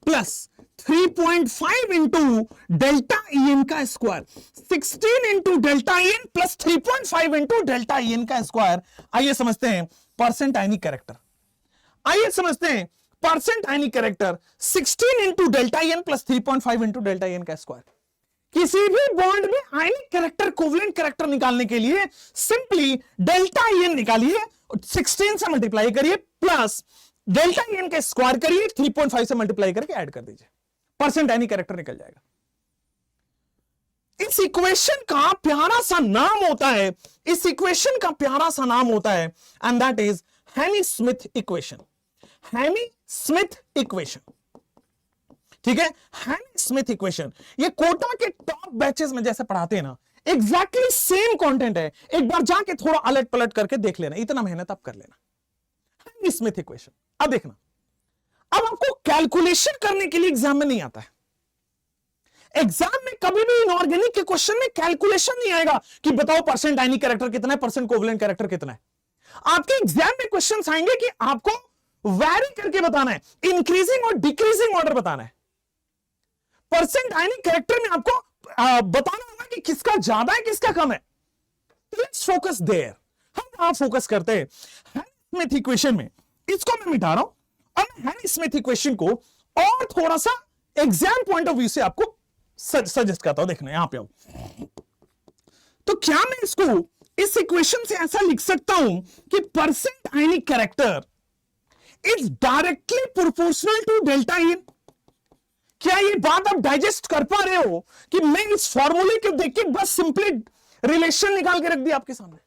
plus 3.5 into delta EN का square. 16 into delta EN plus 3.5 into delta EN का स्क्वायर। आइए समझते हैं परसेंट आयनिक कैरेक्टर। आइए समझते हैं percent ionic character 16 into delta EN plus 3.5 into delta EN का स्क्वायर। किसी भी बॉन्ड में आयनिक कैरेक्टर कोवलेंट कैरेक्टर निकालने के लिए सिंपली डेल्टा एन निकालिए, 16 से मल्टीप्लाई करिए, प्लस डेल्टा एन का स्क्वायर करिए, 3.5 से मल्टीप्लाई करके ऐड कर दीजिए, परसेंट आयनिक कैरेक्टर निकल जाएगा। इस इक्वेशन का प्यारा सा नाम होता है, इस इक्वेशन का प्यारा सा नाम होता है, एंड दैट इज हैनी स्मिथ इक्वेशन। हैनी स्मिथ इक्वेशन, ठीक है, हैनी स्मिथ इक्वेशन। ये कोटा के टॉप बैचेस में जैसे पढ़ाते हैं ना, एग्जैक्टली सेम कंटेंट है। एक बार जाके थोड़ा अलट पलट करके देख लेना, इतना मेहनत आप कर लेना। हैनी स्मिथ इक्वेशन, अब देखना, अब आपको कैलकुलेशन करने के लिए एग्जाम में नहीं आता है। एग्जाम में कभी भी इनऑर्गेनिक के क्वेश्चन में कैलकुलेशन नहीं आएगा कि बताओ परसेंट आयनिक कैरेक्टर कितना है, परसेंट कोवलेंट कैरेक्टर कितना है। आपके एग्जाम में क्वेश्चन आएंगे कि आपको वैरी करके बताना है, इंक्रीजिंग और डिक्रीजिंग ऑर्डर बताना है। परसेंट आयनिक कैरेक्टर में आपको बताना होगा कि किसका ज्यादा है किसका कम है। लेट्स फोकस देयर, हम वहां फोकस करते हैं हैनी स्मिथ इक्वेशन में। इसको मैं मिटा रहा हूं और हैनी स्मिथ इक्वेशन को और थोड़ा सा एग्जाम पॉइंट ऑफ व्यू से आपको सजेस्ट करता हूं। देखना यहां पे आओ, तो क्या मैं इसको इस इक्वेशन से ऐसा लिख सकता हूं कि percent ionic character is directly proportional to delta EN. क्या ये बात आप डाइजेस्ट कर पा रहे हो कि मैं इस फॉर्मूले को देख के बस सिंपली रिलेशन निकाल के रख दिया आपके सामने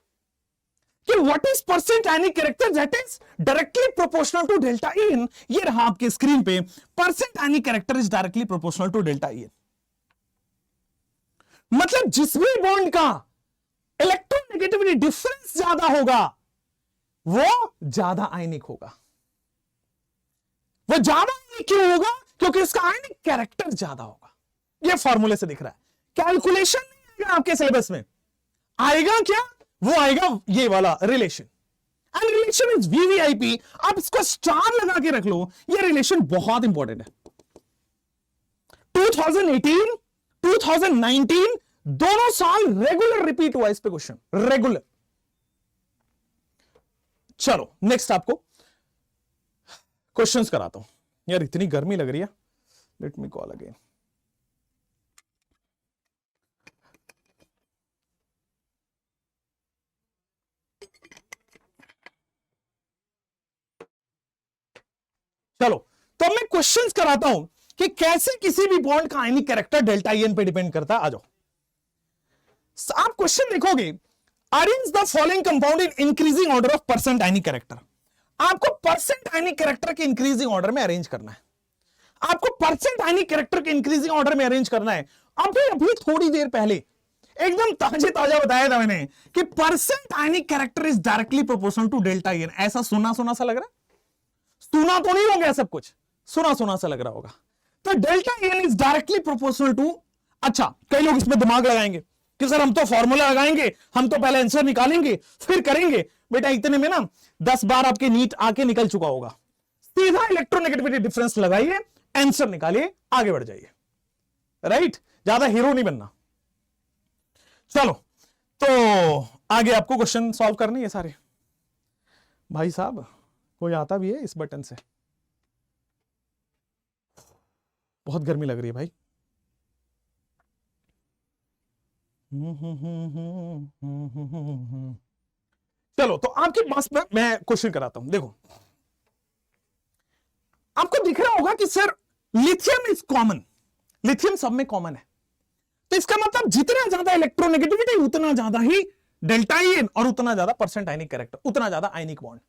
कि what is percent ionic character that is directly proportional to delta EN. ये रहा आपके स्क्रीन पे, percent ionic character is directly proportional to delta EN. मतलब जिस भी बॉन्ड का इलेक्ट्रोनेगेटिविटी डिफरेंस ज्यादा होगा वो ज्यादा आयनिक होगा। वो ज्यादा आयनिक क्यों होगा? क्योंकि उसका आयनिक कैरेक्टर ज्यादा होगा। ये फॉर्मूले से दिख रहा है। कैलकुलेशन नहीं आएगा आपके सिलेबस में, आएगा क्या? वो आएगा ये वाला relation, and relation is VVIP. आप इसको स्टार लगा के रख लो, ये रिलेशन बहुत इंपॉर्टेंट है। 2018 2019 दोनों साल रेगुलर रिपीट हुआ इस पे क्वेश्चन, रेगुलर। चलो नेक्स्ट आपको क्वेश्चंस कराता हूं। यार इतनी गर्मी लग रही है, लेट मी कॉल अगेन। चलो तो मैं क्वेश्चंस कराता हूं कि कैसे किसी भी बॉन्ड का आयनिक कैरेक्टर डेल्टा एन पे डिपेंड करता है। आ जाओ, आप क्वेश्चन देखोगे, arrange the following compound in increasing order of percent ionic character. आपको परसेंट आयनिक कैरेक्टर के इंक्रीजिंग ऑर्डर में अरेंज करना है। आपको परसेंट आयनिक कैरेक्टर के इंक्रीजिंग ऑर्डर में अरेंज करना है। अभी थोड़ी देर पहले एकदम ताजा बताया था मैंने कि percent ionic character is directly proportional to delta EN. ऐसा सुना सा लग रहा है? सुना तो नहीं हो गया सब कुछ, सुना सा लग रहा होगा। तो delta EN is directly proportional to, अच्छा कई लोग इसमें दिमाग लगाएंगे कि सर हम तो फॉर्मूला लगाएंगे, हम तो पहले आंसर निकालेंगे फिर करेंगे। बेटा इतने में ना 10 बार आपके नीट आके निकल चुका होगा। सीधा इलेक्ट्रोनेगेटिविटी डिफरेंस लगाइए, आंसर निकालिए, आगे बढ़ जाइए। राइट, ज्यादा हीरो नहीं बनना। चलो तो आगे आपको क्वेश्चन सॉल्व करने ये सारे। भाई साहब कोई आता भी है इस बटन से? बहुत गर्मी लग रही है भाई। चलो तो आपके पास मैं क्वेश्चन कराता हूं। देखो आपको दिख रहा होगा कि sir lithium is common, lithium सब में कॉमन है। तो इसका मतलब जितना ज्यादा इलेक्ट्रोनेगेटिविटी उतना ज्यादा ही डेल्टा एन, और उतना ज्यादा परसेंट आयनिक कैरेक्टर, उतना ज्यादा आयनिक बॉन्ड।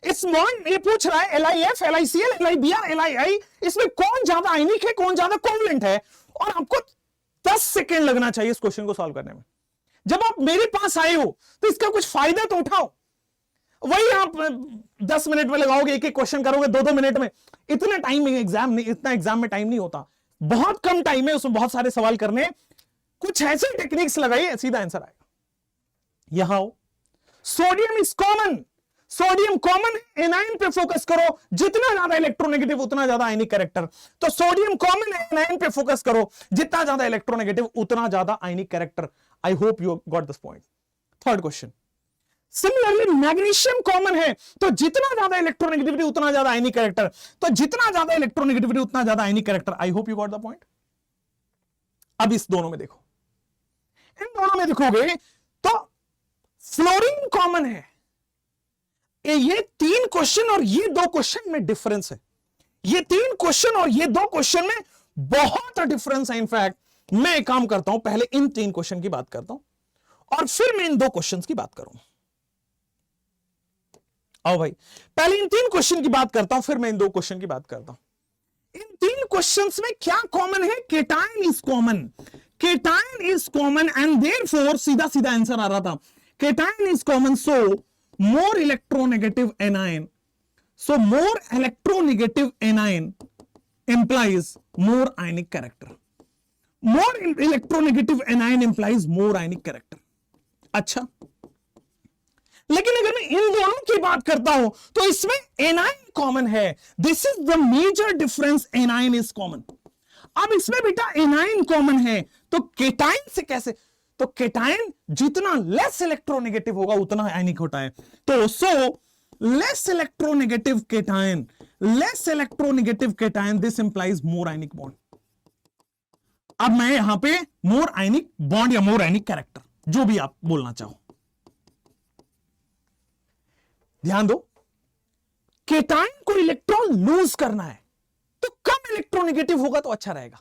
इस बॉन्ड ये पूछ रहा है LiF, LiCl, LiBr, LiI, इसमें कौन ज्यादा आयनिक है, कौन ज्यादा कोवलेंट है। और आपको 10 सेकेंड लगना चाहिए इस क्वेश्चन को सॉल्व करने में। जब आप मेरे पास आए हो तो इसका कुछ फायदा तो उठाओ। वही आप 10 मिनट में लगाओगे, एक एक क्वेश्चन करोगे 2-2 मिनट में। इतना टाइम में एग्जाम नहीं, इतना एग्जाम में टाइम नहीं होता, बहुत कम टाइम है, उसमें बहुत सारे सवाल करने। कुछ ऐसे टेक्निक्स लगाइए, सीधा आंसर आएगा। यहां हो, sodium is common, sodium common, A9 पे फोकस करो। जितना ज्यादा इलेक्ट्रोनेगेटिव उतना ज्यादा आयनिक कैरेक्टर। तो सोडियम कॉमन है, एनाइन पे फोकस करो। जितना ज्यादा इलेक्ट्रोनेगेटिव उतना ज्यादा आयनिक character. I hope you got this point. Third question, similarly magnesium common है, तो जितना ज्यादा इलेक्ट्रोनेगेटिविटी उतना ज्यादा आयनिक कैरेक्टर। तो जितना ज्यादा इलेक्ट्रोनेगेटिविटी उतना ज्यादा आयनिक character. I hope you got the point. अब इस दोनों में देखो, इन दोनों में देखोगे तो फ्लोरीन कॉमन है। ये 3 क्वेश्चन और ये 2 क्वेश्चन में डिफरेंस है। ये 3 क्वेश्चन और ये 2 क्वेश्चन में बहुत डिफरेंस है। इनफैक्ट मैं एक काम करता हूं, पहले इन 3 क्वेश्चन की बात करता हूं और फिर मैं इन 2 क्वेश्चन की बात करूंगा। आओ भाई, पहले इन 3 क्वेश्चन की बात करता हूं, फिर मैं इन 2 क्वेश्चन की बात करता हूं। इन 3 क्वेश्चंस में क्या कॉमन है? Cation is common, cation is common and therefore सीधा सीधा आंसर आ रहा था, cation is common, so more electronegative anion, so more electronegative anion implies more ionic character, more electronegative anion implies more ionic character। अच्छा, लेकिन अगर मैं इन दोनों की बात करता हूं तो इसमें एनायन कॉमन है, this is the major difference, anion is common. अब इसमें बेटा एनायन कॉमन है तो केटायन से कैसे? तो केटायन जितना लेस इलेक्ट्रोनेगेटिव होगा उतना आयनिक होता है, तो सो less electronegative cation, less electronegative cation, this implies more ionic bond। अब मैं यहां पे more ionic bond या more ionic character, जो भी आप बोलना चाहो, ध्यान दो, केटायन को इलेक्ट्रॉन लूज करना है तो कम इलेक्ट्रोनेगेटिव होगा तो अच्छा रहेगा,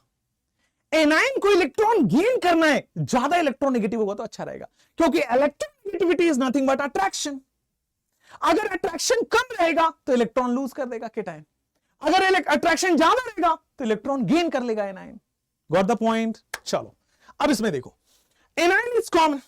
एनायन को इलेक्ट्रॉन गेन करना है, ज्यादा इलेक्ट्रोनेगेटिव होगा तो अच्छा रहेगा, क्योंकि electronegativity is nothing but attraction. अगर अट्रैक्शन कम रहेगा तो इलेक्ट्रॉन लूज कर देगा केटायन, अगर अट्रैक्शन ज्यादा रहेगा तो इलेक्ट्रॉन गेन कर लेगा एनायन। Got the point? चलो अब इसमें देखो, एनायन इज कॉमन,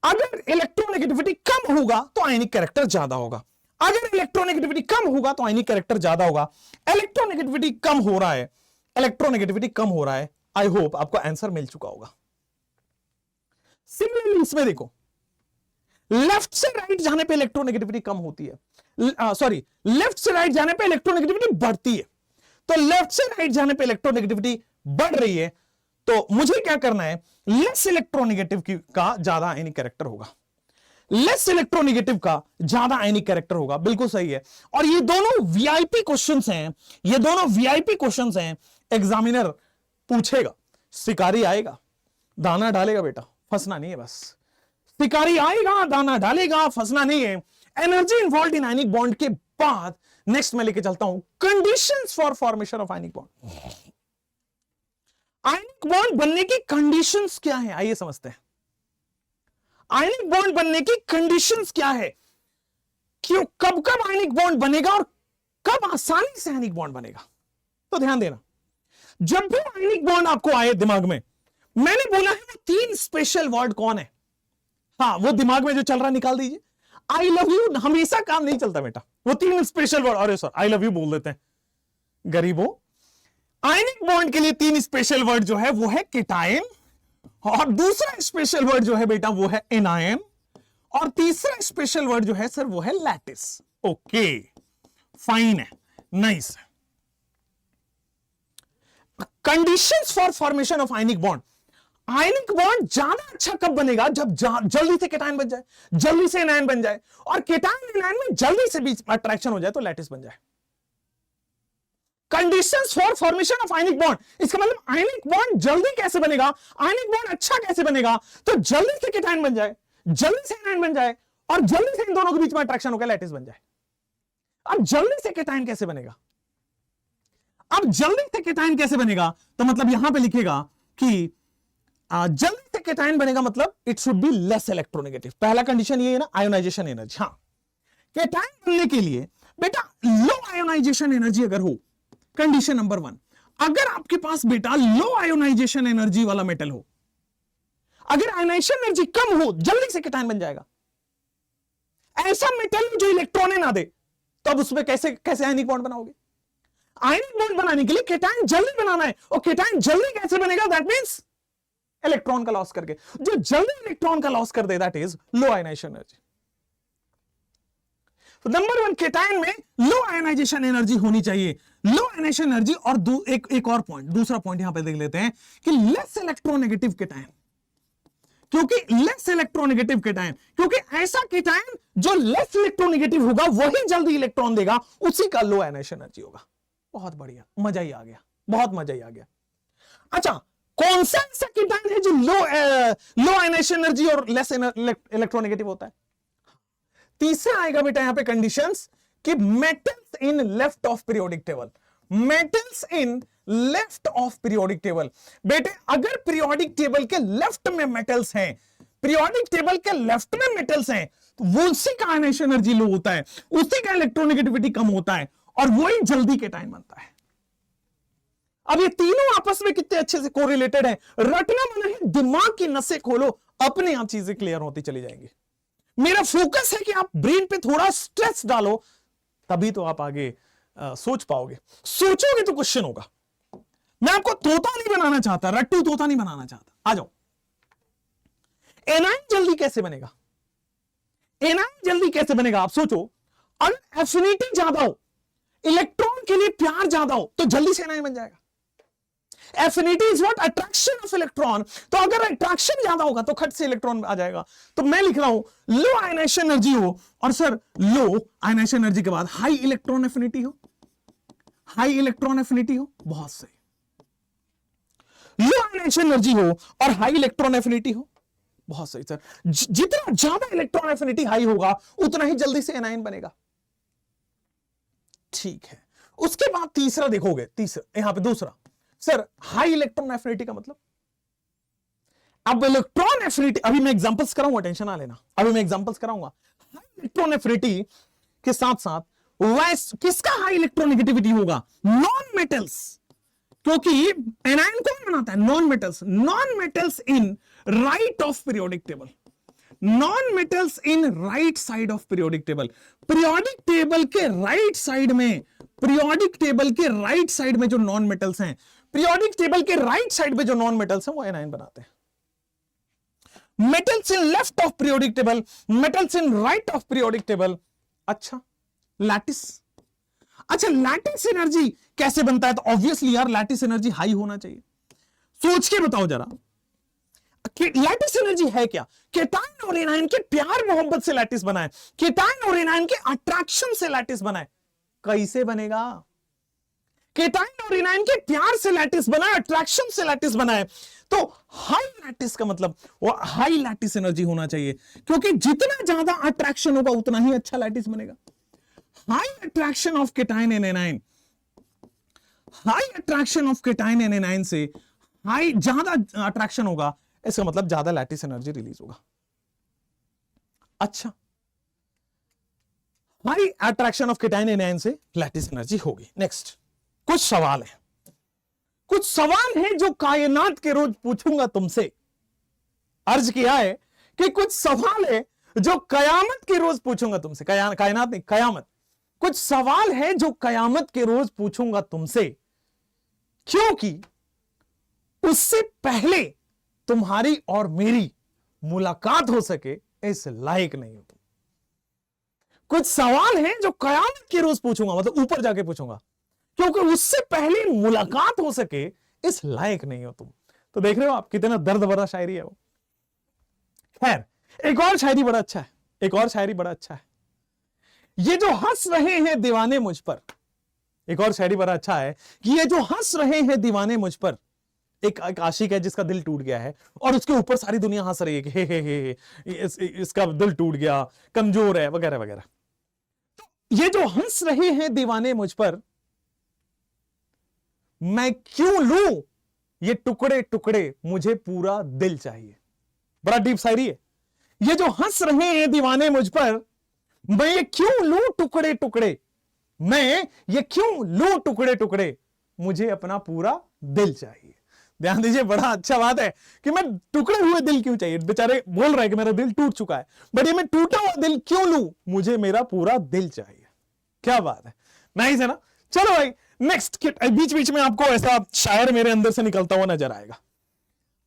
अगर इलेक्ट्रोनेगेटिविटी कम होगा तो आयनिक कैरेक्टर ज्यादा होगा, अगर इलेक्ट्रोनेगेटिविटी कम होगा तो आयनिक कैरेक्टर ज्यादा होगा। इलेक्ट्रोनेगेटिविटी कम हो रहा है, इलेक्ट्रोनेगेटिविटी कम हो रहा है, आई होप आपको आंसर मिल चुका होगा। सिमिलरली इसमें देखो, लेफ्ट से राइट जाने पे इलेक्ट्रोनेगेटिविटी कम होती है, सॉरी लेफ्ट से राइट जाने पे इलेक्ट्रोनेगेटिविटी बढ़ती है, तो लेफ्ट से राइट जाने पे इलेक्ट्रोनेगेटिविटी बढ़ रही है, तो मुझे क्या करना है, लेस इलेक्ट्रोनेगेटिव का ज्यादा आयनिक कैरेक्टर होगा, लेस इलेक्ट्रोनेगेटिव का ज्यादा आयनिक कैरेक्टर होगा, बिल्कुल सही है। और ये दोनों वीआईपी क्वेश्चंस हैं, ये दोनों वीआईपी क्वेश्चंस हैं, एग्जामिनर पूछेगा, शिकारी आएगा दाना डालेगा, बेटा फंसना नहीं है, बस शिकारी आएगा दाना डालेगा, फंसना नहीं है। Energy involve in ionic bond के बाद नेक्स्ट मैं लेके चलता हूं conditions for formation of ionic bond. Ionic bond बनने की कंडीशंस क्या है, आइए समझते हैं। आयनिक बॉन्ड बनने की कंडीशंस क्या है, क्यों, कब कब आयनिक बॉन्ड बनेगा और कब आसानी से आयनिक बॉन्ड बनेगा। तो ध्यान देना, जब भी आयनिक बॉन्ड आपको आए दिमाग में, मैंने बोला है वो 3 स्पेशल वर्ड कौन है, हाँ वो दिमाग में जो चल रहा है निकाल दीजिए। आई लव यू हमेशा काम नहीं चलता बेटा, वो 3 स्पेशल वर्ड, अरे सर आई लव यू बोल देते हैं गरीबों। आयनिक बॉन्ड के लिए 3 स्पेशल वर्ड जो है वो है केटायन, और दूसरा स्पेशल वर्ड जो है बेटा वो है एनायन, और तीसरा स्पेशल वर्ड जो है सर वो है लैटिस। ओके फाइन है, nice. Conditions for formation of ionic bond, ionic bond ज्यादा अच्छा कब बनेगा, जब जल्दी से केटायन बन जाए, जल्दी से एनायन बन जाए, और केटायन एनायन में जल्दी से बीच अट्रैक्शन हो जाए तो लैटिस बन जाए। Conditions for formation of ionic bond, इसका मतलब आयनिक बॉन्ड जल्दी कैसे बनेगा, आयनिक बॉन्ड अच्छा कैसे बनेगा, तो जल्दी से केटायन बन जाए, जल्दी से एनायन बन जाए, और जल्दी से इन दोनों के बीच में अट्रैक्शन होकर लैटिस बन जाए। अब जल्दी से केटायन कैसे बनेगा, अब जल्दी से केटायन कैसे बनेगा, तो मतलब यहां पे लिखेगा कि जल्दी से केटायन बनेगा मतलब it should be less electronegative. पहला कंडीशन ये है ना, आयोनाइजेशन एनर्जी। हाँ, केटायन बनने के लिए बेटा लो आयोनाइजेशन एनर्जी अगर हो, कंडीशन नंबर 1, अगर आपके पास बेटा लो आयोनाइजेशन एनर्जी वाला मेटल हो, अगर आयोनाइजेशन एनर्जी कम हो, जल्दी से केटायन बन जाएगा। ऐसा मेटल जो इलेक्ट्रॉन ना दे, तो अब उसमें कैसे कैसे आयनिक बॉन्ड बनाओगे। आयनिक बॉन्ड बनाने के लिए केटायन जल्दी बनाना है, और केटायन जल्दी कैसे बनेगा, दैट मींस इलेक्ट्रॉन का लॉस करके। जो जल्दी इलेक्ट्रॉन का लॉस कर दे that is low ionization energy. तो नंबर 1 केटायन में लो आयनाइजेशन एनर्जी होनी चाहिए, लो आयनाइजेशन एनर्जी। और एक और पॉइंट, दूसरा पॉइंट यहां पे देख लेते हैं कि लेस इलेक्ट्रोनेगेटिव केटायन, क्योंकि लेस इलेक्ट्रोनेगेटिव केटायन, क्योंकि ऐसा केटायन जो लेस इलेक्ट्रोनेगेटिव होगा वही जल्दी इलेक्ट्रॉन देगा, उसी का लो आयनाइजेशन एनर्जी होगा। बहुत बढ़िया, मजा ही आ गया, बहुत मजा ही आ गया। अच्छा, कौन सा ऐसा कीटाइन है जो लो आयनाइजेशन एनर्जी और लेस इलेक्ट्रोनेगेटिव होता है? तीसरा आएगा बेटा यहां पे कंडीशंस कि metals in left of periodic table, metals in left of periodic table. बेटे अगर पीरियोडिक टेबल के लेफ्ट में मेटल्स हैं, पीरियोडिक टेबल के लेफ्ट में मेटल्स हैं, तो वो उसी का आयनाइजेशन एनर्जी लो होता है, उसी का इलेक्ट्रोनेगेटिविटी कम होता है और वही जल्दी कीटाइन बनता है। अब ये तीनों आपस में कितने अच्छे से कोरिलेटेड है, रटना मना है, दिमाग की नसें खोलो, अपने आप चीजें क्लियर होती चली जाएंगी। मेरा फोकस है कि आप ब्रेन पे थोड़ा स्ट्रेस डालो, तभी तो आप आगे सोच पाओगे। सोचोगे तो क्वेश्चन होगा। मैं आपको तोता नहीं बनाना चाहता, रट्टू तोता नहीं बनाना चाहता। आ जाओ, एनाइन जल्दी कैसे बनेगा? एनाइन जल्दी कैसे बनेगा आप सोचो। अगर एफिनिटी ज्यादा हो, इलेक्ट्रॉन के लिए प्यार ज्यादा हो, तो जल्दी से एनाइन बन जाएगा। Affinity is what? Attraction of electron. तो अगर अट्रैक्शन ज्यादा होगा तो खट से इलेक्ट्रॉन आ जाएगा। तो मैं लिख रहा हूं लो आयनाइजेशन एनर्जी हो, और सर लो आयनाइजेशन एनर्जी के बाद हाई इलेक्ट्रॉन एफिनिटी हो, हाई इलेक्ट्रॉन एफिनिटी हो, बहुत सही। लो आयनाइजेशन एनर्जी हो और हाई इलेक्ट्रॉन एफिनिटी हो, बहुत सही सर। जितना ज्यादा इलेक्ट्रॉन एफिनिटी हाई होगा उतना ही जल्दी से एनाइन बनेगा। ठीक है, उसके बाद तीसरा देखोगे, तीसरा यहां पे दूसरा, सर हाई इलेक्ट्रॉन एफिनिटी का मतलब? अब इलेक्ट्रॉन एफिनिटी, अभी मैं एग्जांपल्स कराऊंगा, टेंशन ना लेना, अभी मैं एग्जांपल्स कराऊंगा। हाई इलेक्ट्रॉन एफिनिटी के साथ साथ वैसे किसका हाई इलेक्ट्रोनेगेटिविटी होगा? नॉन मेटल्स, क्योंकि एनायन कौन बनाता है? Non metals. Non metals in right of periodic table, non metals in right side of periodic table. Periodic table के राइट साइड में, पीरियोडिक टेबल के राइट साइड में जो नॉन मेटल्स हैं, पीरियोडिक टेबल के राइट साइड में जो non metals हैं वो एनायन बनाते हैं। Metals in left of periodic table, metals in right of periodic table. अच्छा लैटिस, अच्छा लैटिस एनर्जी कैसे बनता है? तो ऑब्वियसली यार लैटिस एनर्जी हाई होना चाहिए। सोच के बताओ जरा, लैटिस एनर्जी है क्या? केटायन और एनायन के प्यार मोहब्बत से लैटिस बनाए, केटायन और एनायन के अट्रैक्शन से लैटिस बनाए। कैसे बनेगा? केटायन और एनायन के प्यार से लैटिस बनाए, अट्रैक्शन से लैटिस बनाए। तो हाई लैटिस का मतलब वो हाई लैटिस एनर्जी होना चाहिए, क्योंकि जितना ज्यादा अट्रैक्शन होगा उतना ही अच्छा लैटिस बनेगा। High attraction of cation and anion, high attraction of cation and anion से हाई ज्यादा अट्रैक्शन होगा, इसका मतलब ज्यादा लैटिस एनर्जी रिलीज होगा। अच्छा, high attraction of cation and anion से लैटिस एनर्जी होगी। नेक्स्ट कुछ सवाल है, कुछ सवाल है जो कायनात के रोज पूछूंगा तुमसे। अर्ज किया है कि कुछ सवाल है जो कयामत के रोज पूछूंगा तुमसे। कायनात नहीं, कयामत। कुछ सवाल है जो कयामत के रोज पूछूंगा तुमसे, क्योंकि उससे पहले तुम्हारी और मेरी मुलाकात हो सके इस लायक नहीं हो तुम। कुछ सवाल हैं जो कयामत के रोज पूछूंगा, मतलब ऊपर जाके पूछूंगा, क्योंकि उससे पहले मुलाकात हो सके इस लायक नहीं हो तुम। तो देख रहे हो आप कितना दर्द भरा शायरी है वो। खैर, एक और शायरी बड़ा अच्छा है, एक और शायरी बड़ा अच्छा है। ये जो हंस रहे हैं दीवाने मुझ पर, एक और शायरी बड़ा अच्छा है कि ये जो हंस रहे हैं दीवाने मुझ पर, एक आशिक है जिसका दिल टूट गया है और उसके ऊपर सारी दुनिया हंस रही है कि हे इसका दिल टूट गया, कमजोर है, वगैरह वगैरह। तो ये जो हंस रहे हैं दीवाने मुझ पर, मैं क्यों लूं ये टुकड़े टुकड़े, मुझे पूरा दिल चाहिए। बड़ा डीप शायरी है। ये जो हंस रहे हैं दीवाने मुझ पर, मैं ये क्यों लूं टुकड़े टुकड़े, मैं ये क्यों लूं टुकड़े टुकड़े, मुझे अपना पूरा दिल चाहिए। ध्यान दीजिए, बड़ा अच्छा बात है कि मैं टुकड़े हुए दिल क्यों चाहिए। बेचारे बोल रहे हैं कि मेरा दिल टूट चुका है, बट ये मैं टूटा हुआ दिल क्यों लूं, मुझे मेरा पूरा दिल चाहिए। क्या बात है, नाइस है ना। चलो भाई नेक्स्ट, बीच बीच में आपको ऐसा शायर मेरे अंदर से निकलता हुआ नजर आएगा।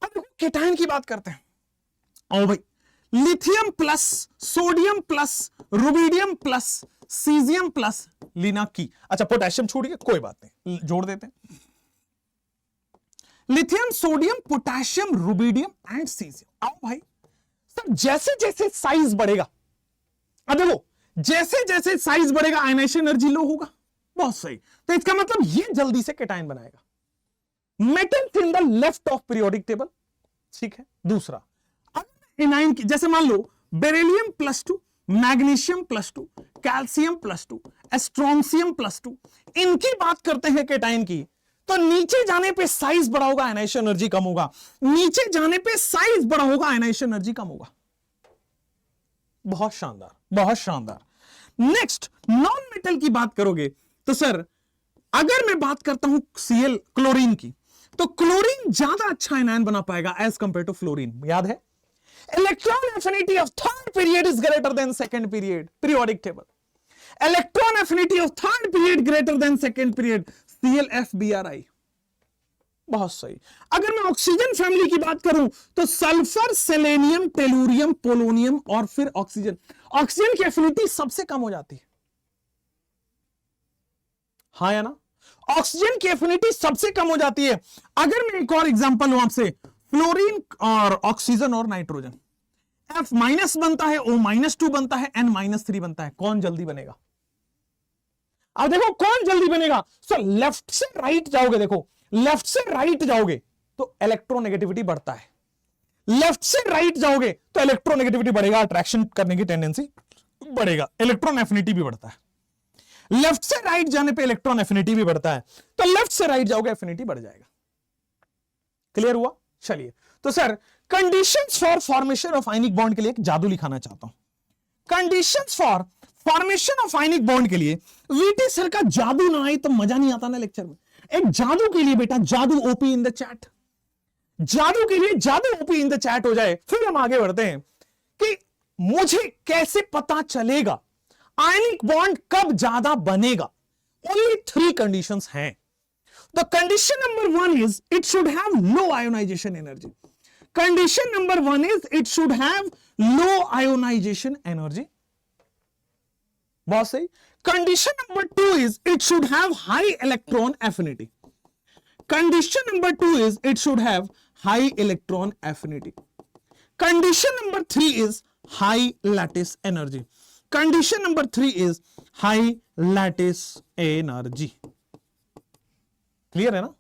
अब केटायन की बात करते हैं। आओ भाई, lithium plus, sodium plus, rubidium plus, caesium plus, लिनाकी। अच्छा पोटेशियम छोड़िए, कोई बात नहीं, जोड़ देते हैं। Lithium, sodium, potassium, rubidium and caesium. आओ भाई, सर जैसे जैसे साइज बढ़ेगा, अब देखो जैसे जैसे साइज बढ़ेगा आयनाइजेशन एनर्जी लो होगा। बहुत सही, तो इसका मतलब ये जल्दी से केटायन बनाएगा। Metals in the left of periodic table, ठीक है। दूसरा, एनाइन की, जैसे मान लो बेरिलियम +2, मैग्नीशियम +2, कैल्शियम +2, एस्ट्रोनशियम +2, इनकी बात करते हैं केटाइन की, तो नीचे जाने पे साइज बड़ा होगा, आयनाइजेशन एनर्जी कम होगा। नीचे जाने पे साइज बड़ा होगा, आयनाइजेशन एनर्जी कम होगा। बहुत शानदार, बहुत शानदार। नेक्स्ट, नॉन मेटल की बात करोगे तो सर अगर मैं बात करता हूं Cl क्लोरीन की, तो क्लोरीन ज्यादा अच्छा आयनायन बना पाएगा एज कंपेयर टू फ्लोरीन। याद है, electron affinity of third period is greater than second period, periodic table. Electron affinity of third period greater than second period, ClFbRi। बहुत सही। अगर मैं ऑक्सीजन फैमिली की बात करूं तो सल्फर, सेलेनियम, टेलुरियम, पोलोनियम और फिर ऑक्सीजन। ऑक्सीजन की एफिनिटी सबसे कम हो जाती है, हाँ या ना? ऑक्सीजन की एफिनिटी सबसे कम हो जाती है। अगर मैं एक और एग्जांपल लूं आपसे, फ्लोरीन और ऑक्सीजन और नाइट्रोजन, F- बनता है, O-2 बनता है, N-3 बनता है, कौन जल्दी बनेगा? अब देखो कौन जल्दी बनेगा। सो लेफ्ट से राइट जाओगे, देखो लेफ्ट से राइट जाओगे तो इलेक्ट्रोनेगेटिविटी बढ़ता है, लेफ्ट से राइट जाओगे तो इलेक्ट्रोनेगेटिविटी बढ़ेगा, अट्रैक्शन करने की टेंडेंसी बढ़ेगा, इलेक्ट्रॉन एफिनिटी भी बढ़ता है। लेफ्ट से राइट जाने पे इलेक्ट्रॉन एफिनिटी भी बढ़ता है, तो लेफ्ट से राइट जाओगे एफिनिटी बढ़ जाएगा। क्लियर हुआ? चलिए, तो sir conditions for formation of ionic bond के लिए एक जादू लिखाना चाहता हूं। Conditions for formation of ionic bond के लिए, वीटी सर का जादू ना आए तो मजा नहीं आता ना लेक्चर में। एक जादू के लिए बेटा, जादू ओपी इन द चैट, जादू के लिए जादू ओपी इन द चैट हो जाए, फिर हम आगे बढ़ते हैं कि मुझे कैसे पता चलेगा आयनिक बॉन्ड कब ज्यादा बनेगा। ओनली 3 कंडीशंस हैं। The condition number 1 is it should have low ionization energy. Condition number 1 is it should have low ionization energy. बहुत सही। Condition number 2 is it should have high electron affinity. Condition number 2 is it should have high electron affinity. Condition number 3 is high lattice energy. Condition number 3 is high lattice energy. Clear है ना?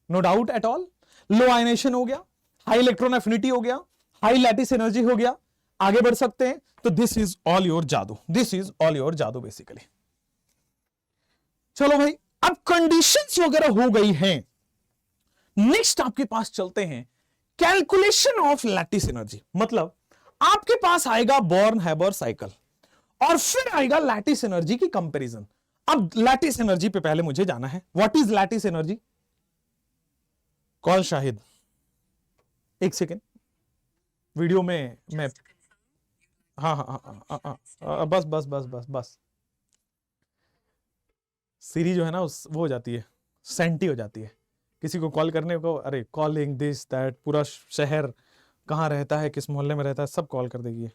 No doubt at all. Low ionisation हो गया, high electron affinity हो गया, high lattice energy हो गया। आगे बढ़ सकते हैं। तो दिस इज ऑल योर जादू, दिस इज ऑल योर जादू बेसिकली। चलो भाई, अब कंडीशंस वगैरह हो गई हैं। नेक्स्ट आपके पास चलते हैं कैलकुलेशन ऑफ लैटिस एनर्जी। मतलब आपके पास आएगा बॉर्न-हैबर साइकिल और फिर आएगा लैटिस एनर्जी की कंपैरिजन। अब लैटिस एनर्जी पे पहले मुझे जाना है। What is lattice energy? Call Shahid, एक सेकेंड, वीडियो में मैं हाँ, बस बस बस बस बस। सीरी जो है ना वो हो जाती है, सेंटी हो जाती है। किसी को कॉल करने को, अरे कॉलिंग दिस दैट, पूरा शहर कहाँ रहता है, किस मोहल्ले में रहता है, सब कॉल कर देगी।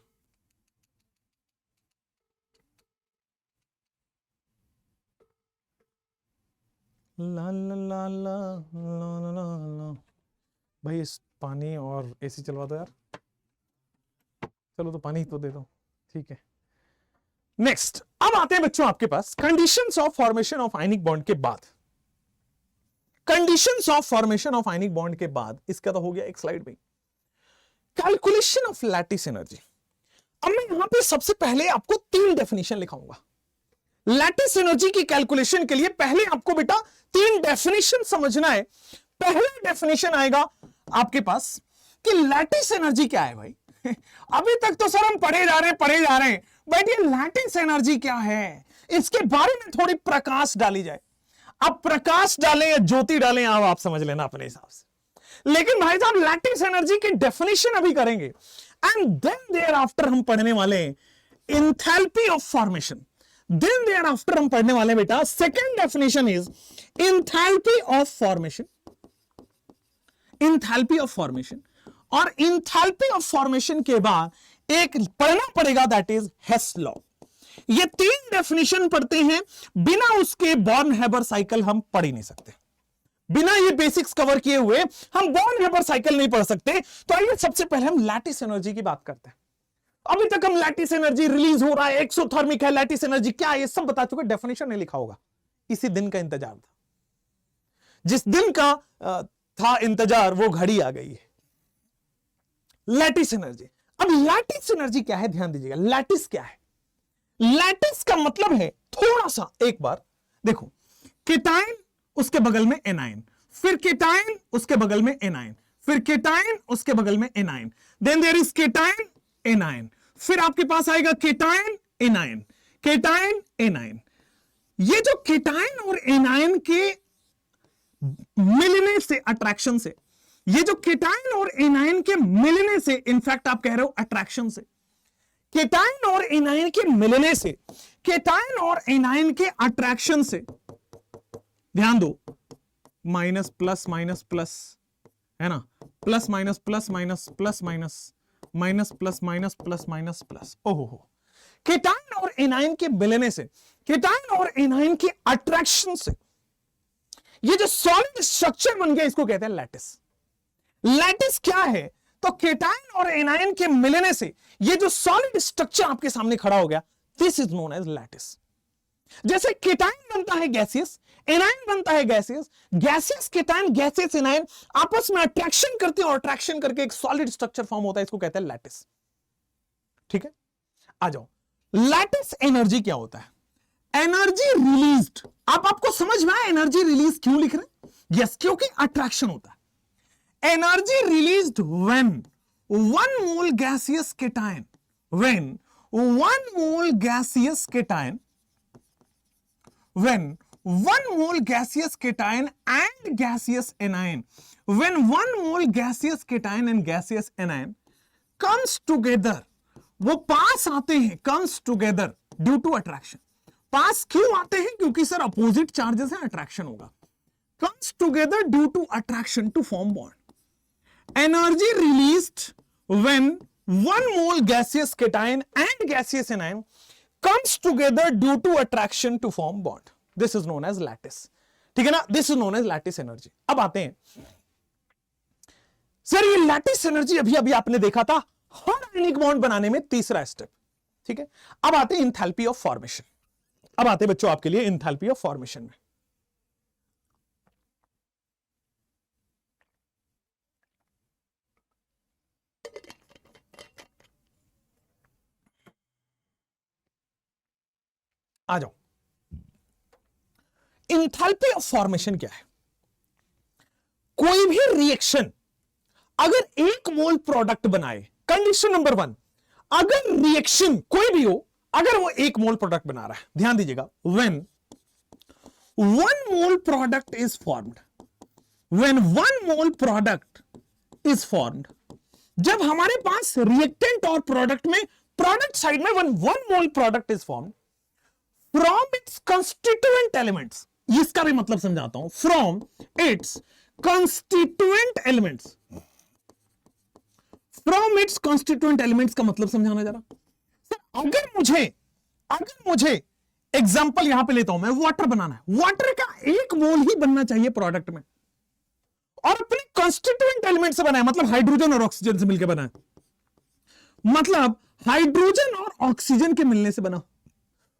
ला ला ला ला ला ला ला। भाई इस पानी और एसी चलवा दो यार। चलो तो पानी तो दे दो, ठीक है। नेक्स्ट, अब आते हैं बच्चों आपके पास conditions of formation of ionic bond के बाद। Conditions of formation of ionic bond के बाद इसका तो हो गया एक स्लाइड में कैलकुलेशन ऑफ लैटिस एनर्जी। अब मैं यहां पे सबसे पहले आपको 3 डेफिनेशन लिखाऊंगा। लैटिस एनर्जी की कैलकुलेशन के लिए पहले आपको बेटा 3 डेफिनेशन समझना है। पहला डेफिनेशन आएगा आपके पास कि लैटिस एनर्जी क्या है भाई। अभी तक तो सर हम पढ़े जा रहे हैं, बट ये लैटिस एनर्जी क्या है, इसके बारे में थोड़ी प्रकाश डाली जाए। अब प्रकाश डालें या ज्योति डालें, आप समझ लेना अपने हिसाब से। लेकिन भाई साहब लैटिस एनर्जी की डेफिनेशन अभी करेंगे एंड देन देयर आफ्टर हम पढ़ने वाले enthalpy of formation. Then thereafter हम पढ़ने वाले बेटा second definition is enthalpy of formation. Enthalpy of formation, और इंथैल्पी ऑफ फॉर्मेशन के बाद एक पढ़ना पड़ेगा दैट इज हेस लॉ। ये 3 डेफिनेशन पढ़ते हैं, बिना उसके बॉर्न-हैबर साइकिल हम पढ़ ही नहीं सकते। बिना ये बेसिक्स कवर किए हुए हम बॉर्न-हैबर साइकिल नहीं पढ़ सकते। तो आइए सबसे पहले हम लैटिस एनर्जी की बात करते हैं। अभी तक हम लैटिस एनर्जी रिलीज हो रहा है, एक्सोथर्मिक है, लैटिस एनर्जी क्या है, ये सब बता चुके, डेफिनेशन नहीं लिखा होगा। इसी दिन का इंतजार था, जिस दिन का था इंतजार, वो घड़ी आ गई है। Lattice energy. अब लैटिस एनर्जी क्या है, ध्यान दीजिएगा। लैटिस क्या है? लैटिस का मतलब है, थोड़ा सा एक बार देखो, केटाइन उसके बगल में एनाइन, फिर केटाइन उसके बगल में एनाइन, फिर केटाइन उसके बगल में anion, then there is cation anion, फिर आपके पास आएगा केटाइन एनाइन, केटाइन एनाइन। ये जो केटाइन और एनाइन के मिलने से, अट्रैक्शन से, ये जो केटाइन और एनाइन के मिलने से, इनफैक्ट आप कह रहे हो अट्रैक्शन से, केटाइन और एनाइन के मिलने से, केटाइन और एनाइन के अट्रैक्शन से, ध्यान दो, माइनस प्लस माइनस प्लस है ना, plus minus plus minus plus minus minus plus minus plus minus plus, ओहो, केटाइन और एनाइन के मिलने से, केटाइन और एनाइन के अट्रैक्शन से ये जो सॉलिड स्ट्रक्चर बन गया, इसको कहते हैं लैटिस। लैटिस क्या है? तो केटाइन और एनाइन के मिलने से ये जो सॉलिड स्ट्रक्चर आपके सामने खड़ा हो गया, this is known as lattice. जैसे केटाइन बनता है गैसियस, एनाइन बनता है gaseous, gaseous cation, gaseous anion आपस में अट्रैक्शन करते हैं और अट्रैक्शन करके एक सॉलिड स्ट्रक्चर फॉर्म होता है, इसको कहते हैं लैटिस। ठीक है, आ जाओ, लैटिस एनर्जी क्या होता है? Energy released. आपको समझ में आया एनर्जी रिलीज क्यों लिख रहे हैं? यस, क्योंकि अट्रैक्शन होता है। Energy released when 1 mole gaseous cation, when 1 mole gaseous cation, when 1 mole gaseous cation and gaseous anion, when 1 mole gaseous cation and gaseous anion comes together, वो पास आते हैं, comes together due to attraction। पास क्यों आते हैं? क्योंकि sir opposite charges हैं, attraction होगा। comes together due to attraction to form bond। Energy released when 1 mole gaseous cation and gaseous anion comes together due to attraction to form bond। This is known as lattice। ठीक है ना, this is known as lattice energy। अब आते हैं sir, ये lattice energy अभी अभी आपने देखा था हर आयनिक बॉन्ड बनाने में तीसरा स्टेप। ठीक है, अब आते हैं इंथैल्पी ऑफ फॉर्मेशन। अब आते हैं बच्चों आपके लिए इंथैल्पी ऑफ फॉर्मेशन में। आ जाओ, इंथैल्पी ऑफ फॉर्मेशन क्या है? कोई भी रिएक्शन अगर 1 मोल प्रोडक्ट बनाए, कंडीशन नंबर 1, अगर रिएक्शन कोई भी हो, अगर वो 1 मोल प्रोडक्ट बना रहा है, ध्यान दीजिएगा, when 1 mole product is formed, when 1 mole product is formed, जब हमारे पास रिएक्टेंट और प्रोडक्ट में, प्रोडक्ट साइड में 1 mole product is formed from its constituent elements, इसका भी मतलब समझाता हूं, from its constituent elements, from its constituent elements का मतलब समझाना जरा। सर अगर मुझे एग्जांपल यहां पे लेता हूं मैं, वाटर बनाना है, वाटर का 1 मोल ही बनना चाहिए प्रोडक्ट में, और अपने कॉन्स्टिट्यूएंट एलिमेंट से बना है, मतलब हाइड्रोजन और ऑक्सीजन से मिलकर बना है, मतलब हाइड्रोजन और ऑक्सीजन के मिलने से बना।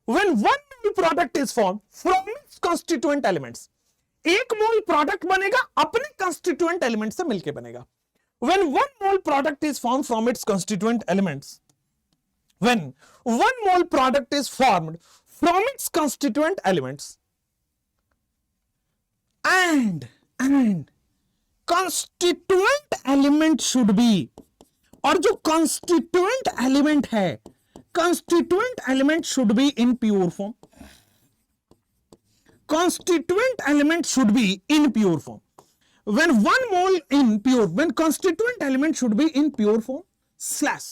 When 1 mole product is formed from its constituent elements, 1 mole product बनेगा अपने constituent एलिमेंट से मिलकर बनेगा। When 1 mole product is formed from its constituent elements, when 1 mole product is formed from its constituent elements and constituent element should be, और जो constituent element है, constituent element should be in pure form, constituent element should be in pure form, when 1 mole in pure, when constituent element should be in pure form slash,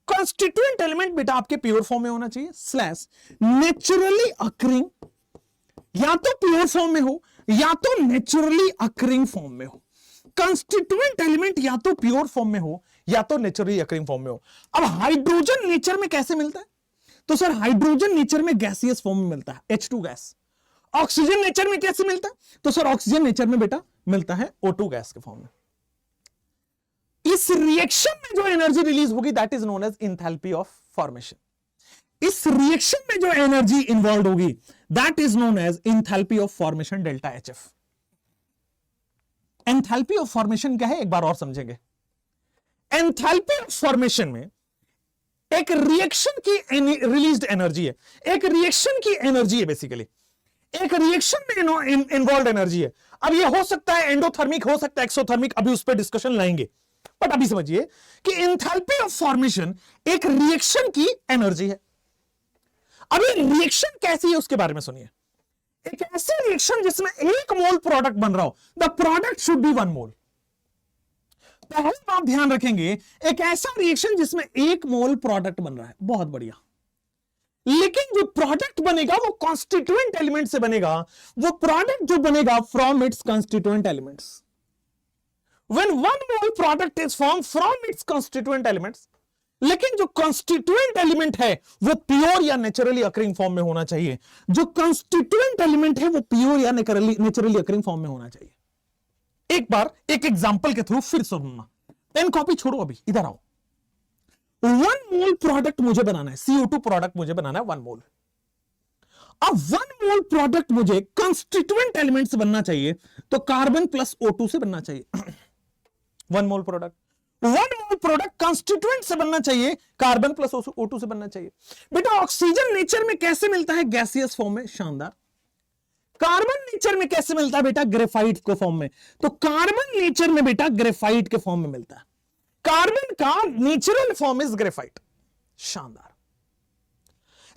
constituent element बेटा आपके pure form में होना चाहिए, slash naturally occurring, या तो pure form में हो या तो नेचुरली अकरिंग फॉर्म में हो। कंस्टिट्यूएंट एलिमेंट या तो प्योर फॉर्म में हो या तो नेचुरली अकरिंग फॉर्म में हो। अब हाइड्रोजन नेचर में कैसे मिलता है? तो सर हाइड्रोजन नेचर में गैसियस फॉर्म में मिलता है, H2 गैस। ऑक्सीजन नेचर में कैसे मिलता है? तो सर ऑक्सीजन नेचर में बेटा मिलता है O2 गैस के फॉर्म में। इस रिएक्शन में जो एनर्जी रिलीज होगी that is known as enthalpy of formation. इस रिएक्शन में जो एनर्जी इन्वॉल्व होगी that is known as enthalpy of formation delta HF। Enthalpy of formation क्या है एक बार और समझेंगे। एंथैल्पी ऑफ फॉर्मेशन में एक रिएक्शन की रिलीज्ड एनर्जी है, एक रिएक्शन की एनर्जी है, बेसिकली एक रिएक्शन में इन्वॉल्व एनर्जी है। अब ये हो सकता है एंडोथर्मिक, हो सकता है एक्सोथर्मिक, अभी उस पर डिस्कशन लाएंगे, बट अभी समझिए कि एंथैल्पी ऑफ फॉर्मेशन एक रिएक्शन की एनर्जी है। अब ये रिएक्शन कैसी है उसके बारे में सुनिए। एक ऐसी रिएक्शन जिसमें 1 मोल प्रोडक्ट बन रहा हो, द प्रोडक्ट शुड बी 1 मोल। पहले आप ध्यान रखेंगे, एक ऐसा रिएक्शन जिसमें 1 मोल प्रोडक्ट बन रहा है, बहुत बढ़िया, लेकिन जो प्रोडक्ट बनेगा वो कॉन्स्टिट्यूएंट एलिमेंट से बनेगा, वो प्रोडक्ट जो बनेगा from its constituent elements. When 1 mole product is form from its constituent elements, लेकिन जो कॉन्स्टिट्यूएंट एलिमेंट है वो प्योर या नेचुरली अकरिंग फॉर्म में होना चाहिए। जो कॉन्स्टिट्यूएंट एलिमेंट है वो प्योर या नेचुरली अकरिंग फॉर्म में होना चाहिए। एक बार एक एग्जांपल के थ्रू फिर सुनना, पेन कॉपी छोड़ो, अभी इधर आओ। 1 मोल प्रोडक्ट मुझे बनाना है, CO2 प्रोडक्ट मुझे बनाना है 1 मोल। अब 1 मोल प्रोडक्ट मुझे कॉन्स्टिट्यूएंट एलिमेंट से बनना चाहिए, तो कार्बन प्लस O2 से बनना चाहिए। 1 मोल प्रोडक्ट 1 मोल प्रोडक्ट कॉन्स्टिट्यूएंट से बनना चाहिए, कार्बन प्लस O2 से बनना चाहिए। बेटा ऑक्सीजन नेचर में कैसे मिलता है? गैसियस फॉर्म में, शानदार। कार्बन नेचर में कैसे मिलता है बेटा? ग्रेफाइट के फॉर्म में। तो कार्बन नेचर में बेटा ग्रेफाइट के फॉर्म में मिलता है। कार्बन का नेचुरल फॉर्म इज ग्रेफाइट, शानदार।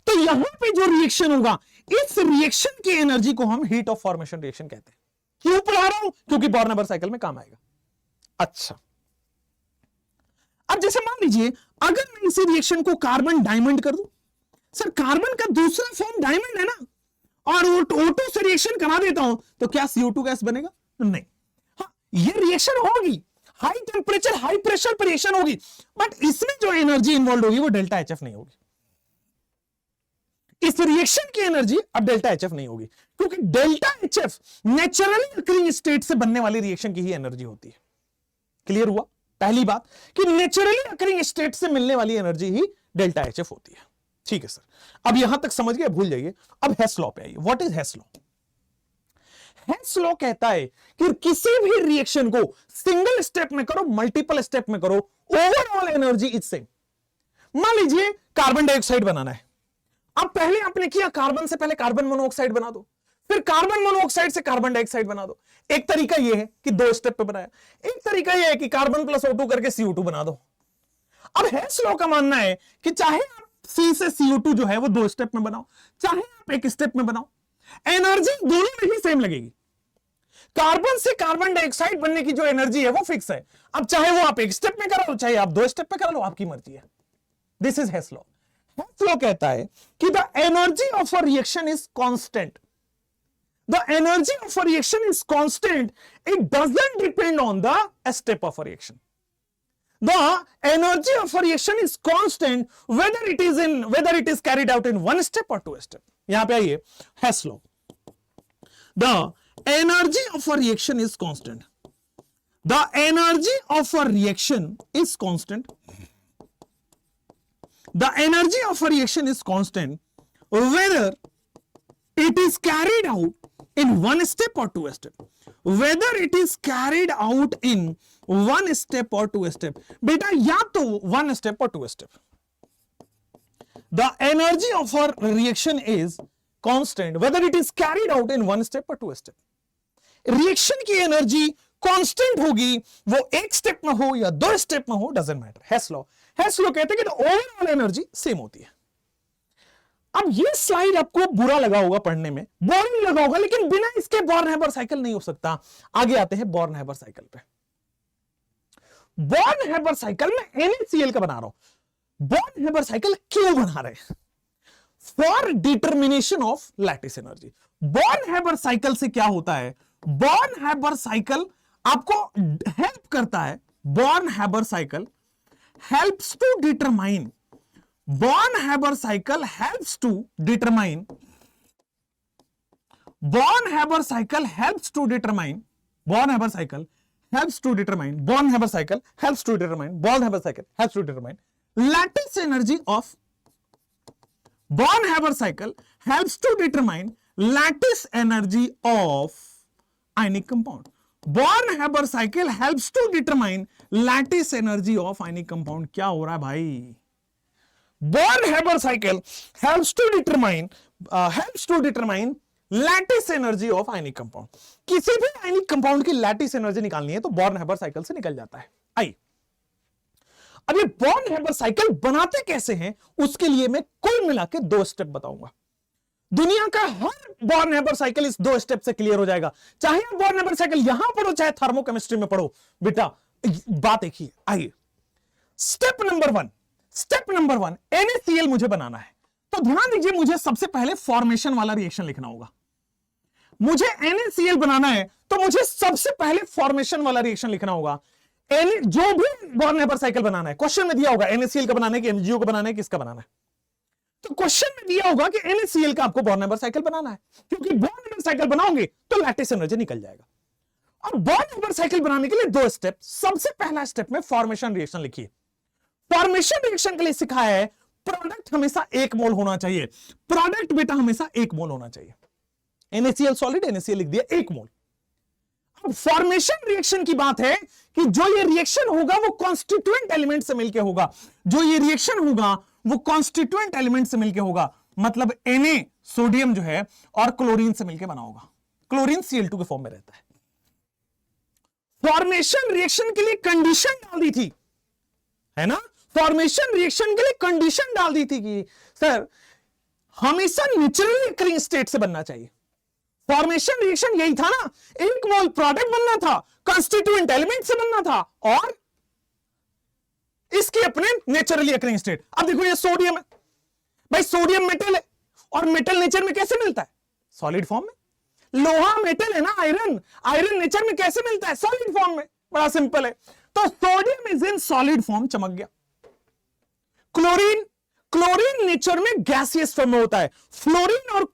तो यहां पे जो रिएक्शन होगा, इस रिएक्शन की एनर्जी को हम हीट ऑफ फॉर्मेशन रिएक्शन कहते हैं। क्यों पढ़ा रहा हूं? क्योंकि बॉर्न-हेबर साइकिल में काम आएगा। अच्छा, अब जैसे मान लीजिए अगर मैं इसी रिएक्शन को कार्बन डायमंड कर दूं, सर कार्बन का दूसरा फॉर्म डायमंड है ना, और वो O2 से रिएक्शन करा देता हूं, तो क्या CO2 गैस बनेगा? नहीं। हाँ, ये रिएक्शन होगी, हाई टेम्परेचर हाई प्रेशर पर रिएक्शन होगी, बट इसमें जो एनर्जी इन्वॉल्व होगी वो डेल्टा HF नहीं होगी। इस रिएक्शन की एनर्जी अब डेल्टा HF नहीं होगी, क्योंकि delta HF naturally occurring state से बनने वाली रिएक्शन की ही एनर्जी होती है। क्लियर हुआ? पहली बात कि नेचुरली अकरिंग स्टेट से मिलने वाली एनर्जी ही डेल्टा HF होती है। ठीक है सर, अब यहां तक समझ गए, भूल जाइए। अब हेस लॉ पे आइए। What is Hess law? Hess law कहता है कि किसी भी रिएक्शन को सिंगल स्टेप में करो, मल्टीपल स्टेप में करो, ओवरऑल एनर्जी इज सेम। मान लीजिए कार्बन डाइऑक्साइड बनाना है, अब पहले आपने किया कार्बन से पहले कार्बन मोनोऑक्साइड बना दो, फिर कार्बन मोनोऑक्साइड से कार्बन डाइऑक्साइड बना दो। एक तरीका यह है कि 2 स्टेप पे बनाया, एक तरीका यह है कि कार्बन प्लस O2 करके CO2 बना दो। अब हेस लॉ का मानना है कि चाहे आप C से CO2 जो है वो 2 स्टेप में बनाओ, चाहे आप 1 स्टेप में बनाओ, एनर्जी दोनों में ही सेम लगेगी। कार्बन से कार्बन डाइऑक्साइड बनने की जो एनर्जी है वो फिक्स है। अब चाहे वो आप 1 स्टेप में करो, चाहे आप 2 स्टेप में करा लो, आपकी मर्जी है। This is Hess law. Hess law कहता है कि the energy of a reaction is constant. The energy of a reaction is constant. It doesn't depend on the step of a reaction. The energy of a reaction is constant whether it is carried out in 1 step or 2 step. यहां पे आइए, Hess law. The energy of a reaction is constant. The energy of a reaction is constant. The energy of a reaction is constant whether it is carried out in 1 step or 2 step. Whether it is carried out in 1 step or 2 step. बेटा या तो 1 step or 2 step. The energy of our reaction is constant whether it is carried out in 1 step or 2 step. Reaction की energy constant होगी, वो 1 step में हो या 2 step में हो, डजंट मैटर। हेस लॉ कहते हैं कि ओवरऑल एनर्जी सेम होती है। अब ये स्लाइड आपको बुरा लगा होगा पढ़ने में, बोरिंग लगा होगा, लेकिन बिना इसके बॉर्न-हेबर साइकिल नहीं हो सकता। आगे आते हैं बॉर्न-हेबर साइकिल पे। बॉर्न-हेबर साइकिल में NaCl का बना रहा हूं। बॉर्न-हेबर साइकिल क्यों बना रहे हैं? For determination of lattice energy. Born-Haber cycle से क्या होता है? बॉर्न-हेबर साइकिल आपको हेल्प करता है। Born Haber cycle helps to determine Born-Haber cycle helps to determine. Born-Haber cycle helps to determine. Born-Haber cycle helps to determine. Born-Haber cycle helps to determine. Born-Haber cycle helps to determine lattice energy of. Born-Haber cycle helps to determine lattice energy of ionic compound. Born Haber cycle helps to determine lattice energy of ionic compound. क्या हो रहा है भाई? Born Haber cycle helps to determine lattice energy of ionic compound. किसी भी ionic compound की lattice energy निकालनी है तो बॉर्न-हैबर साइकिल से निकल जाता है। आइए अब ये बॉर्न-हैबर साइकिल बनाते कैसे हैं उसके लिए मैं कुल मिला के 2 स्टेप बताऊंगा। दुनिया का हर बॉर्न-हैबर साइकिल इस 2 स्टेप से क्लियर हो जाएगा। चाहे आप बॉर्न-हैबर साइकिल यहां पढ़ो चाहे थर्मोकेमिस्ट्री में पढ़ो, बेटा बात एक ही। आइए स्टेप नंबर 1 NaCl मुझे बनाना है। तो ध्यान दीजिए, मुझे सबसे पहले फॉर्मेशन वाला रिएक्शन लिखना होगा। मुझे NaCl बनाना है तो मुझे सबसे पहले फॉर्मेशन वाला रिएक्शन लिखना होगा। जो भी बॉर्न-हैबर साइकिल बनाना है, क्वेश्चन में दिया होगा NaCl का बनाना है कि MgO का बनाना है, किसका बनाना है। तो क्वेश्चन में दिया होगा कि NaCl का आपको बॉर्न-हैबर साइकिल बनाना है, क्योंकि बॉर्न-हैबर साइकिल बनाओगे तो लैटिस एनर्जी निकल जाएगा। और बॉर्न-हैबर साइकिल बनाने के लिए 2 स्टेप। सबसे पहला स्टेप में फॉर्मेशन रिएक्शन लिखिए। फॉर्मेशन रिएक्शन के लिए सिखाया है प्रोडक्ट हमेशा 1 मोल होना चाहिए। प्रोडक्ट बेटा हमेशा 1 मोल होना चाहिए। NaCl सॉलिड, NaCl लिख दिया 1 मोल। अब फॉर्मेशन रिएक्शन की बात है कि जो ये रिएक्शन होगा वो कॉन्स्टिट्यूएंट एलिमेंट से मिलकर होगा। जो ये रिएक्शन होगा वो कॉन्स्टिट्यूएंट एलिमेंट से मिलकर होगा, मतलब Na सोडियम जो है और क्लोरीन से मिलकर बना होगा। क्लोरीन Cl2 के फॉर्म में रहता है। फॉर्मेशन रिएक्शन के लिए कंडीशन डाल दी थी, है ना? फॉर्मेशन रिएक्शन के लिए कंडीशन डाल दी थी कि सर हमेशा नेचुरली अकरिंग स्टेट से बनना चाहिए। फॉर्मेशन रिएक्शन यही था ना, 1 मोल प्रोडक्ट बनना था, कंस्टिट्यूएंट एलिमेंट से बनना था और इसके अपने नेचुरली अकरिंग स्टेट। अब देखो ये सोडियम है भाई, सोडियम मेटल है और मेटल नेचर में कैसे मिलता है? सॉलिड फॉर्म में। लोहा मेटल है ना, आयरन नेचर में कैसे मिलता है? सॉलिड फॉर्म में। बड़ा सिंपल है। तो sodium is in solid form, चमक गया। क्लोरीन नेचर में गैसियस फॉर्म में होता है। फ्लोरीन और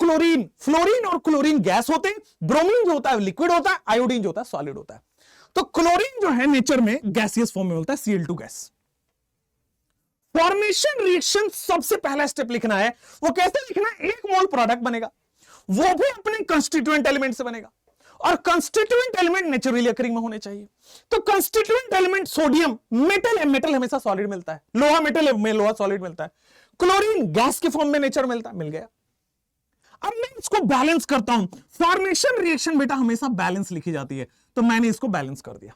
क्लोरीन गैस होते हैं। ब्रोमीन जो होता है लिक्विड होता है, आयोडीन जो होता है सॉलिड होता है। तो क्लोरीन जो है नेचर में गैसियस फॉर्म में होता है, Cl2 गैस। फॉर्मेशन रिएक्शन सबसे पहला स्टेप लिखना है, वो कैसे लिखना है? 1 मोल प्रोडक्ट बनेगा, वो भी अपने कंस्टिट्यूएंट एलिमेंट से बनेगा और कंस्टिट्यूएंट एलिमेंट नेचुरली अकरिंग में होने चाहिए। तो कंस्टिट्यूएंट एलिमेंट सोडियम मेटल है, मेटल हमेशा सॉलिड मिलता है। लोहा मेटल है, लोहा सॉलिड मिलता है। क्लोरीन गैस के फॉर्म में नेचर मिलता है, मिल गया। अब मैं इसको बैलेंस करता हूं। फॉर्मेशन रिएक्शन बेटा हमेशा बैलेंस लिखी जाती है, तो मैंने इसको बैलेंस कर दिया।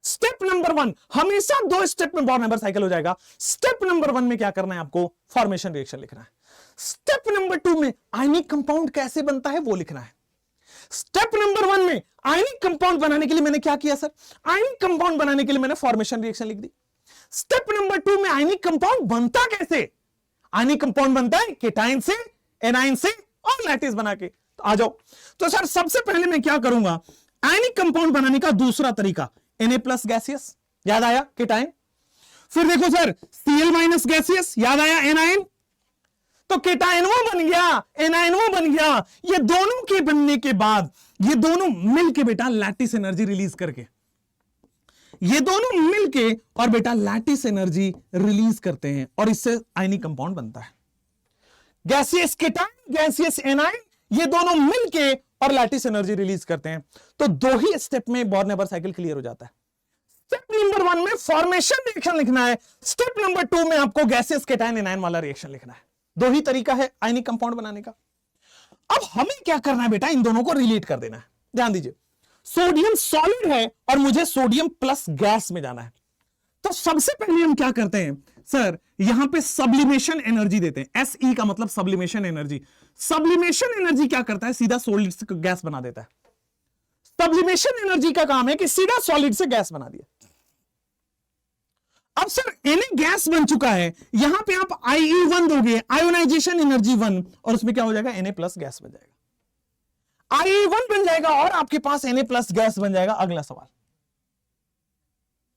स्टेप नंबर 1, हमेशा 2 स्टेप में बॉर्न-हैबर साइकिल हो जाएगा। स्टेप नंबर 1 में क्या करना है आपको? फॉर्मेशन रिएक्शन लिखना है। स्टेप नंबर 2 में आयनिक कंपाउंड कैसे बनता है वो लिखना है। स्टेप नंबर 1 में आयनिक कंपाउंड बनाने के लिए मैंने क्या किया सर? आयनिक कंपाउंड बनाने के लिए मैंने फॉर्मेशन रिएक्शन लिख दी। स्टेप नंबर 2 में आयनिक कंपाउंड बनता कैसे? आयनिक कंपाउंड बनता है केटाइन से, एनाइन से और लैटिस बना के। तो आ जाओ। तो सर सबसे पहले मैं क्या करूंगा? आयनिक कंपाउंड बनाने का दूसरा तरीका Na+ गैसियस, याद आया केटाइन। फिर देखो सर Cl- गैसियस, याद आया एनाइन। तो केटाइन वो बन गया, एनाइन वो बन गया। ये दोनों के बनने के बाद ये दोनों मिलके बेटा लैटिस एनर्जी रिलीज करके, ये दोनों मिलके और बेटा लैटिस एनर्जी रिलीज करते हैं और इससे आयनिक कंपाउंड बनता है। गैसियस केटाइन, गैसियस एनाइन, ये दोनों मिलके और लैटिस एनर्जी रिलीज करते हैं। तो 2 ही स्टेप में बॉर्न-हैबर साइकिल क्लियर हो जाता है। स्टेप नंबर 1 में फॉर्मेशन रिएक्शन लिखना है। स्टेप नंबर 2 में आपको गैसियस केटाइन एनाइन वाला रिएक्शन लिखना है। 2 ही तरीका है आयनिक कंपाउंड बनाने का। अब हमें क्या करना है बेटा? इन दोनों को रिलेट कर देना है। ध्यान दीजिए, सोडियम सॉलिड है और मुझे सोडियम प्लस गैस में जाना है। तो सबसे पहले हम क्या करते हैं सर? यहां पे सब्लिमेशन एनर्जी देते हैं। SE का मतलब सब्लिमेशन एनर्जी। सब्लिमेशन एनर्जी क्या करता है? सीधा सॉलिड से गैस बना देता है। सब्लिमेशन एनर्जी का काम है कि सीधा सॉलिड से गैस बना दिया। अब सर Na गैस बन चुका है, यहां पे आप IE1 दोगे, आयोनाइजेशन एनर्जी 1, और उसमें क्या हो जाएगा? Na+ गैस बन जाएगा। IE1 बन जाएगा और आपके पास Na+ गैस बन जाएगा। अगला सवाल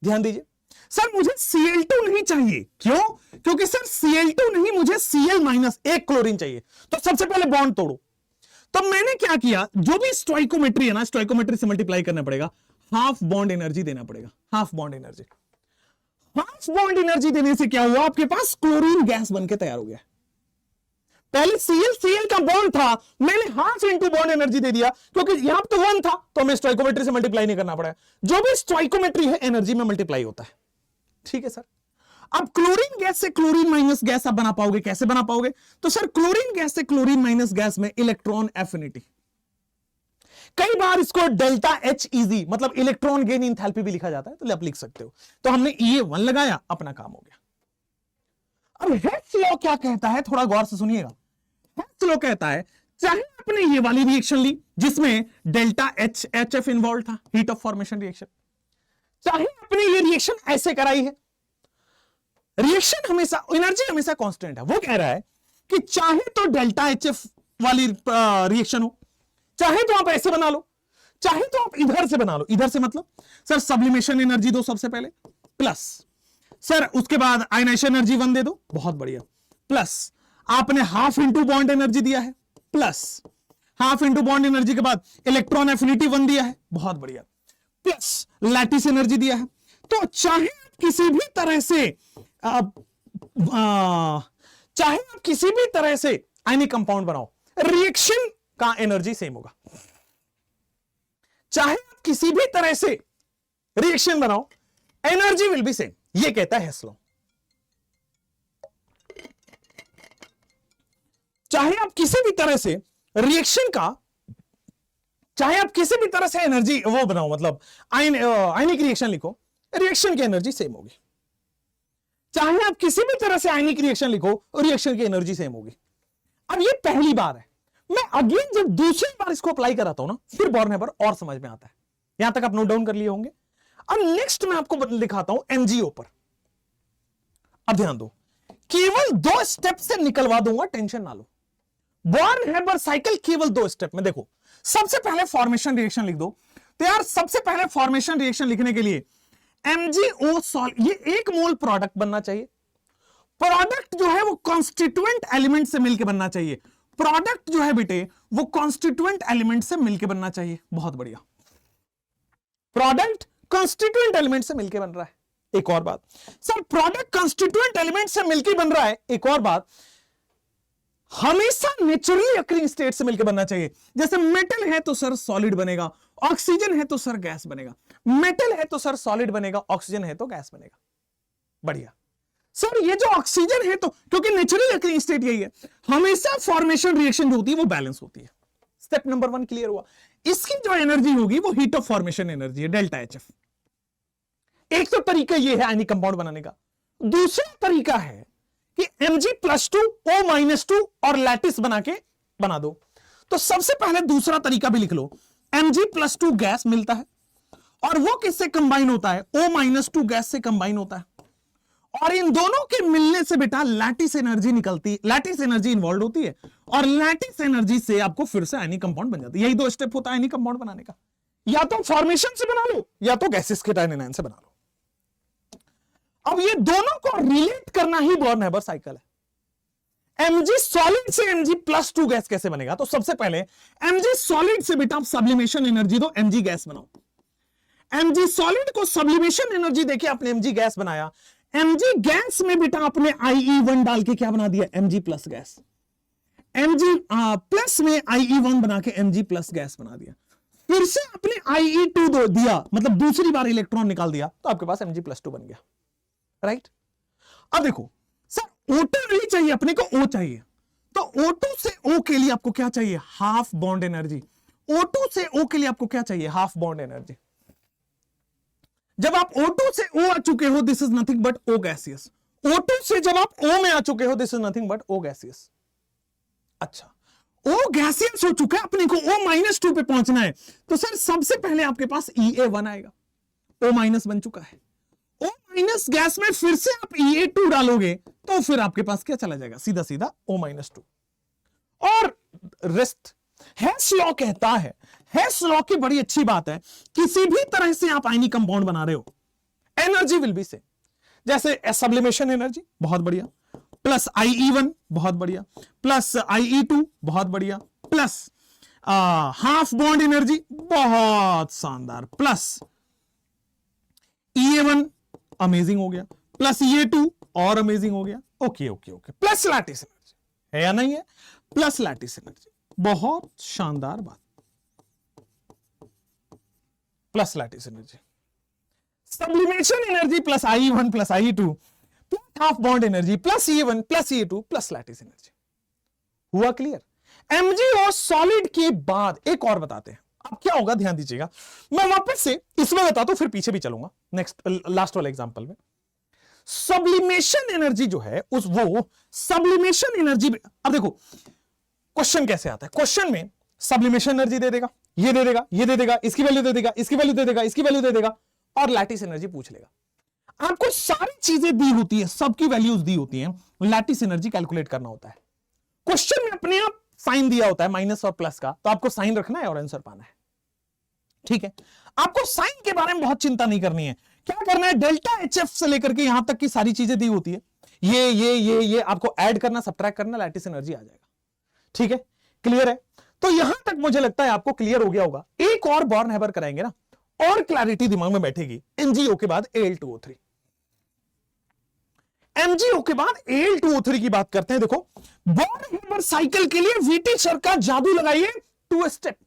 ध्यान दीजिए, सर मुझे Cl2 नहीं चाहिए। क्यों? क्योंकि सर Cl2 नहीं, मुझे Cl- एक क्लोरीन चाहिए। तो सबसे पहले बॉन्ड तोड़ो। तो मैंने क्या किया? जो भी स्टोइकोमेट्री है ना, स्टोइकोमेट्री से मल्टीप्लाई करना पड़ेगा, हाफ बॉन्ड एनर्जी देना पड़ेगा। Half bond energy, half bond energy देने से क्या हुआ? आपके पास क्लोरीन गैस बनके तैयार हो गया। पहले Cl Cl का बॉन्ड था, मैंने हाफ इंटू बॉन्ड एनर्जी दे दिया, क्योंकि यहां तो 1 था तो हमें स्टोइकोमेट्री से मल्टीप्लाई नहीं करना पड़ा। जो भी स्टोइकोमेट्री है एनर्जी में मल्टीप्लाई होता है। ठीक है सर। अब क्लोरीन गैस से क्लोरीन माइनस गैस आप बना पाओगे, कैसे बना पाओगे? तो सर क्लोरीन गैस से क्लोरीन माइनस गैस में इलेक्ट्रॉन एफिनिटी, कई बार इसको डेल्टा एच इजी मतलब इलेक्ट्रॉन गेन इंथैल्पी भी लिखा जाता है, तो आप लिख सकते हो। तो हमने E1 लगाया, अपना काम हो गया। अब हेड्स लॉ क्या कहता है, थोड़ा गौर से सुनिएगा। हेड्स लॉ कहता है चाहे आपने ये वाली रिएक्शन ली जिसमें delta H H F involve था, हीट ऑफ फॉर्मेशन रिएक्शन, चाहे आपने ये रिएक्शन ऐसे कराई है, रिएक्शन हमेशा, एनर्जी हमेशा कांस्टेंट है। वो कह रहा है कि चाहे तो डेल्टा एच एफ वाली रिएक्शन हो, चाहे तो आप ऐसे बना लो, चाहे तो आप इधर से बना लो। इधर से मतलब सर सब्लिमेशन एनर्जी दो सबसे पहले, प्लस सर उसके बाद आयनाइजेशन एनर्जी 1 दे दो, बहुत बढ़िया, प्लस आपने हाफ इंटू बॉन्ड एनर्जी दिया है, plus half into bond energy के बाद इलेक्ट्रॉन एफिनिटी 1 दिया है, बहुत बढ़िया, प्लस लैटिस एनर्जी दिया है। तो चाहे किसी भी तरह से चाहे आप किसी भी तरह से आयनिक कंपाउंड बनाओ, रिएक्शन का एनर्जी सेम होगा। चाहे आप किसी भी तरह से रिएक्शन बनाओ, एनर्जी विल बी सेम, ये कहता है हेस लॉ। चाहे आप किसी भी तरह से रिएक्शन का, चाहे आप किसी भी तरह से एनर्जी वो बनाओ, मतलब आयनिक रिएक्शन लिखो, रिएक्शन की एनर्जी सेम होगी। चाहे आप किसी भी तरह से आयनिक रिएक्शन लिखो, रिएक्शन की एनर्जी सेम होगी। अब ये पहली बार है, मैं अगेन जब दूसरी बार इसको अप्लाई कराता हूं ना, फिर बॉर्नहेबर और समझ में आता है। यहां तक आप नोट डाउन कर लिए होंगे। अब नेक्स्ट मैं आपको दिखाता हूं एमजीओ पर। अब ध्यान दो, केवल 2 स्टेप से निकलवा दूंगा, टेंशन ना लो। बॉर्नहेबर साइकिल केवल 2 स्टेप में। देखो, सबसे पहले फॉर्मेशन रिएक्शन लिख दो। तो यार सबसे पहले फॉर्मेशन रिएक्शन लिखने के लिए MgO सॉल्ट, ये 1 मोल प्रोडक्ट बनना चाहिए। प्रोडक्ट जो है वो कॉन्स्टिट्यूएंट एलिमेंट से मिलकर बनना चाहिए। प्रोडक्ट जो है बेटे वो कॉन्स्टिट्यूएंट एलिमेंट से मिलकर बनना चाहिए। बहुत बढ़िया, प्रोडक्ट कॉन्स्टिट्यूएंट एलिमेंट से मिलकर बन रहा है। एक और बात सर, प्रोडक्ट कॉन्स्टिट्यूएंट एलिमेंट से मिलकर बन रहा है। एक और बात, हमेशा नेचुरली अकरिंग स्टेट से मिलकर बनना चाहिए। जैसे मेटल है तो सर सॉलिड बनेगा, ऑक्सीजन है तो सर गैस बनेगा, मेटल है तो सर सॉलिड बनेगा, ऑक्सीजन है तो गैस बनेगा। बढ़िया सर, ये जो ऑक्सीजन है तो, क्योंकि नेचुरली अकरिंग स्टेट यही है, हमेशा फॉर्मेशन रिएक्शन जो होती है वो बैलेंस होती है। स्टेप नंबर 1 क्लियर हुआ। इसकी जो एनर्जी होगी वो हीट ऑफ फॉर्मेशन एनर्जी है, डेल्टा एचएफ। एक तो तरीका ये है आयनिक कंपाउंड बनाने का। दूसरा तरीका है कि Mg+2 O-2 और लैटिस बना दो। तो सबसे पहले दूसरा तरीका भी लिख लो, Mg+2 गैस मिलता है और वो किससे कंबाइन होता है? O-2 गैस से कंबाइन होता है, और इन दोनों के मिलने से बेटा लैटिस एनर्जी निकलती, लैटिस एनर्जी इन्वॉल्व होती है, और लैटिस एनर्जी से आपको फिर से आयनिक कंपाउंड बन जाती है। यही 2 स्टेप होता है आयनिक कंपाउंड बनाने का। या तो फॉर्मेशन से बना लो या तो गैसेस के एनायन से बना लो। अब ये दोनों को रिलेट करना ही बॉर्नहेबर साइकिल है। Mg सॉलिड से Mg+2 गैस कैसे बनेगा? तो सबसे पहले Mg सॉलिड से बेटा आप सब्लिमेशन एनर्जी दो, Mg गैस बनाओ। Mg सॉलिड को सब्लिमेशन एनर्जी देके आपने Mg गैस बनाया। Mg गैस में बेटा आपने IE1 डाल के क्या बना दिया? Mg+ gas. Mg प्लस में IE1 बना के Mg+ गैस बना दिया। फिर से आपने IE2 दिया, मतलब दूसरी बार इलेक्ट्रॉन निकाल दिया, तो आपके पास Mg+2 बन गया। राइट? अब देखो सर, O2 नहीं चाहिए अपने को, O चाहिए। तो O2 से O के लिए आपको क्या चाहिए? Half bond energy. O2 से O के लिए आपको क्या चाहिए? Half bond energy. जब आप O2 से O आ चुके हो, this is nothing but O gaseous. O2 से जब आप O में आ चुके हो, this is nothing but O gaseous. अच्छा, O गैसियस हो चुका है, अपने को O-2 पे पहुंचना है, तो सर सबसे पहले आपके पास EA1 आएगा। O- बन चुका है। O- गैस में फिर से आप EA2 डालोगे तो फिर आपके पास क्या चला जाएगा? सीधा सीधा O-2 और रेस्ट। हेस लॉ कहता है, हेस लॉ की बड़ी अच्छी बात है, किसी भी तरह से आप आयनिक कंपाउंड बना रहे हो, एनर्जी विल बी सेम। जैसे सब्लिमेशन एनर्जी, बहुत बढ़िया, प्लस IE1, बहुत बढ़िया, प्लस IE2, बहुत बढ़िया, प्लस हाफ बॉन्ड एनर्जी, बहुत शानदार, प्लस EA1 अमेजिंग हो गया, प्लस EA2 और अमेजिंग हो गया। Okay okay okay, plus lattice energy, है या नहीं है, प्लस लैटिस एनर्जी। बहुत शानदार बात, plus lattice energy, sublimation energy plus IE1 plus IE2 plus half bond energy plus E1 plus E2 plus lattice energy. हुआ क्लियर? mg और solid के बाद एक और बताते हैं। अब क्या होगा ध्यान दीजिएगा, मैं वापस से इसमें बताता हूं फिर पीछे भी चलूंगा नेक्स्ट लास्ट वाले एग्जांपल में। सब्लिमेशन एनर्जी जो है उस वो सब्लिमेशन एनर्जी, अब देखो क्वेश्चन कैसे आता है, क्वेश्चन में सब्लिमेशन एनर्जी दे देगा, ये दे देगा, ये दे देगा, इसकी वैल्यू दे देगा, इसकी वैल्यू दे देगा, इसकी वैल्यू दे देगा और लैटिस एनर्जी पूछ लेगा। आपको सारी चीजें दी होती है, सबकी वैल्यूज दी होती हैं, लैटिस एनर्जी कैलकुलेट करना होता है। क्वेश्चन में अपने आप साइन दिया होता है माइनस और प्लस का, तो आपको साइन रखना है और आंसर पाना है। ठीक है, आपको साइन के बारे में बहुत चिंता नहीं करनी है। क्या करना है, डेल्टा HF से लेकर के यहां तक की सारी चीजें दी होती है, ये आपको ऐड करना, सब्ट्रैक्ट करना, लैटिस एनर्जी आ जाएगा। ठीक है, क्लियर है? तो यहां तक मुझे लगता है आपको क्लियर हो गया होगा। एक और बॉर्नहेबर कराएंगे ना, और क्लैरिटी दिमाग में बैठेगी। MgO के बाद Al2O3, MgO के बाद Al2O3 की बात करते हैं। देखो बॉर्नहेबर साइकिल के लिए वीटी सर का जादू लगाइए, 2 स्टेप।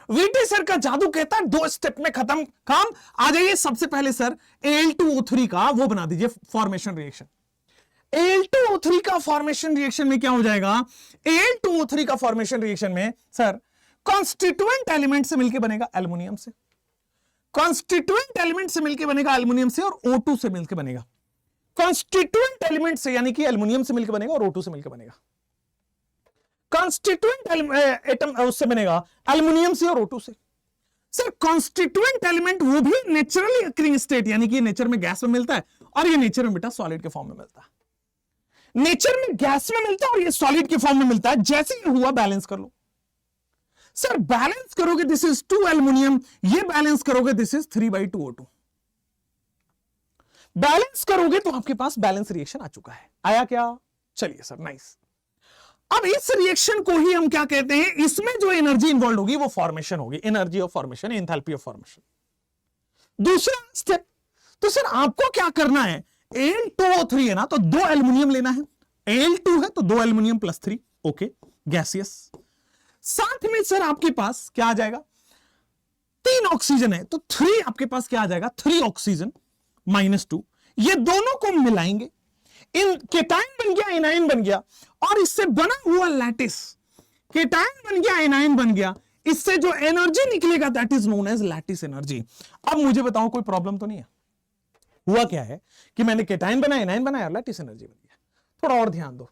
वीटी सर का जादू कहता है 2 स्टेप में खत्म काम। आ जाइए, सबसे पहले सर Al2O3 का वो बना दीजिए फॉर्मेशन रिएक्शन। Al2O3 का फॉर्मेशन रिएक्शन में क्या हो जाएगा, Al2O3 का फॉर्मेशन रिएक्शन में सर कॉन्स्टिट्यूएंट एलिमेंट से मिलकर बनेगा एल्युमिनियम से, कॉन्स्टिट्यूएंट एलिमेंट से मिलकर बनेगा एल्युमिनियम से और O2 से मिलकर बनेगा। कॉन्स्टिट्यूएंट एलिमेंट से यानी कि एल्युमिनियम से मिलकर बनेगा और O2 से मिलकर बनेगा। कॉन्स्टिट्यूएंट एटम उससे बनेगा एल्युमिनियम से और O2 से। सर कॉन्स्टिट्यूएंट एलिमेंट वो भी नेचुरली अकरिंग स्टेट, यानी कि नेचर में गैस में मिलता है और ये नेचर में बेटा सॉलिड के फॉर्म में मिलता है। नेचर में गैस में मिलता है और ये सॉलिड के फॉर्म में मिलता है। जैसे ये हुआ बैलेंस कर लो सर, बैलेंस करोगे दिस इज 2 एल्युमिनियम, ये बैलेंस करोगे दिस इज 3/2 O2। बैलेंस करोगे तो आपके पास बैलेंस रिएक्शन आ चुका है। आया क्या? चलिए सर, नाइस। अब इस रिएक्शन को ही हम क्या कहते हैं, इसमें जो एनर्जी इन्वॉल्व होगी वो फॉर्मेशन होगी, energy of formation, enthalpy of formation. दूसरा स्टेप, तो सर आपको क्या करना है, Al2O3 है ना, तो 2 एल्युमिनियम लेना है। Al2 है तो 2 एल्युमिनियम प्लस 3, ओके, गैसियस। साथ में सर आपके पास क्या आ जाएगा, 3 ऑक्सीजन है तो 3 आपके पास क्या आ जाएगा, 3 ऑक्सीजन -2। ये दोनों को मिलाएंगे, इन केटायन बन गया, एनायन बन गया और इससे बना हुआ लैटिस, केटायन बन गया, एनायन बन गया, इससे जो एनर्जी निकलेगा that is known as lattice energy. अब मुझे बताओ कोई प्रॉब्लम तो नहीं है? हुआ क्या है कि मैंने केटायन बनाया, एनायन बनाया, लैटिस एनर्जी बन गया। थोड़ा और ध्यान दो,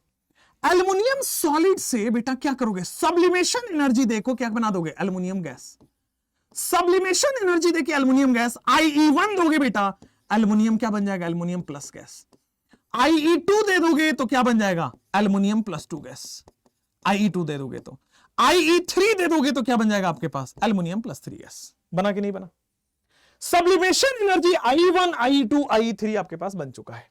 एल्युमिनियम सॉलिड से बेटा क्या करोगे, सब्लिमेशन एनर्जी देखो क्या बना दोगे, एल्युमिनियम गैस। सब्लिमेशन एनर्जी देके एल्युमिनियम गैस, IE1 दोगे बेटा, एल्युमिनियम क्या बन जाएगा, एल्युमिनियम प्लस गैस। IE2 दे दोगे तो क्या बन जाएगा, एल्युमिनियम +2 गैस। IE2 दे दोगे तो, IE3 दे दोगे तो क्या बन जाएगा आपके पास, एल्युमिनियम +3 गैस। बना कि नहीं बना? Sublimation energy IE1, IE2, IE3 आपके पास बन चुका है।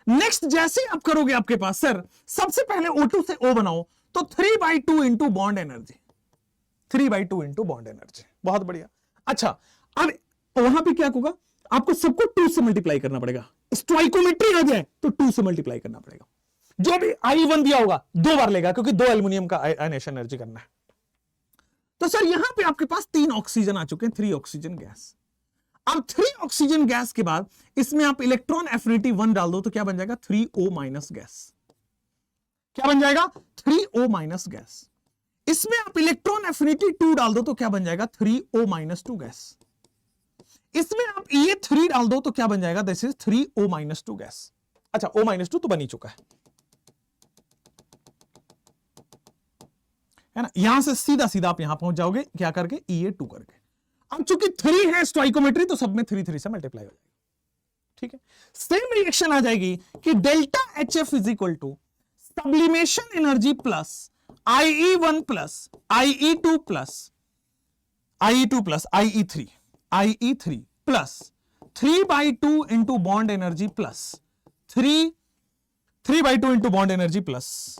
नेक्स्ट जैसे आप करोगे आपके पास सर, सबसे पहले O2 से O बनाओ तो 3/2 into bond energy, 3/2 into bond energy. बहुत बढ़िया। अच्छा, अब वहां पे क्या होगा, आपको सबको 2 से मल्टीप्लाई करना पड़ेगा। स्टोइकोमेट्री आ जाए तो 2 से मल्टीप्लाई करना पड़ेगा। जो भी I1 दिया होगा 2 बार लेगा, क्योंकि 2 एल्युमिनियम का आयनेशन एनर्जी करना है। तो सर यहां पे आपके पास 3 ऑक्सीजन आ चुके हैं, 3 ऑक्सीजन गैस। अब 3 ऑक्सीजन गैस के बाद इसमें आप इलेक्ट्रॉन एफिनिटी 1 डाल दो तो क्या बन जाएगा, 3O- गैस। क्या बन जाएगा, 3O- गैस। इसमें आप इलेक्ट्रॉन एफिनिटी 2 डाल दो तो क्या बन जाएगा, 3O- गैस। इसमें आप ये 3 डाल दो तो क्या बन जाएगा, दिस इज 3O- गैस। अच्छा, O- तो बन ही चुका है ना। यहां से सीधा सीधा आप यहां पहुंच जाओगे क्या करके, E2 करके। अब चूंकि 3 है स्टोइकोमेट्री तो सब में 3 से मल्टीप्लाई हो जाएगा। ठीक है, सेम रिएक्शन आ जाएगी कि delta HF is equal to sublimation energy plus IE1 plus IE2 plus IE3 plus 3/2 into bond energy plus 3/2 into bond energy plus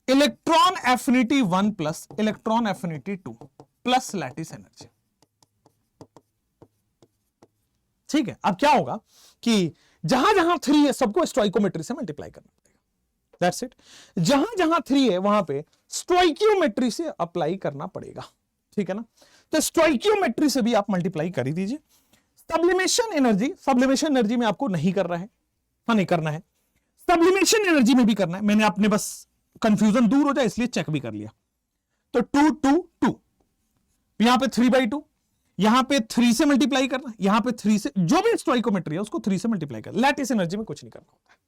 electron affinity 1 plus electron affinity 2 plus lattice energy. ठीक है, अब क्या होगा कि जहां जहां 3 है सबको स्टोइकोमेट्री से मल्टीप्लाई करना पड़ेगा। That's it. जहां जहां 3 है वहां पे स्टोइकियोमेट्री से अप्लाई करना पड़ेगा, ठीक है ना। तो स्टोइकियोमेट्री से भी आप मल्टीप्लाई कर ही दीजिए। सब्लिमेशन एनर्जी में आपको नहीं कर रहा है, हाँ नहीं करना है। सब्लिमेशन एनर्जी में भी करना है, मैंने अपने बस कंफ्यूजन दूर हो जाए इसलिए चेक भी कर लिया। तो 2 2 2, यहां पे 3/2, यहां पे 3 से मल्टीप्लाई करना, यहां पे 3 से, जो भी स्टोइकोमेट्री है उसको 3 से मल्टीप्लाई करना। लैटिस एनर्जी में कुछ नहीं करना होता है,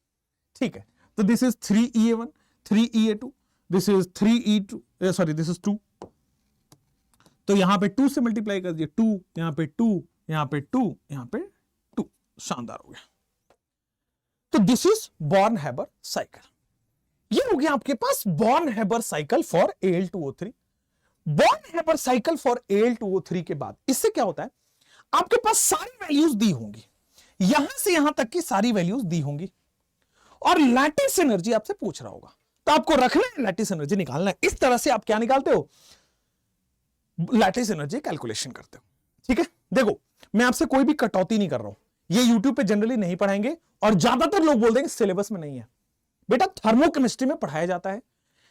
ठीक है। तो this is 3E1 3E2, this is 3E2, sorry this is 2। तो यहां पे 2 से मल्टीप्लाई कर दिए, 2 यहां पे 2, यहां पे 2, यहां पे 2, शानदार हो गया। तो this is Born Haber cycle. ये हो गया आपके पास Born Haber cycle for Al2O3। Born Haber cycle for Al2O3 के बाद इससे क्या होता है, आपके पास सारी वैल्यूज दी होंगी, यहां से यहां तक की सारी वैल्यूज दी होंगी, और लैटिस एनर्जी आपसे पूछ रहा होगा, तो आपको रखना है, लैटिस एनर्जी निकालना है। इस तरह से आप क्या निकालते हो, लैटिस एनर्जी कैलकुलेशन करते हो, ठीक है। देखो मैं आपसे कोई भी कटौती नहीं कर रहा हूं, ये यूट्यूब पे जनरली नहीं पढ़ाएंगे, और ज्यादातर लोग बोल देंगे सिलेबस में नहीं है। बेटा थर्मोकेमिस्ट्री में पढ़ाया जाता है,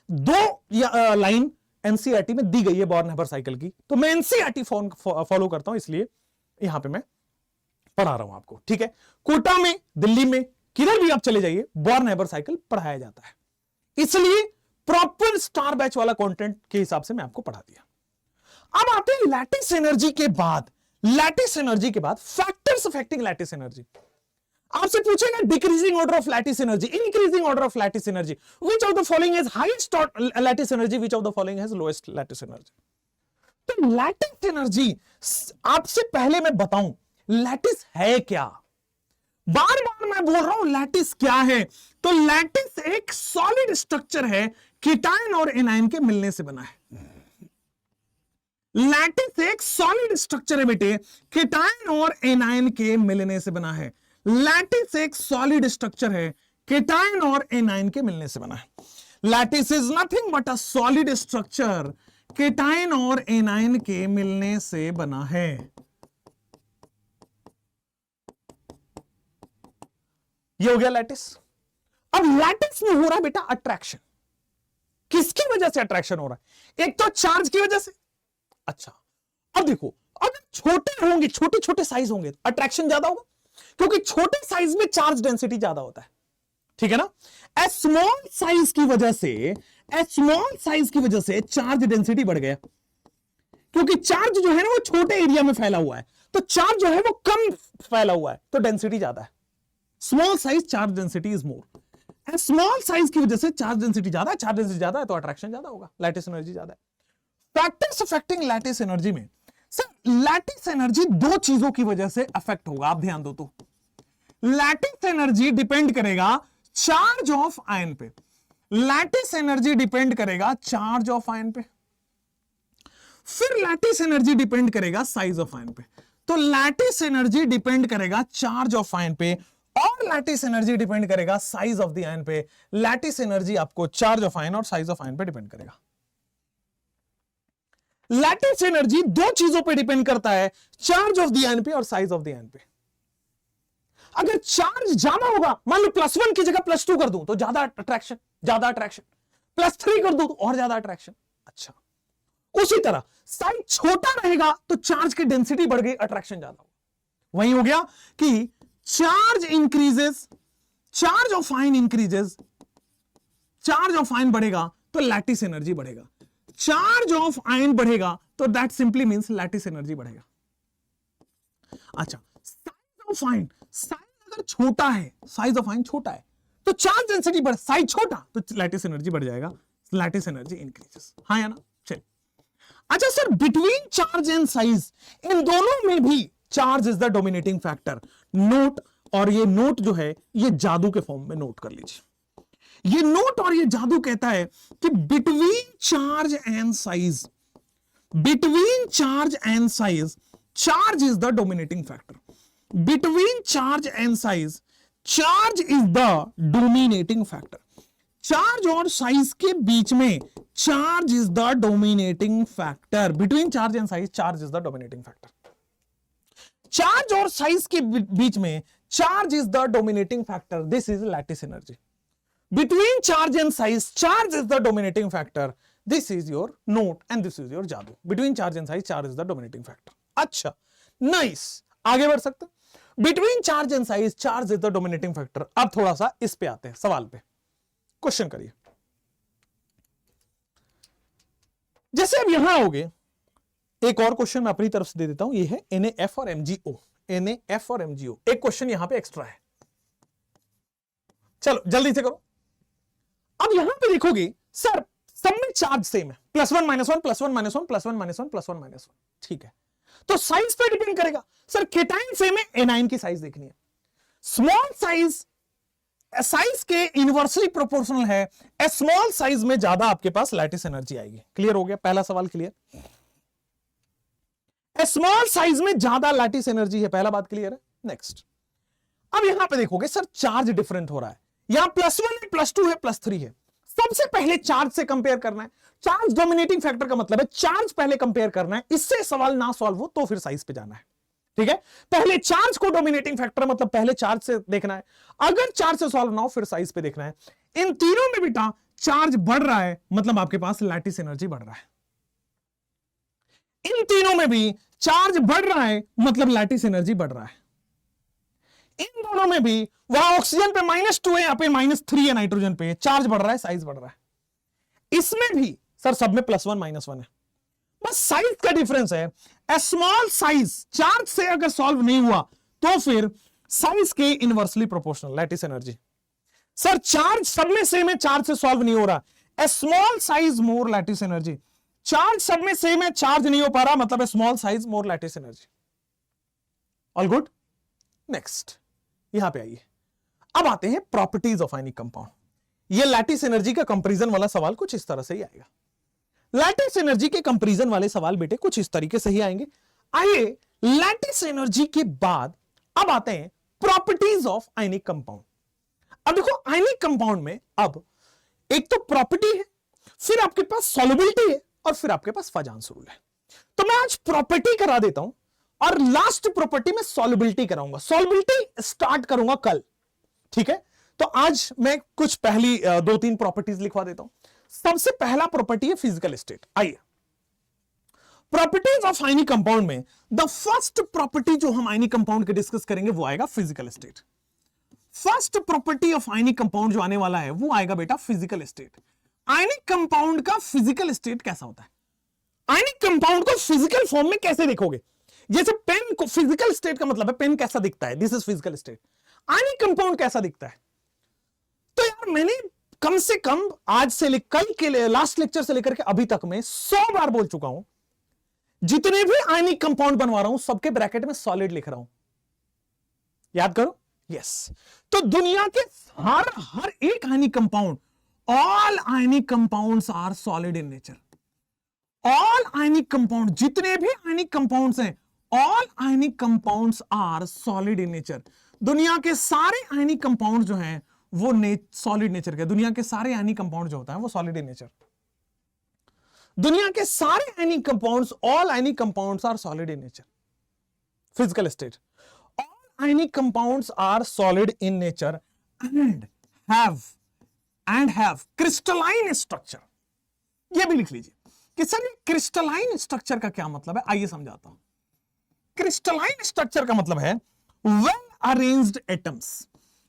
2 लाइन एनसीईआरटी में दी गई है बॉर्न हैबर साइकिल की, तो मैं एनसीईआरटी फॉलो करता हूं, इसलिए यहां पे मैं पढ़ा रहा हूं आपको, ठीक है। कोटा में, दिल्ली में, किधर भी आप चले जाइए, बॉर्न हैबर साइकिल पढ़ाया जाता है, इसलिए प्रॉपर स्टार बैच वाला कंटेंट के हिसाब से मैं आपको पढ़ा दिया। अब आते हैं लैटिस एनर्जी के बाद, फैक्टर्स अफेक्टिंग लैटिस एनर्जी। आपसे पूछेगा decreasing order of lattice energy, increasing order of lattice energy, which of the following has highest lattice energy, which of the following has lowest lattice energy. तो lattice energy, आपसे पहले मैं बताऊं lattice है क्या, बार बार मैं बोल रहा हूं लैटिस क्या है। तो लैटिस एक सॉलिड स्ट्रक्चर है, कीटायन और एनायन के मिलने से बना है। लैटिस एक सॉलिड स्ट्रक्चर है बेटे, कीटायन और एनायन के मिलने से बना है। लैटिस एक सॉलिड स्ट्रक्चर है, कीटायन और एनायन के मिलने से बना है। Lattice is nothing but a solid structure, cation और एनायन के मिलने से बना है। ये हो गया लैटिस। अब लैटिस में हो रहा है बेटा अट्रैक्शन। किसकी वजह से अट्रैक्शन हो रहा है, एक तो चार्ज की वजह से। अच्छा अब देखो, अगर छोटे होंगे, छोटे छोटे साइज होंगे, अट्रैक्शन ज्यादा होगा, क्योंकि छोटे साइज में चार्ज डेंसिटी ज्यादा होता है, ठीक है ना। स्मॉल साइज की वजह से चार्ज डेंसिटी बढ़ गया, क्योंकि चार्ज जो है ना वो छोटे एरिया में फैला हुआ है, तो चार्ज जो है वो कम फैला हुआ है, तो डेंसिटी ज्यादा है। Small size charge density is more. Small size की वजह से चार्ज डेंसिटी ज्यादा है, चार्ज डेंसिटी ज्यादा है तो अट्रैक्शन ज्यादा होगा, लैटिस एनर्जी ज्यादा है। फैक्टर्स अफेक्टिंग लैटिस एनर्जी में सर, लैटिस एनर्जी 2 चीजों की वजह से अफेक्ट होगा, आप ध्यान दो। तो लैटिस एनर्जी डिपेंड करेगा चार्ज ऑफ आयन पे, लैटिस एनर्जी डिपेंड करेगा चार्ज ऑफ आयन पे, फिर लैटिस एनर्जी डिपेंड करेगा साइज ऑफ आयन पे। तो लैटिस एनर्जी डिपेंड करेगा चार्ज ऑफ आयन पे, और लैटिस एनर्जी डिपेंड करेगा साइज ऑफ द आयन पे। लैटिस एनर्जी आपको चार्ज ऑफ आयन और साइज ऑफ आयन पे डिपेंड करेगा। लैटिस एनर्जी 2 चीजों पे डिपेंड करता है, चार्ज ऑफ द आयन पे और साइज ऑफ द आयन पे। अगर चार्ज ज्यादा होगा, मान लो +1 की जगह +2 कर दूं तो ज्यादा अट्रैक्शन, +3 कर दूं तो और ज्यादा अट्रैक्शन। अच्छा, उसी तरह साइज छोटा रहेगा तो चार्ज की डेंसिटी बढ़ गई, अट्रैक्शन ज्यादा होगा। वही हो गया कि charge increases, charge of ion increases, charge of ion बढ़ेगा तो लैटिस एनर्जी बढ़ेगा, चार्ज ऑफ आयन बढ़ेगा तो that simply means lattice energy बढ़ेगा। अच्छा, साइज ऑफ आयन, साइज अगर छोटा है, साइज ऑफ आयन छोटा है तो चार्ज डेंसिटी बढ़, साइज छोटा तो लैटिस एनर्जी बढ़ जाएगा, लैटिस एनर्जी इंक्रीजेस। हाँ या ना, चलिए। अच्छा sir, between charge and size, इन दोनों में भी charge is the dominating factor. Note, और ये नोट जो है ये जादू के फॉर्म में नोट कर लीजिए। ये नोट और ये जादू कहता है कि between charge and size, between charge and size, charge is the dominating factor. Between charge and size, charge is the dominating factor. Charge और साइज के बीच में charge is the dominating factor. Between charge and size, charge is the dominating factor. Charge और size के बीच में charge is the dominating factor, this is lattice energy. between charge and size, charge is the dominating factor. This is your note and this is your जादू. Between charge and size, charge is the dominating factor. अच्छा, nice. आगे बढ़ सकते. Between charge and size, charge is the dominating factor. अब थोड़ा सा इस पे आते हैं, सवाल पे. क्वेश्चन करिए. जैसे अब यहां आओगे, एक और क्वेश्चन मैं अपनी तरफ से दे देता हूं. ये है NaF और MgO. NaF और MgO. एक क्वेश्चन यहां पे एक्स्ट्रा है. चलो जल्दी से करो. अब यहां पे देखोगे सर सब में चार्ज सेम है, +1 -1 +1 -1 +1 -1 +1 -1. ठीक है, तो साइज पे डिपेंड करेगा. सर केटाइन सेम है, एनाइन की साइज देखनी है. स्मॉल साइज साइज के इनवर्सली प्रोपोर्शनल है. स्मॉल साइज में ज्यादा आपके पास लैटिस एनर्जी आएगी. क्लियर हो गया? पहला सवाल क्लियर. स्मॉल साइज में ज्यादा लैटिस एनर्जी है, पहला बात क्लियर है. नेक्स्ट, अब यहां पे देखोगे सर चार्ज डिफरेंट हो रहा है. यहां +1 है, +2 है, +3 है. सबसे पहले चार्ज से कंपेयर करना है. चार्ज डोमिनेटिंग फैक्टर का मतलब है चार्ज पहले कंपेयर करना है. इससे सवाल ना सॉल्व हो तो फिर साइज पे जाना है. ठीक है, पहले चार्ज को डोमिनेटिंग फैक्टर मतलब पहले चार्ज से देखना है. अगर चार्ज से सॉल्व ना हो फिर साइज पे देखना है. इन तीनों में बेटा चार्ज बढ़ रहा है मतलब आपके पास लैटिस एनर्जी बढ़ रहा है. इन तीनों में भी चार्ज बढ़ रहा है मतलब लैटिस एनर्जी बढ़ रहा है. इन दोनों में भी, वहां ऑक्सीजन पे -2 है, यहां पे -3 है, नाइट्रोजन पे चार्ज बढ़ रहा है, साइज बढ़ रहा है. इसमें भी सर सब में +1 -1 है, बस साइज का डिफरेंस है. स्मॉल साइज चार्ज से अगर सॉल्व नहीं हुआ तो फिर साइज के inversely proportional lattice energy. Sir charge सब में सेम है, चार्ज से सॉल्व नहीं हो रहा, small size more lattice energy. Charge सब में सेम है, चार्ज नहीं हो पा रहा मतलब small size more lattice energy. All good. Next, यहां पे आइए. अब आते हैं प्रॉपर्टीज ऑफ आयनिक कंपाउंड. ये लैटिस एनर्जी का कंपैरिजन वाला सवाल कुछ इस तरह से ही आएगा. लैटिस एनर्जी के कंपैरिजन वाले सवाल बेटे कुछ इस तरीके से ही आएंगे. आइए, लैटिस एनर्जी के बाद अब आते हैं प्रॉपर्टीज ऑफ आयनिक कंपाउंड. अब देखो आयनिक कंपाउंड में अब एक तो प्रॉपर्टी है, फिर आपके पास सॉल्युबिलिटी है और फिर आपके पास फजांस रूल है. तो मैं आज प्रॉपर्टी करा देता हूं और लास्ट प्रॉपर्टी में सॉल्युबिलिटी कराऊंगा. सॉल्युबिलिटी स्टार्ट करूंगा कल. ठीक है, तो आज मैं कुछ पहली 2-3 प्रॉपर्टीज लिखवा देता हूं. सबसे पहला प्रॉपर्टी है फिजिकल स्टेट. आइए, प्रॉपर्टीज ऑफ आयनिक कंपाउंड में द फर्स्ट प्रॉपर्टी जो हम आयनिक कंपाउंड के डिस्कस करेंगे वो आएगा physical state. First property of ionic compound जो आने वाला है वो आएगा बेटा फिजिकल स्टेट. आयनिक कंपाउंड का फिजिकल स्टेट कैसा होता है? आयनिक कंपाउंड को फिजिकल फॉर्म में कैसे देखोगे? जैसे पेन को फिजिकल स्टेट का मतलब है पेन कैसा दिखता है, this is physical state. Ionic compound कैसा दिखता है? तो यार मैंने कम से कम आज से कल के लास्ट लेक्चर से लेकर के अभी तक में 100 बार बोल चुका हूं, जितने भी आयनिक कंपाउंड बनवा रहा हूं सबके ब्रैकेट में सॉलिड लिख रहा हूं. याद करो. यस, तो दुनिया के हर एक ionic compound, all ionic compounds are solid in nature. All ionic compound, जितने भी आयनिक कंपाउंड्स हैं, all ionic compounds are solid in nature. दुनिया के सारे आयनिक कंपाउंड जो हैं वो सॉलिड नेचर के. दुनिया के सारे आयनिक कंपाउंड जो होता है वो सॉलिड इन नेचर. दुनिया के सारे ionic compounds, all ionic compounds are solid in nature. Physical state, all ionic compounds are solid in nature and have crystalline structure. ये भी लिख लीजिए कि सर क्रिस्टलाइन स्ट्रक्चर का क्या मतलब है. आइए समझाता हूं. क्रिस्टलाइन स्ट्रक्चर का मतलब है वेल अरेंज्ड एटम्स.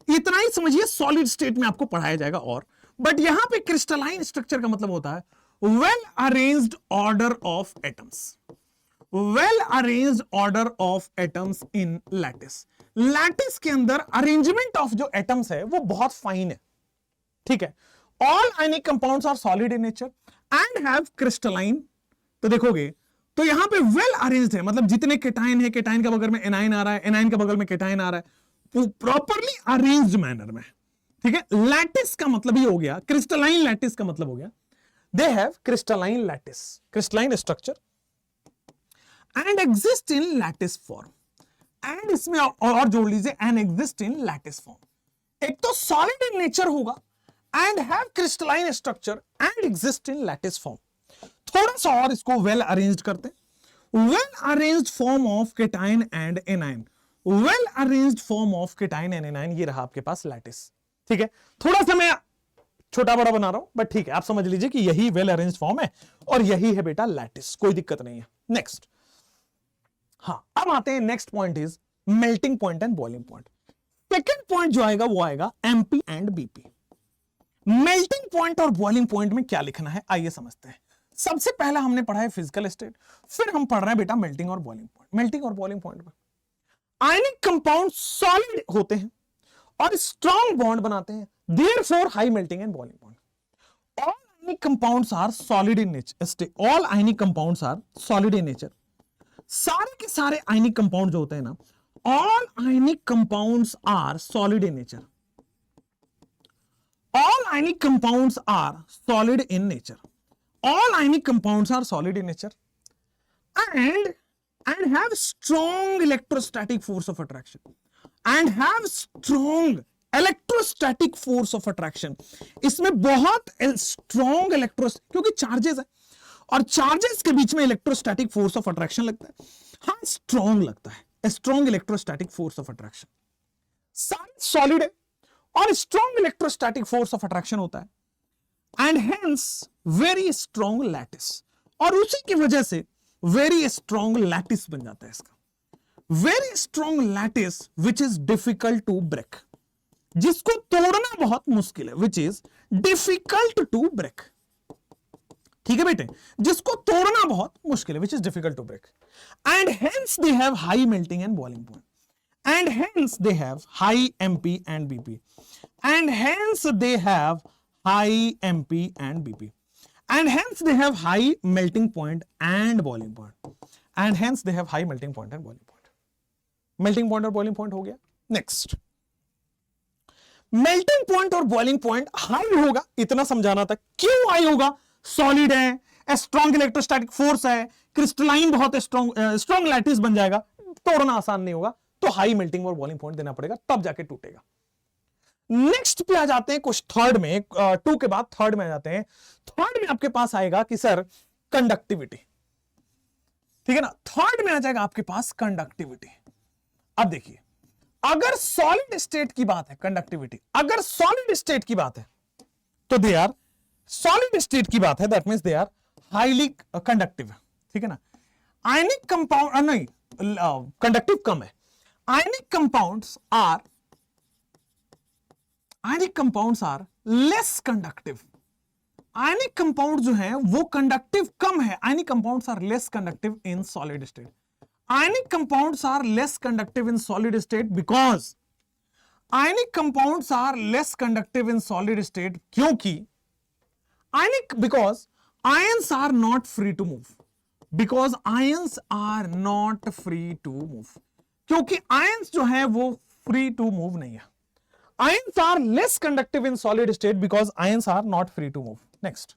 इतना ही समझिए, सॉलिड स्टेट में आपको पढ़ाया जाएगा और, बट यहां पे क्रिस्टलाइन स्ट्रक्चर का मतलब होता है well arranged order of atoms. Well arranged order of atoms in lattice. Lattice के अंदर अरेंजमेंट ऑफ जो एटम्स है वो बहुत फाइन है. ठीक है, all ionic compounds are solid in nature and have crystalline. तो देखोगे तो यहां पे वेल अरेंज्ड है मतलब जितने केटाइन है, केटाइन के बगल में एनाइन आ रहा है, एनाइन के बगल में केटाइन आ रहा है, प्रॉपरली अरेंज्ड मैनर में. ठीक है, लैटिस का मतलब ये हो गया, क्रिस्टलाइन लैटिस का मतलब हो गया they have crystalline lattice, crystalline structure and exist in lattice form. And इसमें और जोड़ लीजिए and exist in lattice form. एक तो सॉलिड इन नेचर होगा and have crystalline structure and exist in lattice form. थोड़ा सा और इसको वेल अरेंज्ड करते हैं. Well arranged form of cation and A9. Well arranged form of cation and A9, ये रहा आपके पास लैटिस. ठीक है, थोड़ा सा मैं छोटा बड़ा बना रहा हूं, बट ठीक है, आप समझ लीजिए कि यही वेल अरेंज फॉर्म है और यही है बेटा लैटिस, कोई दिक्कत नहीं है। नेक्स्ट, हाँ, अब आते हैं next point is melting point and boiling point. Second point जो आएगा वो आएगा MP and BP. Melting point और बॉइलिंग पॉइंट में क्या लिखना है, आइए समझते हैं। सबसे पहला हमने पढ़ा है फिजिकल स्टेट, फिर हम पढ़ रहे हैं बेटा मेल्टिंग और बॉइलिंग पॉइंट। मेल्टिंग और बॉइलिंग पॉइंट में आयनिक कंपाउंड सॉलिड होते हैं और स्ट्रॉन्ग बॉन्ड बनाते हैं, therefore high melting and boiling point. All ionic compounds are solid in nature, all ionic compounds are solid in nature. सारे के सारे आयनिक कंपाउंड जो होते हैं ना, all ionic compounds are solid in nature, all ionic compounds are solid in nature, all ionic compounds are solid in nature and have strong electrostatic force of attraction, and have strong electrostatic force of attraction। इसमें बहुत strong क्योंकि charges है और charges के बीच में electrostatic force of attraction लगता है। हाँ, स्ट्रॉन्ग लगता है, strong electrostatic force of attraction. सारे सॉलिड है और strong electrostatic force of attraction होता है and hence very strong lattice, और उसी की वजह से वेरी स्ट्रॉन्ग लैटिस बन जाता है इसका। Very strong lattice which is difficult to break, जिसको तोड़ना बहुत मुश्किल है, which is difficult to break. ठीक है बेटे, जिसको तोड़ना बहुत मुश्किल है, which is difficult to break, and hence they have high melting and boiling point, and hence they have high MP and BP, and hence they have high MP and BP, and hence they have high melting point and boiling point, and hence they have high melting point and boiling point। melting point और boiling point हो गया। next, melting point और boiling point high होगा, इतना समझाना था। क्यों high होगा? सॉलिड है, स्ट्रॉन्ग इलेक्ट्रोस्टैटिक फोर्स है, क्रिस्टलाइन बहुत स्ट्रॉन्ग लैटिस बन जाएगा, तोड़ना आसान नहीं होगा, तो हाई मेल्टिंग और बॉइलिंग पॉइंट देना पड़ेगा, तब जाके टूटेगा। नेक्स्ट पे आ जाते हैं कुछ थर्ड में, 2 के बाद थर्ड में आ जाते हैं। थर्ड में आपके पास आएगा कि सर कंडक्टिविटी, ठीक है ना, थर्ड में आ जाएगा आपके पास कंडक्टिविटी। अब देखिए, अगर सॉलिड स्टेट की बात है, कंडक्टिविटी, अगर सॉलिड स्टेट की बात है तो दे आर सॉलिड स्टेट की बात है, that means they are highly conductive, ठीक है ना। आयनिक कंपाउंड नहीं, कंडक्टिव कम है। Ionic compounds are less conductive. Ionic compound जो है वो कंडक्टिव कम है। Ionic compounds are less conductive in solid state. Ionic compounds are less conductive in solid state because ionic compounds are less conductive in solid state, क्योंकि because ions are not free to move, because ions are not free to move, क्योंकि ions जो है वो free to move नहीं है। Ions are less conductive in solid state because ions are not free to move. Next,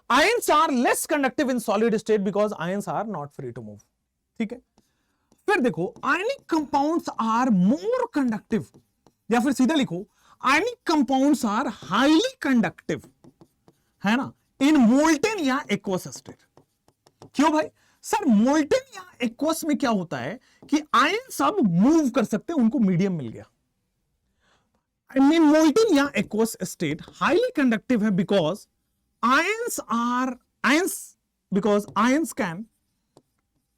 ions are less conductive in solid state because ions are not free to move, ठीक है। फिर देखो, ionic compounds are more conductive, या फिर सीधा लिखो, ionic compounds are highly conductive, है ना, इन मोल्टेन या एक्वस स्टेट। क्यों भाई? सर मोल्टेन या एक्वस में क्या होता है कि आयन सब मूव कर सकते हैं, उनको मीडियम मिल गया। आई मीन मोल्टेन या एक्वस स्टेट हाईली कंडक्टिव है because ions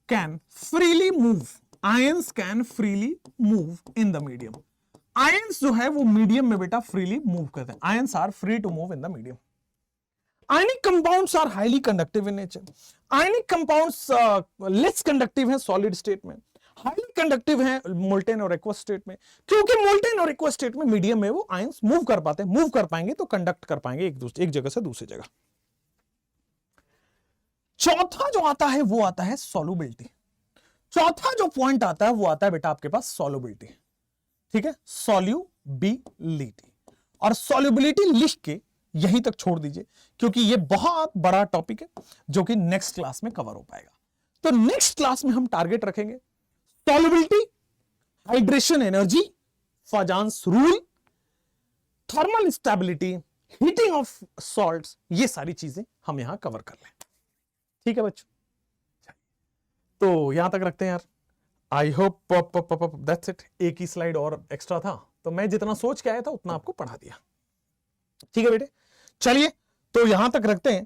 can freely move, ions can freely move in the medium. Ions जो है वो मीडियम में बेटा फ्रीली मूव करते हैं, ions are free to move in the medium. Ionic compounds are highly conductive in nature. Ionic compounds less conductive हैं solid state में, highly conductive हैं मोल्टेन और एक्वस स्टेट में, क्योंकि मोल्टेन और एक्वस स्टेट में मीडियम में वो आयंस मूव कर पाते हैं, मूव कर पाएंगे तो कंडक्ट कर पाएंगे एक जगह से दूसरी जगह। चौथा जो आता है वो आता है सॉल्युबिलिटी। चौथा जो पॉइंट आता है वो आता है बेटा आपके पास सॉल्युबिलिटी, ठीक है, सॉल्युबिलिटी। और सॉल्युबिलिटी लिख के यहीं तक छोड़ दीजिए, क्योंकि ये बहुत बड़ा टॉपिक है जो कि नेक्स्ट क्लास में कवर हो पाएगा। तो नेक्स्ट क्लास में हम टारगेट रखेंगे solubility, hydration energy, Fajans rule, thermal stability, heating of salts, ये सारी चीजें हम यहां कवर कर लें। ठीक है बच्चों, तो यहां तक रखते हैं यार। I hope that's it. एक ही स्लाइड और एक्स्ट्रा था, तो मैं जितना सोच के आया था उतना आपको पढ़ा दिया। ठीक है बेटे, चलिए तो यहां तक रखते हैं।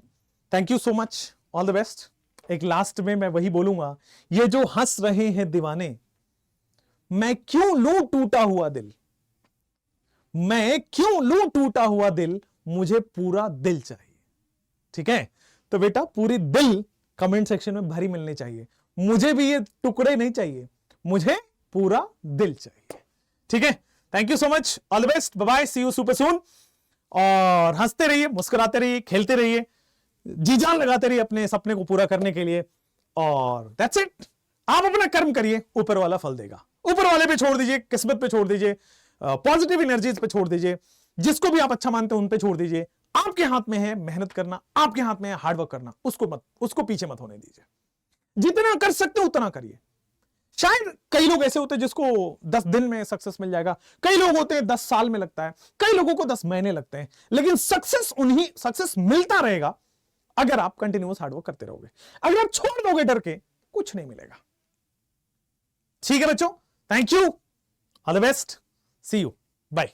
Thank you so much, all the best. एक लास्ट में मैं वही बोलूंगा, ये जो हंस रहे हैं दीवाने, मैं क्यों लूं टूटा हुआ दिल, मैं क्यों लूं टूटा हुआ दिल, मुझे पूरा दिल चाहिए। ठीक है, तो बेटा पूरी दिल कमेंट सेक्शन में भरी मिलनी चाहिए। मुझे भी ये टुकड़े नहीं चाहिए, मुझे पूरा दिल चाहिए। ठीक है, thank you so much, all the best, bye bye, see you super soon. और हंसते रहिए, मुस्कुराते रहिए, खेलते रहिए, जी जान लगाते रहिए अपने सपने को पूरा करने के लिए। और दैट्स इट, आप अपना कर्म करिए, ऊपर वाला फल देगा। ऊपर वाले पे छोड़ दीजिए, किस्मत पे छोड़ दीजिए, पॉजिटिव एनर्जीज पे छोड़ दीजिए, जिसको भी आप अच्छा मानते हैं उन पे छोड़ दीजिए। आपके हाथ में है मेहनत करना, आपके हाथ में है हार्डवर्क करना, उसको पीछे मत होने दीजिए। जितना कर सकते हो उतना करिए। शायद कई लोग ऐसे होते हैं जिसको 10 दिन में सक्सेस मिल जाएगा, कई लोग होते हैं 10 साल में लगता है, कई लोगों को 10 महीने लगते हैं, लेकिन सक्सेस मिलता रहेगा अगर आप कंटिन्यूअस हार्डवर्क करते रहोगे। अगर आप छोड़ दोगे डर के, कुछ नहीं मिलेगा। ठीक है बच्चों, thank you, all the best, see you, bye.